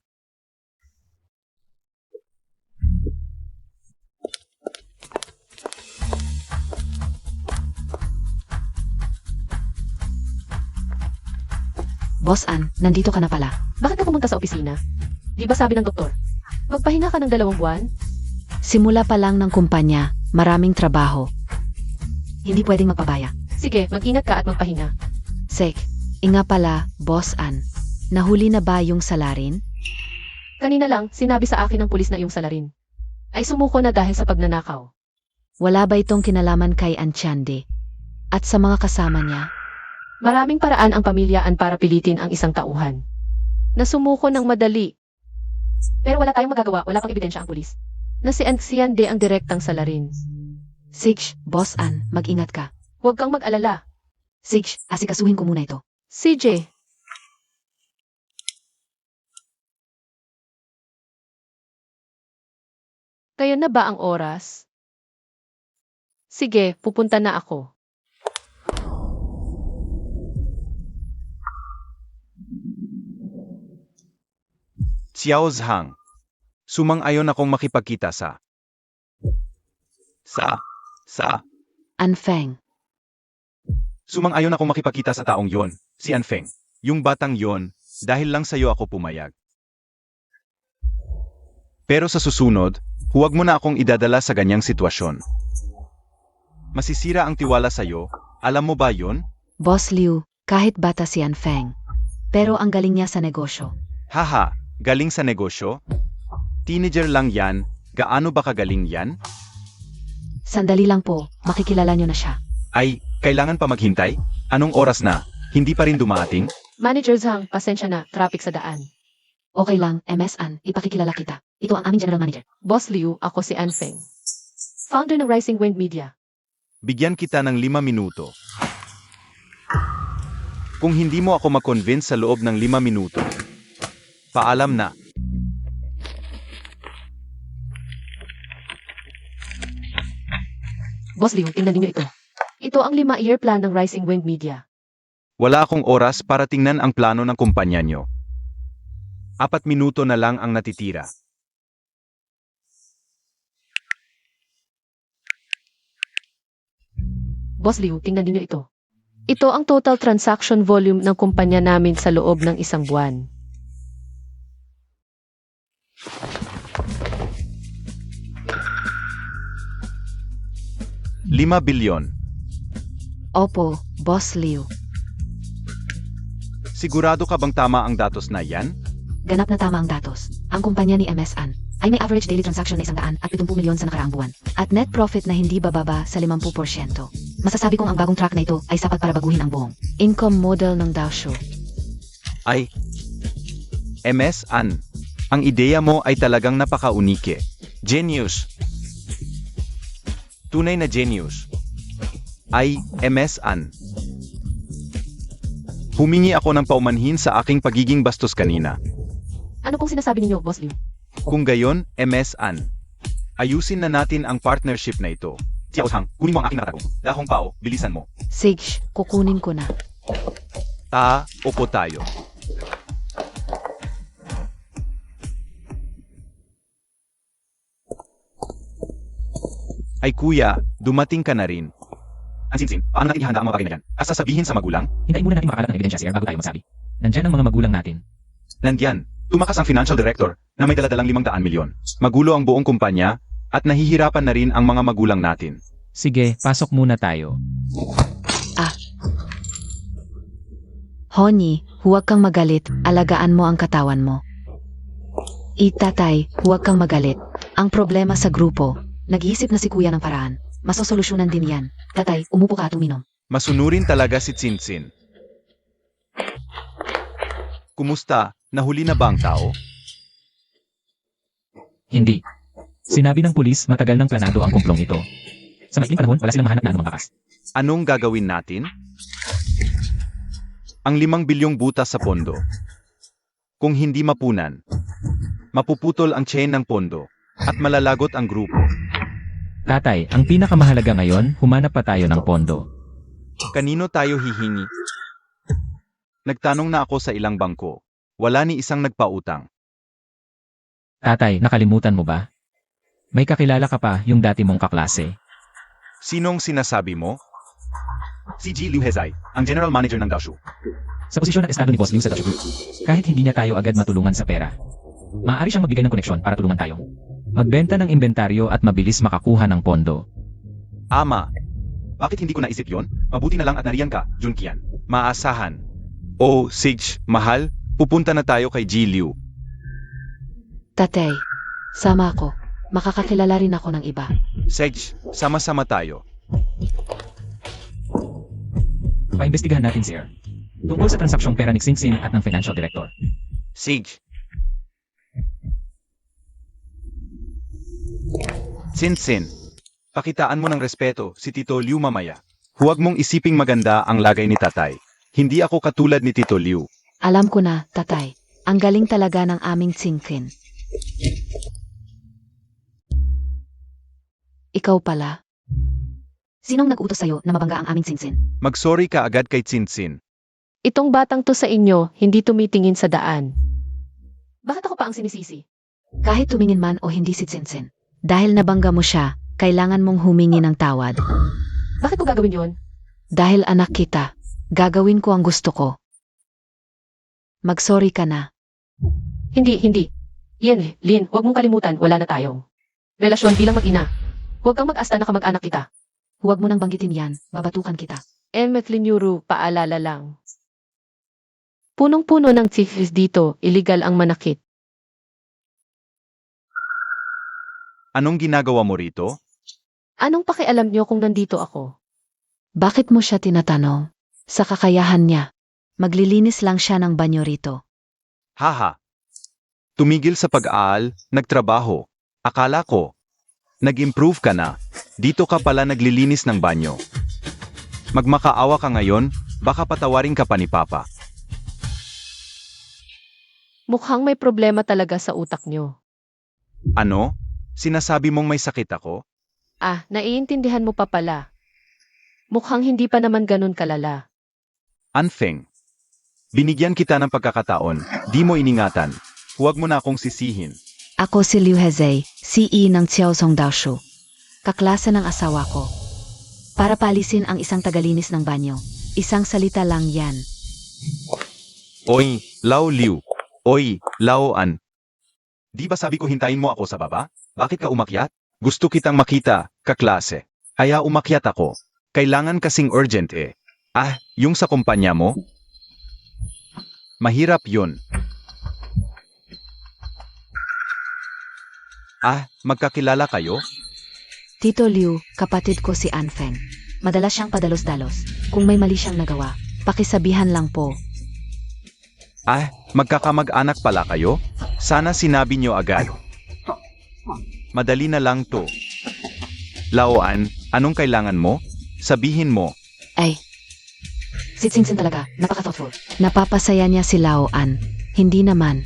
A: Boss Ann, nandito ka na pala.
E: Bakit ka pumunta sa opisina? Di ba sabi ng doktor? Magpahinga ka ng 2 buwan?
A: Simula pa lang ng kumpanya, maraming trabaho. Hindi pwedeng magpabaya.
E: Sige, mag-ingat ka at magpahinga.
A: Sek, inga pala, Boss Ann. Nahuli na ba yung salarin?
E: Kanina lang, sinabi sa akin ng pulis na iyong salarin ay sumuko na dahil sa pagnanakaw.
A: Wala ba itong kinalaman kay Anchande? At sa mga kasama niya?
E: Maraming paraan ang pamilyaan para pilitin ang isang tauhan na sumuko ng madali. Pero wala tayong magagawa, wala pang ebidensya ang pulis na si Anxiande ang direktang salarin.
A: Sig, Boss Ann, mag-ingat ka.
E: Huwag kang mag-alala.
A: Sig, asikasuhin ko muna ito.
E: CJ, kaya na ba ang oras? Sige, pupunta na ako.
B: Xiao Zhang. Sumang-ayon akong makipagkita sa
A: Anfeng,
B: Sumang-ayon akong makipagkita sa taong yon, si Anfeng. Yung batang yon, dahil lang sa'yo ako pumayag. Pero sa susunod, huwag mo na akong idadala sa ganyang sitwasyon. Masisira ang tiwala sa'yo, alam mo ba yon?
A: Boss Liu, kahit bata si Anfeng. Pero ang galing niya sa negosyo.
B: Haha, galing sa negosyo? Teenager lang yan, gaano ba kagaling yan?
A: Sandali lang po, makikilala niyo na siya.
B: Ay, kailangan pa maghintay? Anong oras na? Hindi pa rin dumaating?
E: Manager Zhang, pasensya na, traffic sa daan.
A: Okay lang, MS Ann, ipakikilala kita. Ito ang aming general manager.
E: Boss Liu, ako si Anfeng. Founder ng Rising Wind Media.
B: Bigyan kita ng 5 minuto. Kung hindi mo ako ma-convince sa loob ng 5 minuto, paalam na.
E: Boss Liu, tingnan niyo ito. Ito ang 5-year plan ng Rising Wind Media.
B: Wala akong oras para tingnan ang plano ng kumpanya nyo. 4 minuto na lang ang natitira.
E: Boss Liu, tingnan niyo ito. Ito ang total transaction volume ng kumpanya namin sa loob ng 1 buwan.
B: $5 bilyon.
A: Opo, Boss Liu.
B: Sigurado ka bang tama ang datos na yan?
A: Ganap na tama ang datos. Ang kumpanya ni MS Ann ay may average daily transaction na 170 milyon sa nakaraang buwan at net profit na hindi bababa sa 50%. Masasabi kong ang bagong track na ito ay sapat para baguhin ang buong income model ng Daoshu.
B: Ay, MS Ann, ang ideya mo ay talagang napaka-unike. Genius. Tunay na genius. Ay, MS Ann. Humingi ako ng paumanhin sa aking pagiging bastos kanina.
E: Ano pong sinasabi ninyo, Boss Liu?
B: Kung gayon, MS Ann, ayusin na natin ang partnership na ito. Xiao Zhang, kunin mo ang aking nakatagong. Dahong pao, bilisan mo.
A: Sig, kukunin ko na.
B: Upo tayo. Ay kuya, dumating ka na rin. Ansinsin, paano natin ihanda ang mga bagay na yan? At sasabihin sa magulang?
D: Hintayin muna natin makalat ng ebidensya, sir, bago tayo magsabi. Nandyan ang mga magulang natin.
B: Nandyan, tumakas ang financial director na may daladalang 500 milyon. Magulo ang buong kumpanya at nahihirapan na rin ang mga magulang natin.
D: Sige, pasok muna tayo.
A: Honey, huwag kang magalit, alagaan mo ang katawan mo. Itatay, huwag kang magalit. Ang problema sa grupo, nag-iisip na si kuya ng paraan. Masosolusyonan din yan. Tatay, umupo ka at uminom.
B: Masunurin talaga si Tsintsin. Kumusta? Nahuli na ba ang tao?
D: Hindi. Sinabi ng pulis matagal nang planado ang kumplong ito. Sa maikling panahon, wala silang mahanap na anumang bakas.
B: Anong gagawin natin? Ang 5 bilyong butas sa pondo. Kung hindi mapunan, mapuputol ang chain ng pondo at malalagot ang grupo.
D: Tatay, ang pinakamahalaga ngayon, humanap pa tayo ng pondo.
B: Kanino tayo hihingi? Nagtanong na ako sa ilang bangko. Wala ni isang nagpautang.
D: Tatay, nakalimutan mo ba? May kakilala ka pa yung dati mong kaklase.
B: Sinong sinasabi mo? Si Ji Liu Hezai, ang general manager ng Daoshu.
D: Sa posisyon at estado ni Boss Liu sa Dutch Group, kahit hindi niya tayo agad matulungan sa pera, maaari siyang magbigay ng koneksyon para tulungan tayo. Magbenta ng inventaryo at mabilis makakuha ng pondo.
B: Ama, bakit hindi ko naisip yon? Mabuti na lang at nariyan ka, Junkian. Maasahan. Oh, Sage, mahal, pupunta na tayo kay Ji Liu.
A: Tatay, sama ako. Makakakilala rin ako ng iba.
B: Sage, sama-sama tayo.
D: Paimbestigahan natin, sir. Tungkol sa transaksyong pera ni Xing Xin at ng financial director.
B: Sage. Sin, pakitaan mo ng respeto si Tito Liu mamaya. Huwag mong isiping maganda ang lagay ni tatay. Hindi ako katulad ni Tito Liu.
A: Alam ko na, tatay. Ang galing talaga ng aming tsingkin. Ikaw pala? Sinong nag-utos sa'yo na mabangga ang aming tsingsin?
B: Mag-sorry ka agad kay Sin.
E: Itong batang to sa inyo, hindi tumitingin sa daan. Bakit ako pa ang sinisisi?
A: Kahit tumingin man o hindi si Tsingsin. Dahil nabangga mo siya, kailangan mong humingi ng tawad.
E: Bakit ko gagawin yon?
A: Dahil anak kita, gagawin ko ang gusto ko. Mag-sorry ka na.
E: Hindi. Yan, Lin, huwag mong kalimutan, wala na tayong relasyon bilang mag-ina. Huwag kang mag-asta na kamag-anak kita.
A: Huwag mo nang banggitin yan, babatukan kita.
E: Emmet Linyuru, paalala lang. Punong-puno ng chifis dito, illegal ang manakit.
B: Anong ginagawa mo rito?
E: Anong pakialam niyo kung nandito ako?
A: Bakit mo siya tinatanong? Sa kakayahan niya. Maglilinis lang siya ng banyo rito.
B: Haha. Tumigil sa pag-aaral, nagtrabaho. Akala ko, nag-improve ka na. Dito ka pala naglilinis ng banyo. Magmakaawa ka ngayon, baka patawarin ka pa ni Papa.
E: Mukhang may problema talaga sa utak niyo.
B: Ano? Sinasabi mong may sakit ako?
E: Ah, naiintindihan mo pa pala. Mukhang hindi pa naman ganun kalala.
B: Anfeng. Binigyan kita ng pagkakataon, di mo iningatan. Huwag mo na akong sisihin.
A: Ako si Liu Hezei, CE ng Xiaozong Daoshu. Kaklase ng asawa ko. Para palisin ang isang tagalinis ng banyo. Isang salita lang yan.
B: Oy, Lao Liu. Oy, Lao An. Di ba sabi ko hintayin mo ako sa baba? Bakit ka umakyat? Gusto kitang makita, kaklase. Kaya umakyat ako. Kailangan kasing urgent eh. Ah, yung sa kumpanya mo? Mahirap yun. Ah, magkakilala kayo?
A: Tito Liu, kapatid ko si Anfeng. Madalas siyang padalos-dalos. Kung may mali siyang nagawa, pakisabihan lang po.
B: Ah, magkakamag-anak pala kayo? Sana sinabi nyo agad. Madali na lang to. Laoan, anong kailangan mo? Sabihin mo.
A: Ay, si Tsingsin talaga, napaka-thoughtful. Napapasaya niya si Lao An. Hindi naman.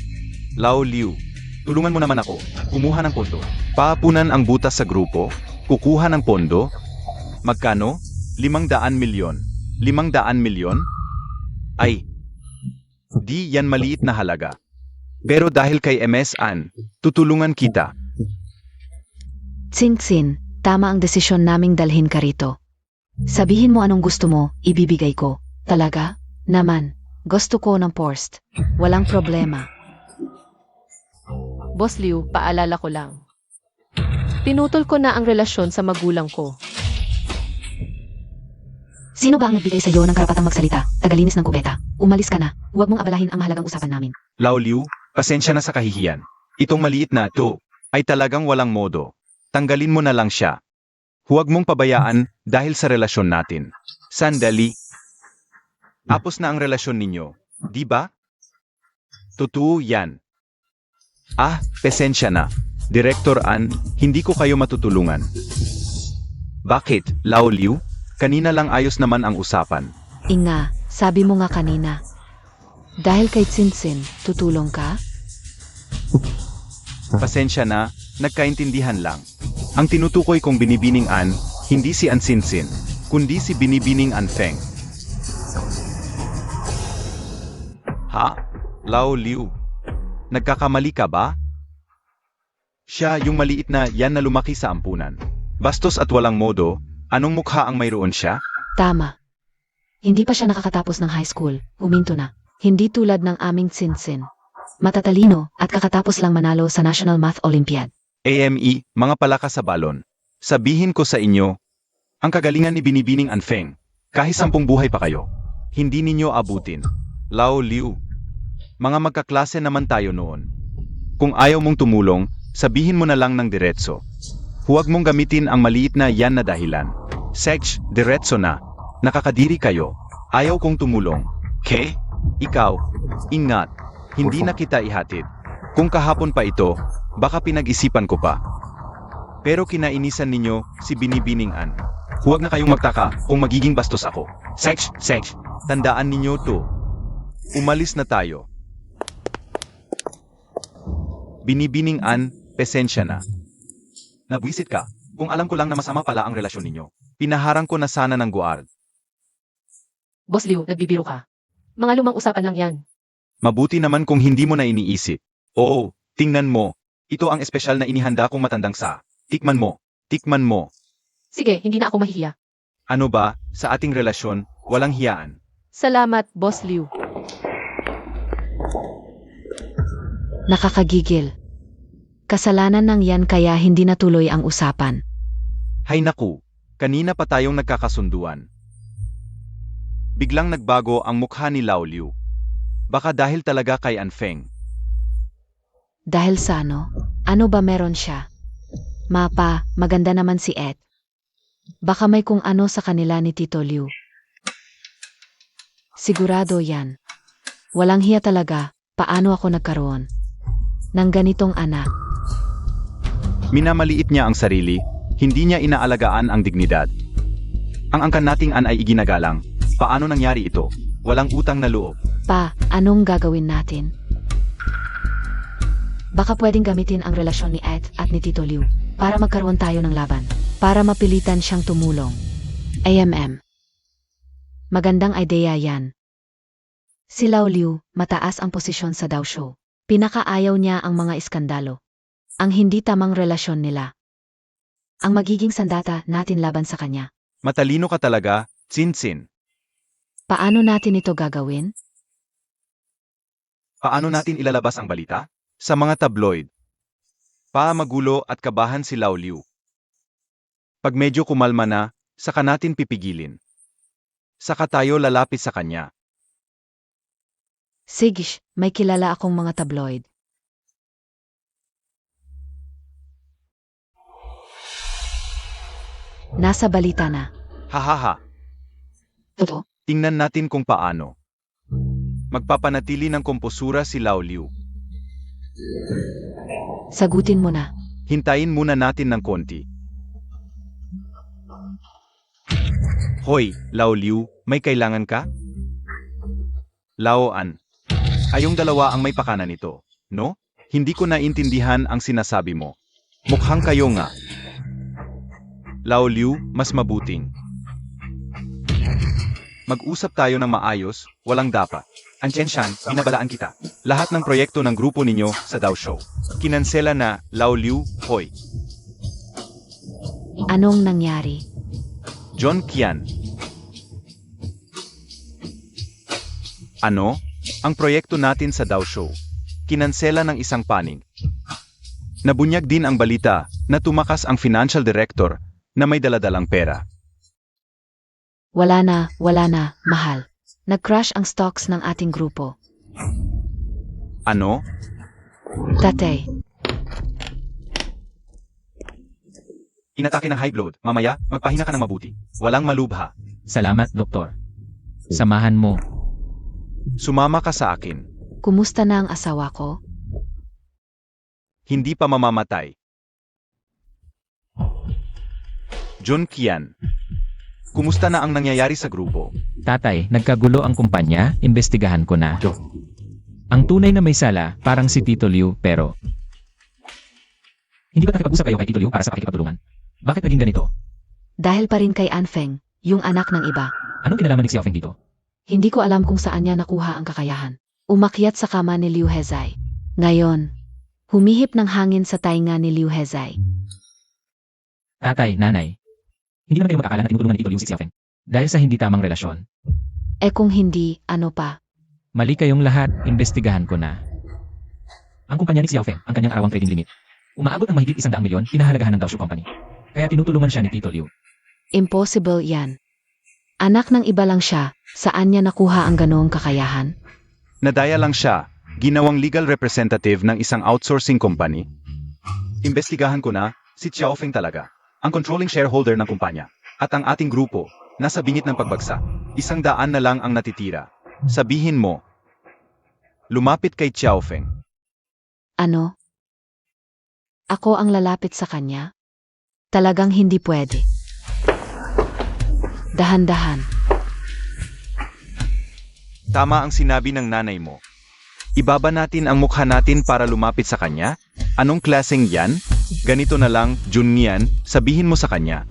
B: Lao Liu, tulungan mo naman ako. Kumuha ng pondo. Paapunan ang butas sa grupo. Kukuha ng pondo. Magkano? 500 milyon. 500 milyon? Ay, di yan maliit na halaga. Pero dahil kay MS An, tutulungan kita.
A: Tsingsin, tama ang desisyon naming dalhin ka rito. Sabihin mo anong gusto mo, ibibigay ko. Talaga? Naman, gusto ko ng forced. Walang problema.
E: Boss Liu, paalala ko lang. Pinutol ko na ang relasyon sa magulang ko.
A: Sino ba ang nagbigay sa iyo ng karapatang magsalita? Tagalinis ng kubeta. Umalis ka na. Huwag mong abalahin ang mahalagang usapan namin.
B: Lao Liu, pasensya na sa kahihiyan. Itong maliit na to ay talagang walang modo. Tanggalin mo na lang siya. Huwag mong pabayaan dahil sa relasyon natin. Sandali. Tapos na ang relasyon ninyo, di ba? Totoo yan. Ah, pasensya na. Director An, hindi ko kayo matutulungan. Bakit, Lao Liu? Kanina lang ayos naman ang usapan.
A: Inga, sabi mo nga kanina. Dahil kay Tsingsin, tutulong ka?
B: Pasensya na, nagkaintindihan lang. Ang tinutukoy kong binibining An, hindi si An Sinsin, kundi si binibining Anfeng. Ha? Lao Liu? Nagkakamali ka ba? Siya yung maliit na yan na lumaki sa ampunan. Bastos at walang modo, anong mukha ang mayroon siya?
A: Tama. Hindi pa siya nakakatapos ng high school, huminto na. Hindi tulad ng aming Tsinsin. Matatalino at kakatapos lang manalo sa National Math Olympiad.
B: AME, mga palaka sa balon. Sabihin ko sa inyo, ang kagalingan ni Binibining Anfeng, kahit 10 buhay pa kayo, hindi ninyo abutin. Lao Liu. Mga magkaklase naman tayo noon. Kung ayaw mong tumulong, sabihin mo na lang ng diretso. Huwag mong gamitin ang maliit na yan na dahilan. Sex, diretso na. Nakakadiri kayo. Ayaw kong tumulong. Ke? Ikaw? Ingat. Hindi na kita ihatid. Kung kahapon pa ito, baka pinag-isipan ko pa. Pero kinainisan ninyo si Binibining An. Huwag na kayong magtaka kung magiging bastos ako. Sex. Tandaan ninyo to. Umalis na tayo. Binibining An, pesensya na. Nabwisit ka, kung alam ko lang na masama pala ang relasyon ninyo. Pinaharang ko na sana ng guard.
C: Boss Liu, nagbibiro ka. Mga lumang usapan lang yan.
B: Mabuti naman kung hindi mo na iniisip. Oo, tingnan mo. Ito ang espesyal na inihanda kong matandang sa. Tikman mo.
C: Sige, hindi na ako mahihiya.
B: Ano ba, sa ating relasyon, walang hiyaan.
C: Salamat, Boss Liu.
A: Nakakagigil. Kasalanan ng yan kaya hindi natuloy ang usapan.
B: Hay naku, kanina pa tayong nagkakasunduan. Biglang nagbago ang mukha ni Lao Liu. Baka dahil talaga kay Anfeng.
A: Dahil sa ano? Ano ba meron siya? Mapa, maganda naman si Ed. Baka may kung ano sa kanila ni Tito Liu. Sigurado yan. Walang hiya talaga, paano ako nagkaroon ng ganitong anak.
B: Minamaliit niya ang sarili, hindi niya inaalagaan ang dignidad. Ang angkan nating an ay iginagalang. Paano nangyari ito? Walang utang na loob.
A: Pa, anong gagawin natin? Baka pwedeng gamitin ang relasyon ni Ed at ni Tito Liu para magkaroon tayo ng laban, para mapilitan siyang tumulong. AMM. Magandang idea yan. Si Lao Liu, mataas ang posisyon sa Dao Show. Pinakaayaw niya ang mga iskandalo. Ang hindi tamang relasyon nila. Ang magiging sandata natin laban sa kanya.
B: Matalino ka talaga, Tsinsin.
A: Paano natin ito gagawin?
B: Paano natin ilalabas ang balita? Sa mga tabloid. Magulo at kabahan si Lao Liu. Pag medyo kumalma na, saka natin pipigilin. Saka tayo lalapit sa kanya.
A: Sige, may kilala akong mga tabloid. Nasa balita na.
B: Hahaha.
A: Totoo?
B: Tingnan natin kung paano. Magpapanatili ng komposura si Lao Liu.
A: Sagutin mo na.
B: Hintayin muna natin ng konti. Hoy, Lao Liu, may kailangan ka? Lao An. Ayong dalawa ang may pakana nito, no? Hindi ko naintindihan ang sinasabi mo. Mukhang kayo nga. Lao Liu, mas mabuting. Mag-usap tayo ng maayos, walang dapat. Anchen Shan, binabalaan kita. Lahat ng proyekto ng grupo ninyo sa Dao Show. Kinansela na, Lao Liu, hoy.
A: Anong nangyari?
B: John Qian. Ano? Ang proyekto natin sa Dao Show. Kinansela ng isang panig. Nabunyag din ang balita na tumakas ang financial director na may daladalang pera.
A: Wala na, mahal. Nag-crash ang stocks ng ating grupo.
B: Ano?
A: Tatay,
B: Inatake ng high blood. Mamaya, magpahinga ka ng mabuti. Walang malubha.
D: Salamat, Doktor. Samahan mo.
B: Sumama ka sa akin.
A: kumusta na ang asawa ko?
B: Hindi pa mamamatay. John Qian. Kumusta na ang nangyayari sa grupo?
D: Tatay, nagkagulo ang kumpanya, imbestigahan ko na. Ang tunay na may sala, parang si Tito Liu, pero... Hindi ba nakipag-usap kayo kay Tito Liu para sa pakikipagtulungan? Bakit naging ganito?
A: Dahil pa rin kay Anfeng, yung anak ng iba.
D: Anong kinalaman ni Xiaofeng dito?
A: Hindi ko alam kung saan niya nakuha ang kakayahan. Umakyat sa kama ni Liu Hezai. Ngayon, humihip ng hangin sa tainga ni Liu Hezai.
D: Tatay, nanay. Hindi naman kayo magkakala na tinutulungan ni Tito Liu si Xiaofeng. Dahil sa hindi tamang relasyon.
A: Kung hindi, ano pa?
D: Mali kayong lahat, imbestigahan ko na. Ang kumpanya ni Xiaofeng, ang kanyang arawang trading limit. Umaabot ng mahigit 100 milyon, pinahalagahan ng Daoshu Company. Kaya tinutulungan siya ni Tito Liu.
A: Impossible yan. Anak ng iba lang siya, saan niya nakuha ang ganoong kakayahan?
B: Nadaya lang siya, ginawang legal representative ng isang outsourcing company. Imbestigahan ko na, si Xiaofeng talaga, ang controlling shareholder ng kumpanya. At ang ating grupo, nasa bingit ng pagbagsak. 100 na lang ang natitira. Sabihin mo, lumapit kay Xiaofeng.
A: Ano? Ako ang lalapit sa kanya? Talagang hindi pwede. Dahan-dahan.
B: Tama ang sinabi ng nanay mo. Ibaba natin ang mukha natin para lumapit sa kanya? Anong klaseng yan? Ganito na lang, Junyan, sabihin mo sa kanya.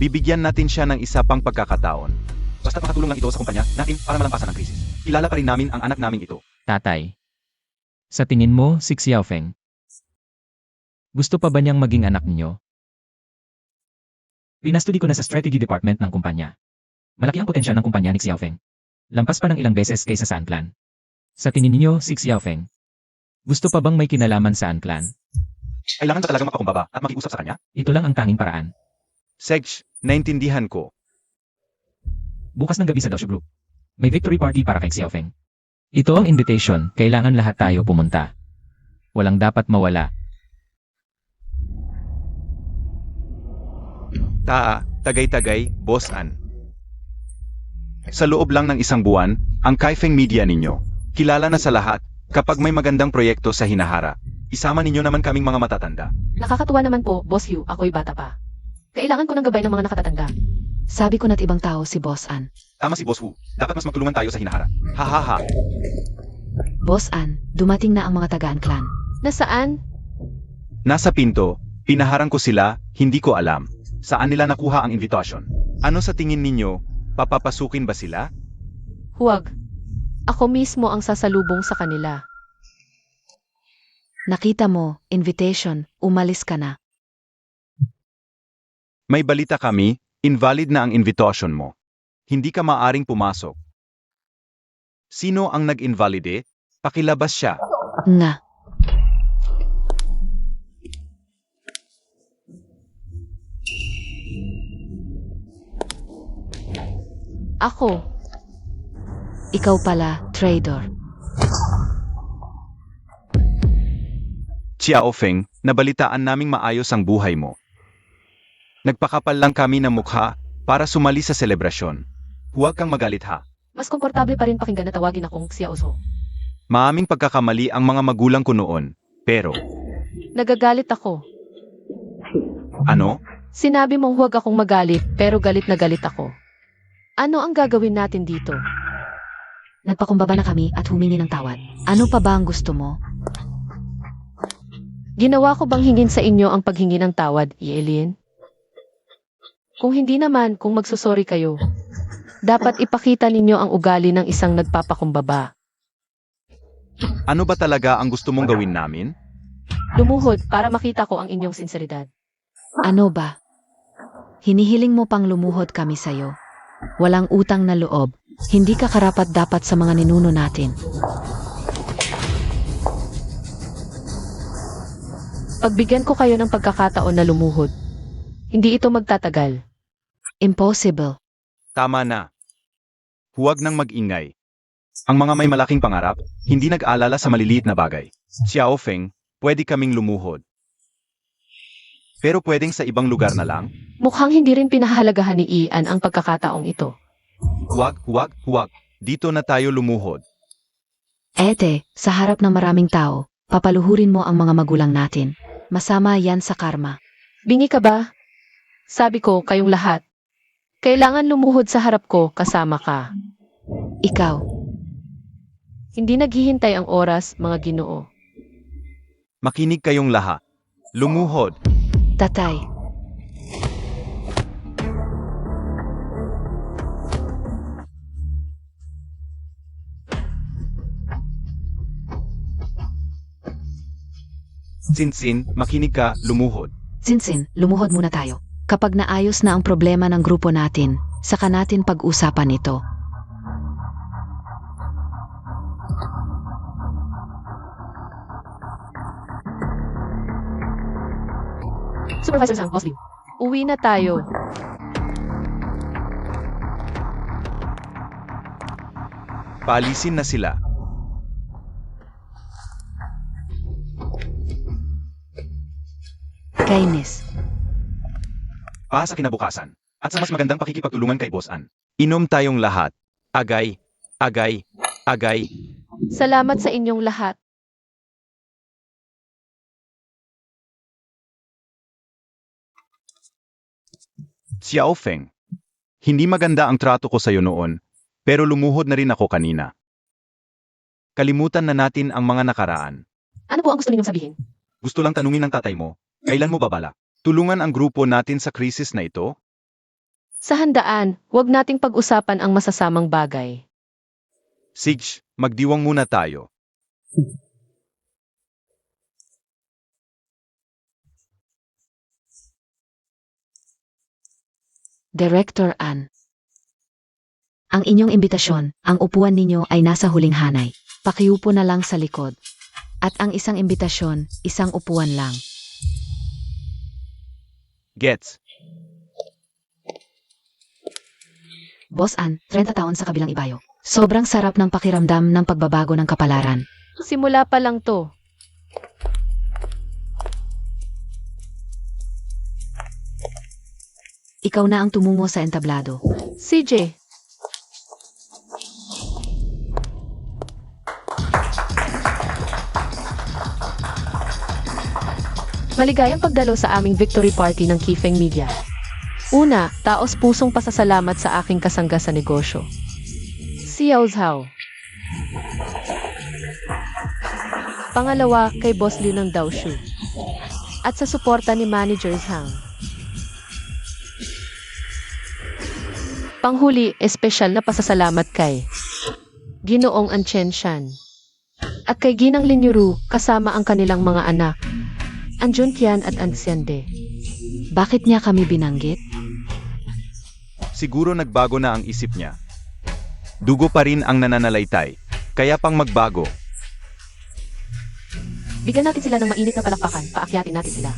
B: Bibigyan natin siya ng isa pang pagkakataon. Basta makatulong lang ito sa kumpanya natin para malampasan ang krisis. Kilala pa rin namin ang anak naming ito.
D: Tatay. Sa tingin mo, si Xiaofeng, gusto pa ba niyang maging anak niyo? Pinastudi ko na sa strategy department ng kumpanya. Malaki ang potensyal ng kumpanya ni Xiaofeng. Lampas pa ng ilang beses kaysa sa Anclan. Sa tingin niyo, si Xiaofeng, gusto pa bang may kinalaman sa Anclan?
B: Kailangan ba talagang mapakumbaba at makiusap sa kanya?
D: Ito lang ang tanging paraan.
B: Segj, naintindihan ko.
D: Bukas ng gabi sa Daoshu Group. May victory party para kay Xiaofeng. Ito ang invitation, kailangan lahat tayo pumunta. Walang dapat mawala.
B: Tagay-tagay, Boss An. Sa loob lang ng isang buwan, ang Kaifeng Media ninyo, kilala na sa lahat, kapag may magandang proyekto sa hinahara. Isama ninyo naman kaming mga matatanda.
C: Nakakatuwa naman po, Boss Yu, ako'y bata pa. Kailangan ko ng gabay ng mga nakatatanda.
A: Sabi ko na't ibang tao si Boss An.
B: Tama si Boss Wu, dapat mas magtulungan tayo sa hinahara. Ha.
A: Boss An, dumating na ang mga taga-Anclan.
C: Nasaan?
B: Nasa pinto, pinaharang ko sila, hindi ko alam. Saan nila nakuha ang invitation? Ano sa tingin ninyo, papapasukin ba sila?
C: Huwag. Ako mismo ang sasalubong sa kanila.
A: Nakita mo, invitation, umalis ka na.
B: May balita kami, invalid na ang invitation mo. Hindi ka maaring pumasok. Sino ang nag-invalidate? Pakilabas siya.
A: Nga.
C: Ako.
A: Ikaw pala, traitor.
B: Xiaofeng, nabalitaan naming maayos ang buhay mo. Nagpakapal lang kami ng mukha para sumali sa selebrasyon. Huwag kang magalit ha.
C: Mas komportable pa rin pakinggan na tawagin akong Xiaoso.
B: Maaming pagkakamali ang mga magulang ko noon, pero
C: Nagagalit ako.
B: ano?
C: Sinabi mong huwag akong magalit, pero galit na galit ako. Ano ang gagawin natin dito?
A: Nagpakumbaba na kami at humingi ng tawad. Ano pa ba ang gusto mo?
C: Ginawa ko bang hingin sa inyo ang paghingi ng tawad, Yelin? Kung hindi naman, kung magsusori kayo, dapat ipakita ninyo ang ugali ng isang nagpapakumbaba.
B: Ano ba talaga ang gusto mong gawin namin?
C: Lumuhod para makita ko ang inyong sinseridad.
A: Ano ba? Hinihiling mo pang lumuhod kami sa'yo. Walang utang na loob. Hindi ka karapat-dapat sa mga ninuno natin.
C: Pagbigyan ko kayo ng pagkakataon na lumuhod. Hindi ito magtatagal.
A: Impossible.
B: Tama na. Huwag nang mag-ingay. Ang mga may malaking pangarap, hindi nag-alala sa maliliit na bagay. Xiaofeng, pwede kaming lumuhod. Pero pwedeng sa ibang lugar na lang?
C: Mukhang hindi rin pinahalagahan ni Ian ang pagkakataong ito.
B: Huwag. Dito na tayo lumuhod.
A: Ete, sa harap ng maraming tao, papaluhurin mo ang mga magulang natin. Masama yan sa karma.
C: Bingi ka ba? Sabi ko, kayong lahat. Kailangan lumuhod sa harap ko kasama ka.
A: Ikaw,
C: Hindi naghihintay ang oras, mga Ginoo.
B: Makinig kayong lahat. Lumuhod.
A: tatay.
B: Sinsin, makinig ka, lumuhod.
A: Sinsin, lumuhod muna tayo. Kapag naayos na ang problema ng grupo natin, saka natin pag-usapan ito.
E: Supervisor Zhang, Boss Liu.
C: Uwi na tayo.
B: Paalisin na sila.
A: Kainis.
B: Pa sa kinabukasan. At sa mas magandang pakikipagtulungan kay Boss An. Inom tayong lahat. Agay, agay, agay.
C: Salamat sa inyong lahat.
B: Xiao Feng. Hindi maganda ang trato ko sa'yo noon, pero lumuhod na rin ako kanina. Kalimutan na natin ang mga nakaraan.
E: Ano po ang gusto ninyong sabihin?
B: Gusto lang tanungin ng tatay mo, kailan mo babala? Tulungan ang grupo natin sa krisis na ito?
C: Sa handaan, huwag nating pag-usapan ang masasamang bagay.
B: Sige, magdiwang muna tayo.
A: Director Ann. Ang inyong imbitasyon, ang upuan ninyo ay nasa huling hanay. Pakiupo na lang sa likod. At ang isang imbitasyon, isang upuan lang.
B: Gets.
A: Boss Ann, 30 taon sa kabilang ibayo. Sobrang sarap ng pakiramdam ng pagbabago ng kapalaran.
C: Simula pa lang to.
A: Ikaw na ang tumungo sa entablado.
C: CJ, maligayang pagdalo sa aming victory party ng Kifeng Media. Una, taos pusong pasasalamat sa aking kasangga sa negosyo. Xiao Zhao. Pangalawa, kay Boss Liu ng Daoshu. At sa suporta ni Manager Zhang. Panghuli, espesyal na pasasalamat kay Ginoong An Chen Shan. At kay Ginang Lin Yuru, kasama ang kanilang mga anak, An Junqian at An Xiande.
A: Bakit niya kami binanggit?
B: Siguro nagbago na ang isip niya. Dugo pa rin ang nananalaytay, kaya pang magbago.
E: Bigyan natin sila ng mainit na palakpakan, paakyatin natin sila.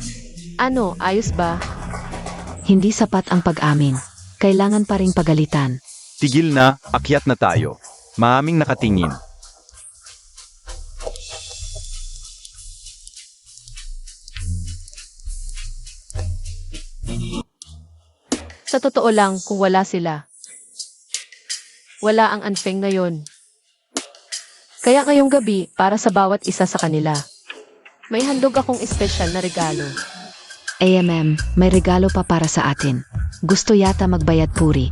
C: Ano, ayos ba?
A: Hindi sapat ang pag-amin. Kailangan pa ring pagalitan.
B: Tigil na, akyat na tayo. Maaming nakatingin.
C: Sa totoo lang, kung wala sila. Wala ang Anfeng na yon. Kaya ngayong gabi, para sa bawat isa sa kanila, may handog akong espesyal na regalo.
A: AMM, may regalo pa para sa atin. Gusto yata magbayad puri.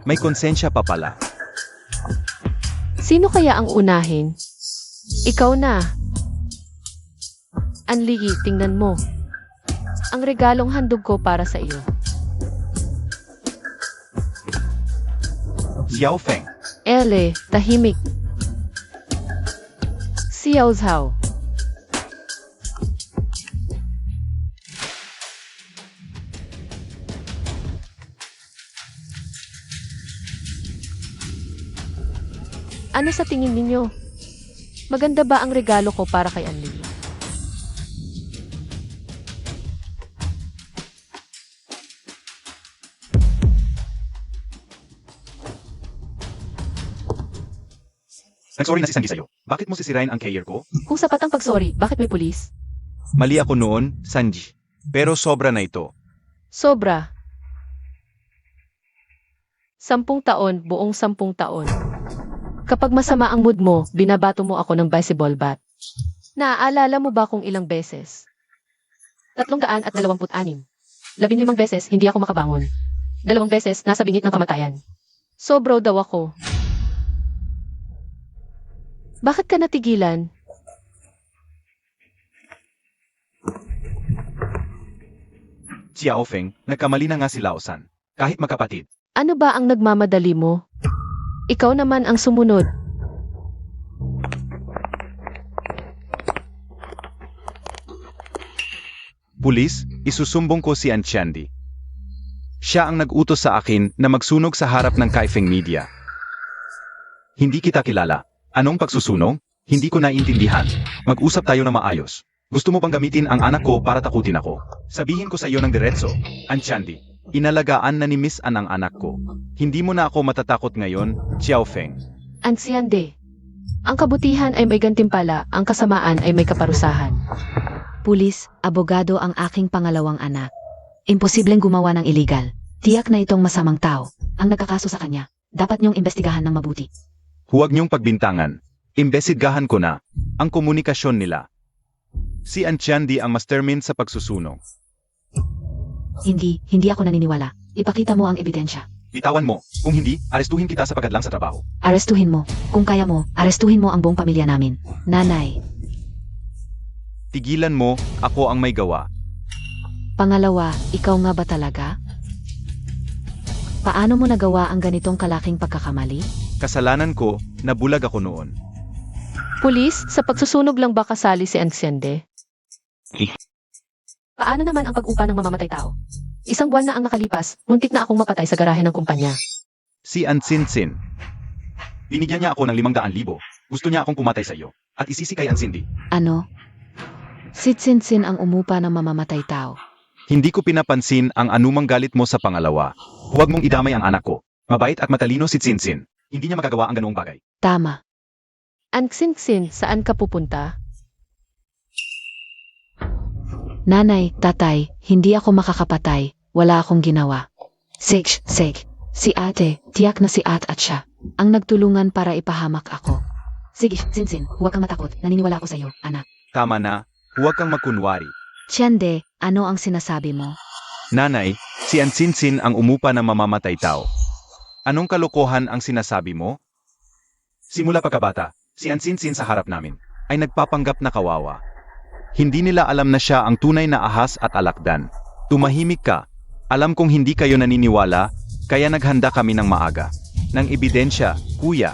B: May konsensya pa pala.
C: Sino kaya ang unahin? Ikaw na. Anligi, tingnan mo. Ang regalong handog ko para sa iyo.
B: Xiao Feng.
C: Ele, tahimik. Xiao Zhao. Ano sa tingin ninyo? Maganda ba ang regalo ko para kay Anli?
B: Nagsorry na si Sanji sa'yo. Bakit mo sisirain ang career ko?
E: Kung sapat ang pagsorry, bakit may pulis?
B: Mali ako noon, Sanji. Pero sobra na ito.
C: Sobra. 10 taon, buong 10 taon. Kapag masama ang mood mo, binabato mo ako ng baseball bat. Naaalala mo ba kung ilang beses?
E: 326. 15 beses, hindi ako makabangon. 2 beses, nasa bingit ng kamatayan.
C: Sobro daw ako. Bakit ka natigilan?
B: Xiao Feng, nagkamali na nga si Lao San. Kahit magkapatid.
C: Ano ba ang nagmamadali mo? Ikaw naman ang sumunod.
B: Pulis, isusumbong ko si Anchandi. Siya ang nag-utos sa akin na magsunog sa harap ng Kaifeng Media. Hindi kita kilala. Anong pagsusunog? Hindi ko naintindihan. Mag-usap tayo na maayos. Gusto mo bang gamitin ang anak ko para takutin ako? Sabihin ko sa iyo ng diretso, Antiandi. Inalagaan na ni Miss An ang anak ko. Hindi mo na ako matatakot ngayon, Xiaofeng.
E: Ansiande. Ang kabutihan ay may gantimpala, ang kasamaan ay may kaparusahan.
A: Pulis, abogado ang aking pangalawang anak. Imposibleng gumawa ng illegal. Tiyak na itong masamang tao. Ang nagkakaso sa kanya, dapat niyong imbestigahan ng mabuti.
B: Huwag niyong pagbintangan. Imbestigahan ko na ang komunikasyon nila. Si Antiandi ang mastermind sa pagsusunog.
A: Hindi ako naniniwala. Ipakita mo ang ebidensya.
B: Bitawan mo. Kung hindi, arestuhin kita sa pagkadlang sa trabaho.
A: Arestuhin mo. Kung kaya mo, arestuhin mo ang buong pamilya namin. Nanay.
B: Tigilan mo, ako ang may gawa.
A: Pangalawa, ikaw nga ba talaga? Paano mo nagawa ang ganitong kalaking pagkakamali?
B: Kasalanan ko, nabulag ako noon.
E: Pulis, sa pagsusunog lang ba kasali si Ansiande? Paano naman ang pag-upa ng mamamatay tao? Isang buwan na ang nakalipas, muntik na akong mapatay sa garahe ng kumpanya.
B: Si Ansinsin. Binigyan niya ako ng 500,000. Gusto niya akong pumatay sa iyo. At isisi kay Ansindi.
A: Ano? Sitsinsin ang umupa ng mamamatay tao.
B: Hindi ko pinapansin ang anumang galit mo sa pangalawa. Huwag mong idamay ang anak ko. Mabait at matalino si Tsinsin. Hindi niya magagawa ang ganoong bagay.
A: Tama.
E: Ansinsin, saan ka pupunta?
A: Nanay, tatay, hindi ako makakapatay. Wala akong ginawa. Sek. Si ate, tiyak na si at siya. Ang nagtulungan para ipahamak ako. Sige, Sinsin, huwag kang matakot. Naniniwala ako sa iyo, anak.
B: Tama na. Huwag kang magkunwari.
A: Tiende, ano ang sinasabi mo?
B: Nanay, si Ansinsin ang umupa ng mamamatay tao. Anong kalokohan ang sinasabi mo? Simula pagkabata, si Ansinsin sa harap namin ay nagpapanggap na kawawa. Hindi nila alam na siya ang tunay na ahas at alakdan. Tumahimik ka. Alam kong hindi kayo naniniwala, kaya naghanda kami ng maaga. Ng ebidensya, kuya.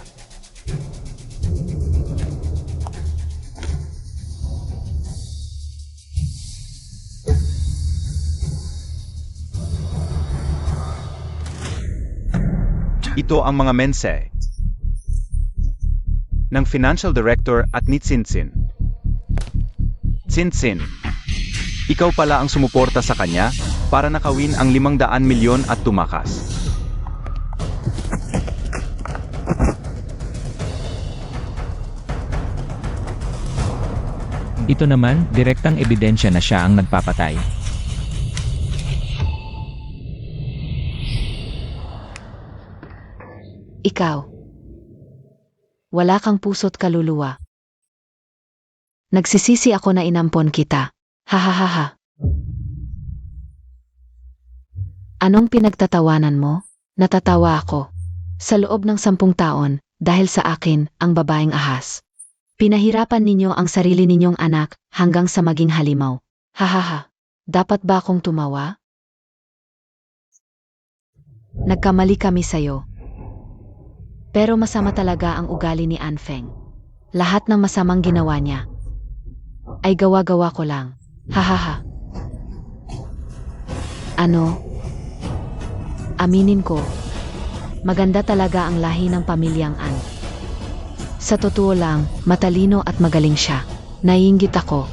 B: Ito ang mga mensahe ng Financial Director at ni Tsinsin. Tsinsin, ikaw pala ang sumuporta sa kanya para nakawin ang 500 milyon at tumakas.
D: Ito naman, direktang ebidensya na siya ang nagpapatay.
A: Ikaw. Wala kang puso't kaluluwa. Nagsisisi ako na inampon kita. Hahaha. Anong pinagtatawanan mo? Natatawa ako. Sa loob ng 10 taon, dahil sa akin, ang babaeng ahas. Pinahirapan ninyo ang sarili ninyong anak hanggang sa maging halimaw. Hahaha. Dapat ba akong tumawa? Nagkamali kami sa'yo. Pero masama talaga ang ugali ni Anfeng. Lahat ng masamang ginawa niya ay gawa-gawa ko lang. Hahaha. Ano? Aminin ko, maganda talaga ang lahi ng pamilyang An. Sa totoo lang, matalino at magaling siya. Naiinggit ako.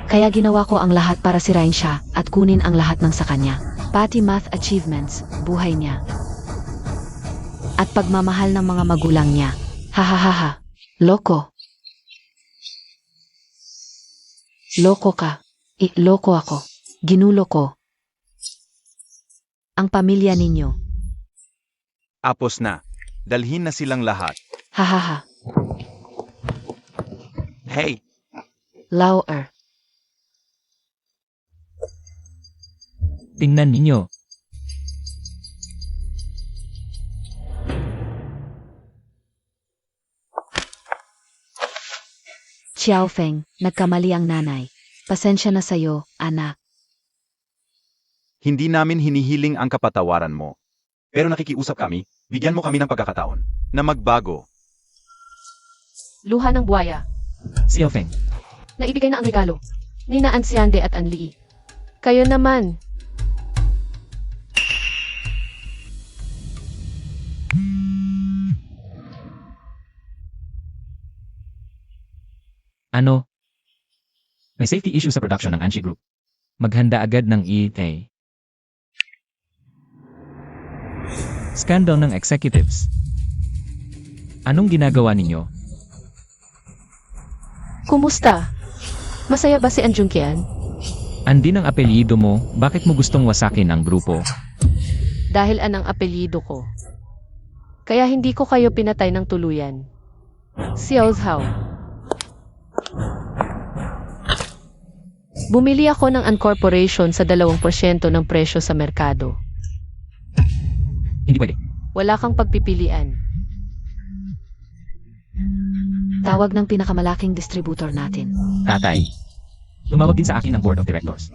A: Kaya ginawa ko ang lahat para sirain siya at kunin ang lahat ng sa kanya. Pati math achievements, buhay niya. At pagmamahal ng mga magulang niya. Hahaha. Loko. Loko ka. Loko ako. Ginulo ko. Ang pamilya ninyo.
B: Apos na. Dalhin na silang lahat.
A: Hahaha.
B: Hey!
A: Lauer.
D: Tingnan ninyo.
A: Xiaofeng, nagkamali ang nanay. Pasensya na sa'yo, anak.
B: Hindi namin hinihiling ang kapatawaran mo. Pero nakikiusap kami, bigyan mo kami ng pagkakataon na magbago.
E: Luha ng buwaya.
D: Xiaofeng.
E: Naibigay na ang regalo. Nina Ansiande at Anli. Kayo naman.
D: Ano? May safety issue sa production ng Anshi Group. Maghanda agad ng ETA. Scandal ng executives. Anong ginagawa ninyo?
E: Kumusta? Masaya ba si Anjung Kian?
D: Andin ang apelyido mo, bakit mo gustong wasakin ang grupo?
E: Dahil anang apelyido ko. Kaya hindi ko kayo pinatay ng tuluyan. Xiao Zhao. Bumili ako ng Uncorporation sa 2% ng presyo sa merkado.
D: Hindi pwede.
E: Wala kang pagpipilian.
A: Tawag ng pinakamalaking distributor natin.
D: Tatay. Tumawag din sa akin ng board of directors.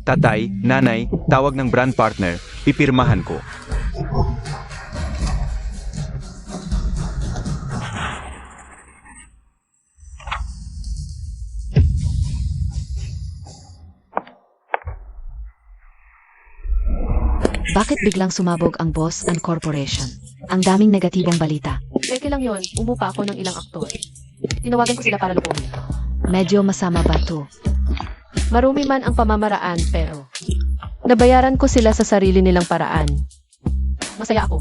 B: Tatay, nanay, tawag ng brand partner, pipirmahan ko.
A: Bakit biglang sumabog ang boss and corporation? Ang daming negatibong balita.
E: Peke lang yon, umupa ako ng ilang aktor. Tinawagan ko sila para lupunin.
A: Medyo masama ba to?
E: Marumi man ang pamamaraan pero nabayaran ko sila sa sarili nilang paraan. Masaya ako.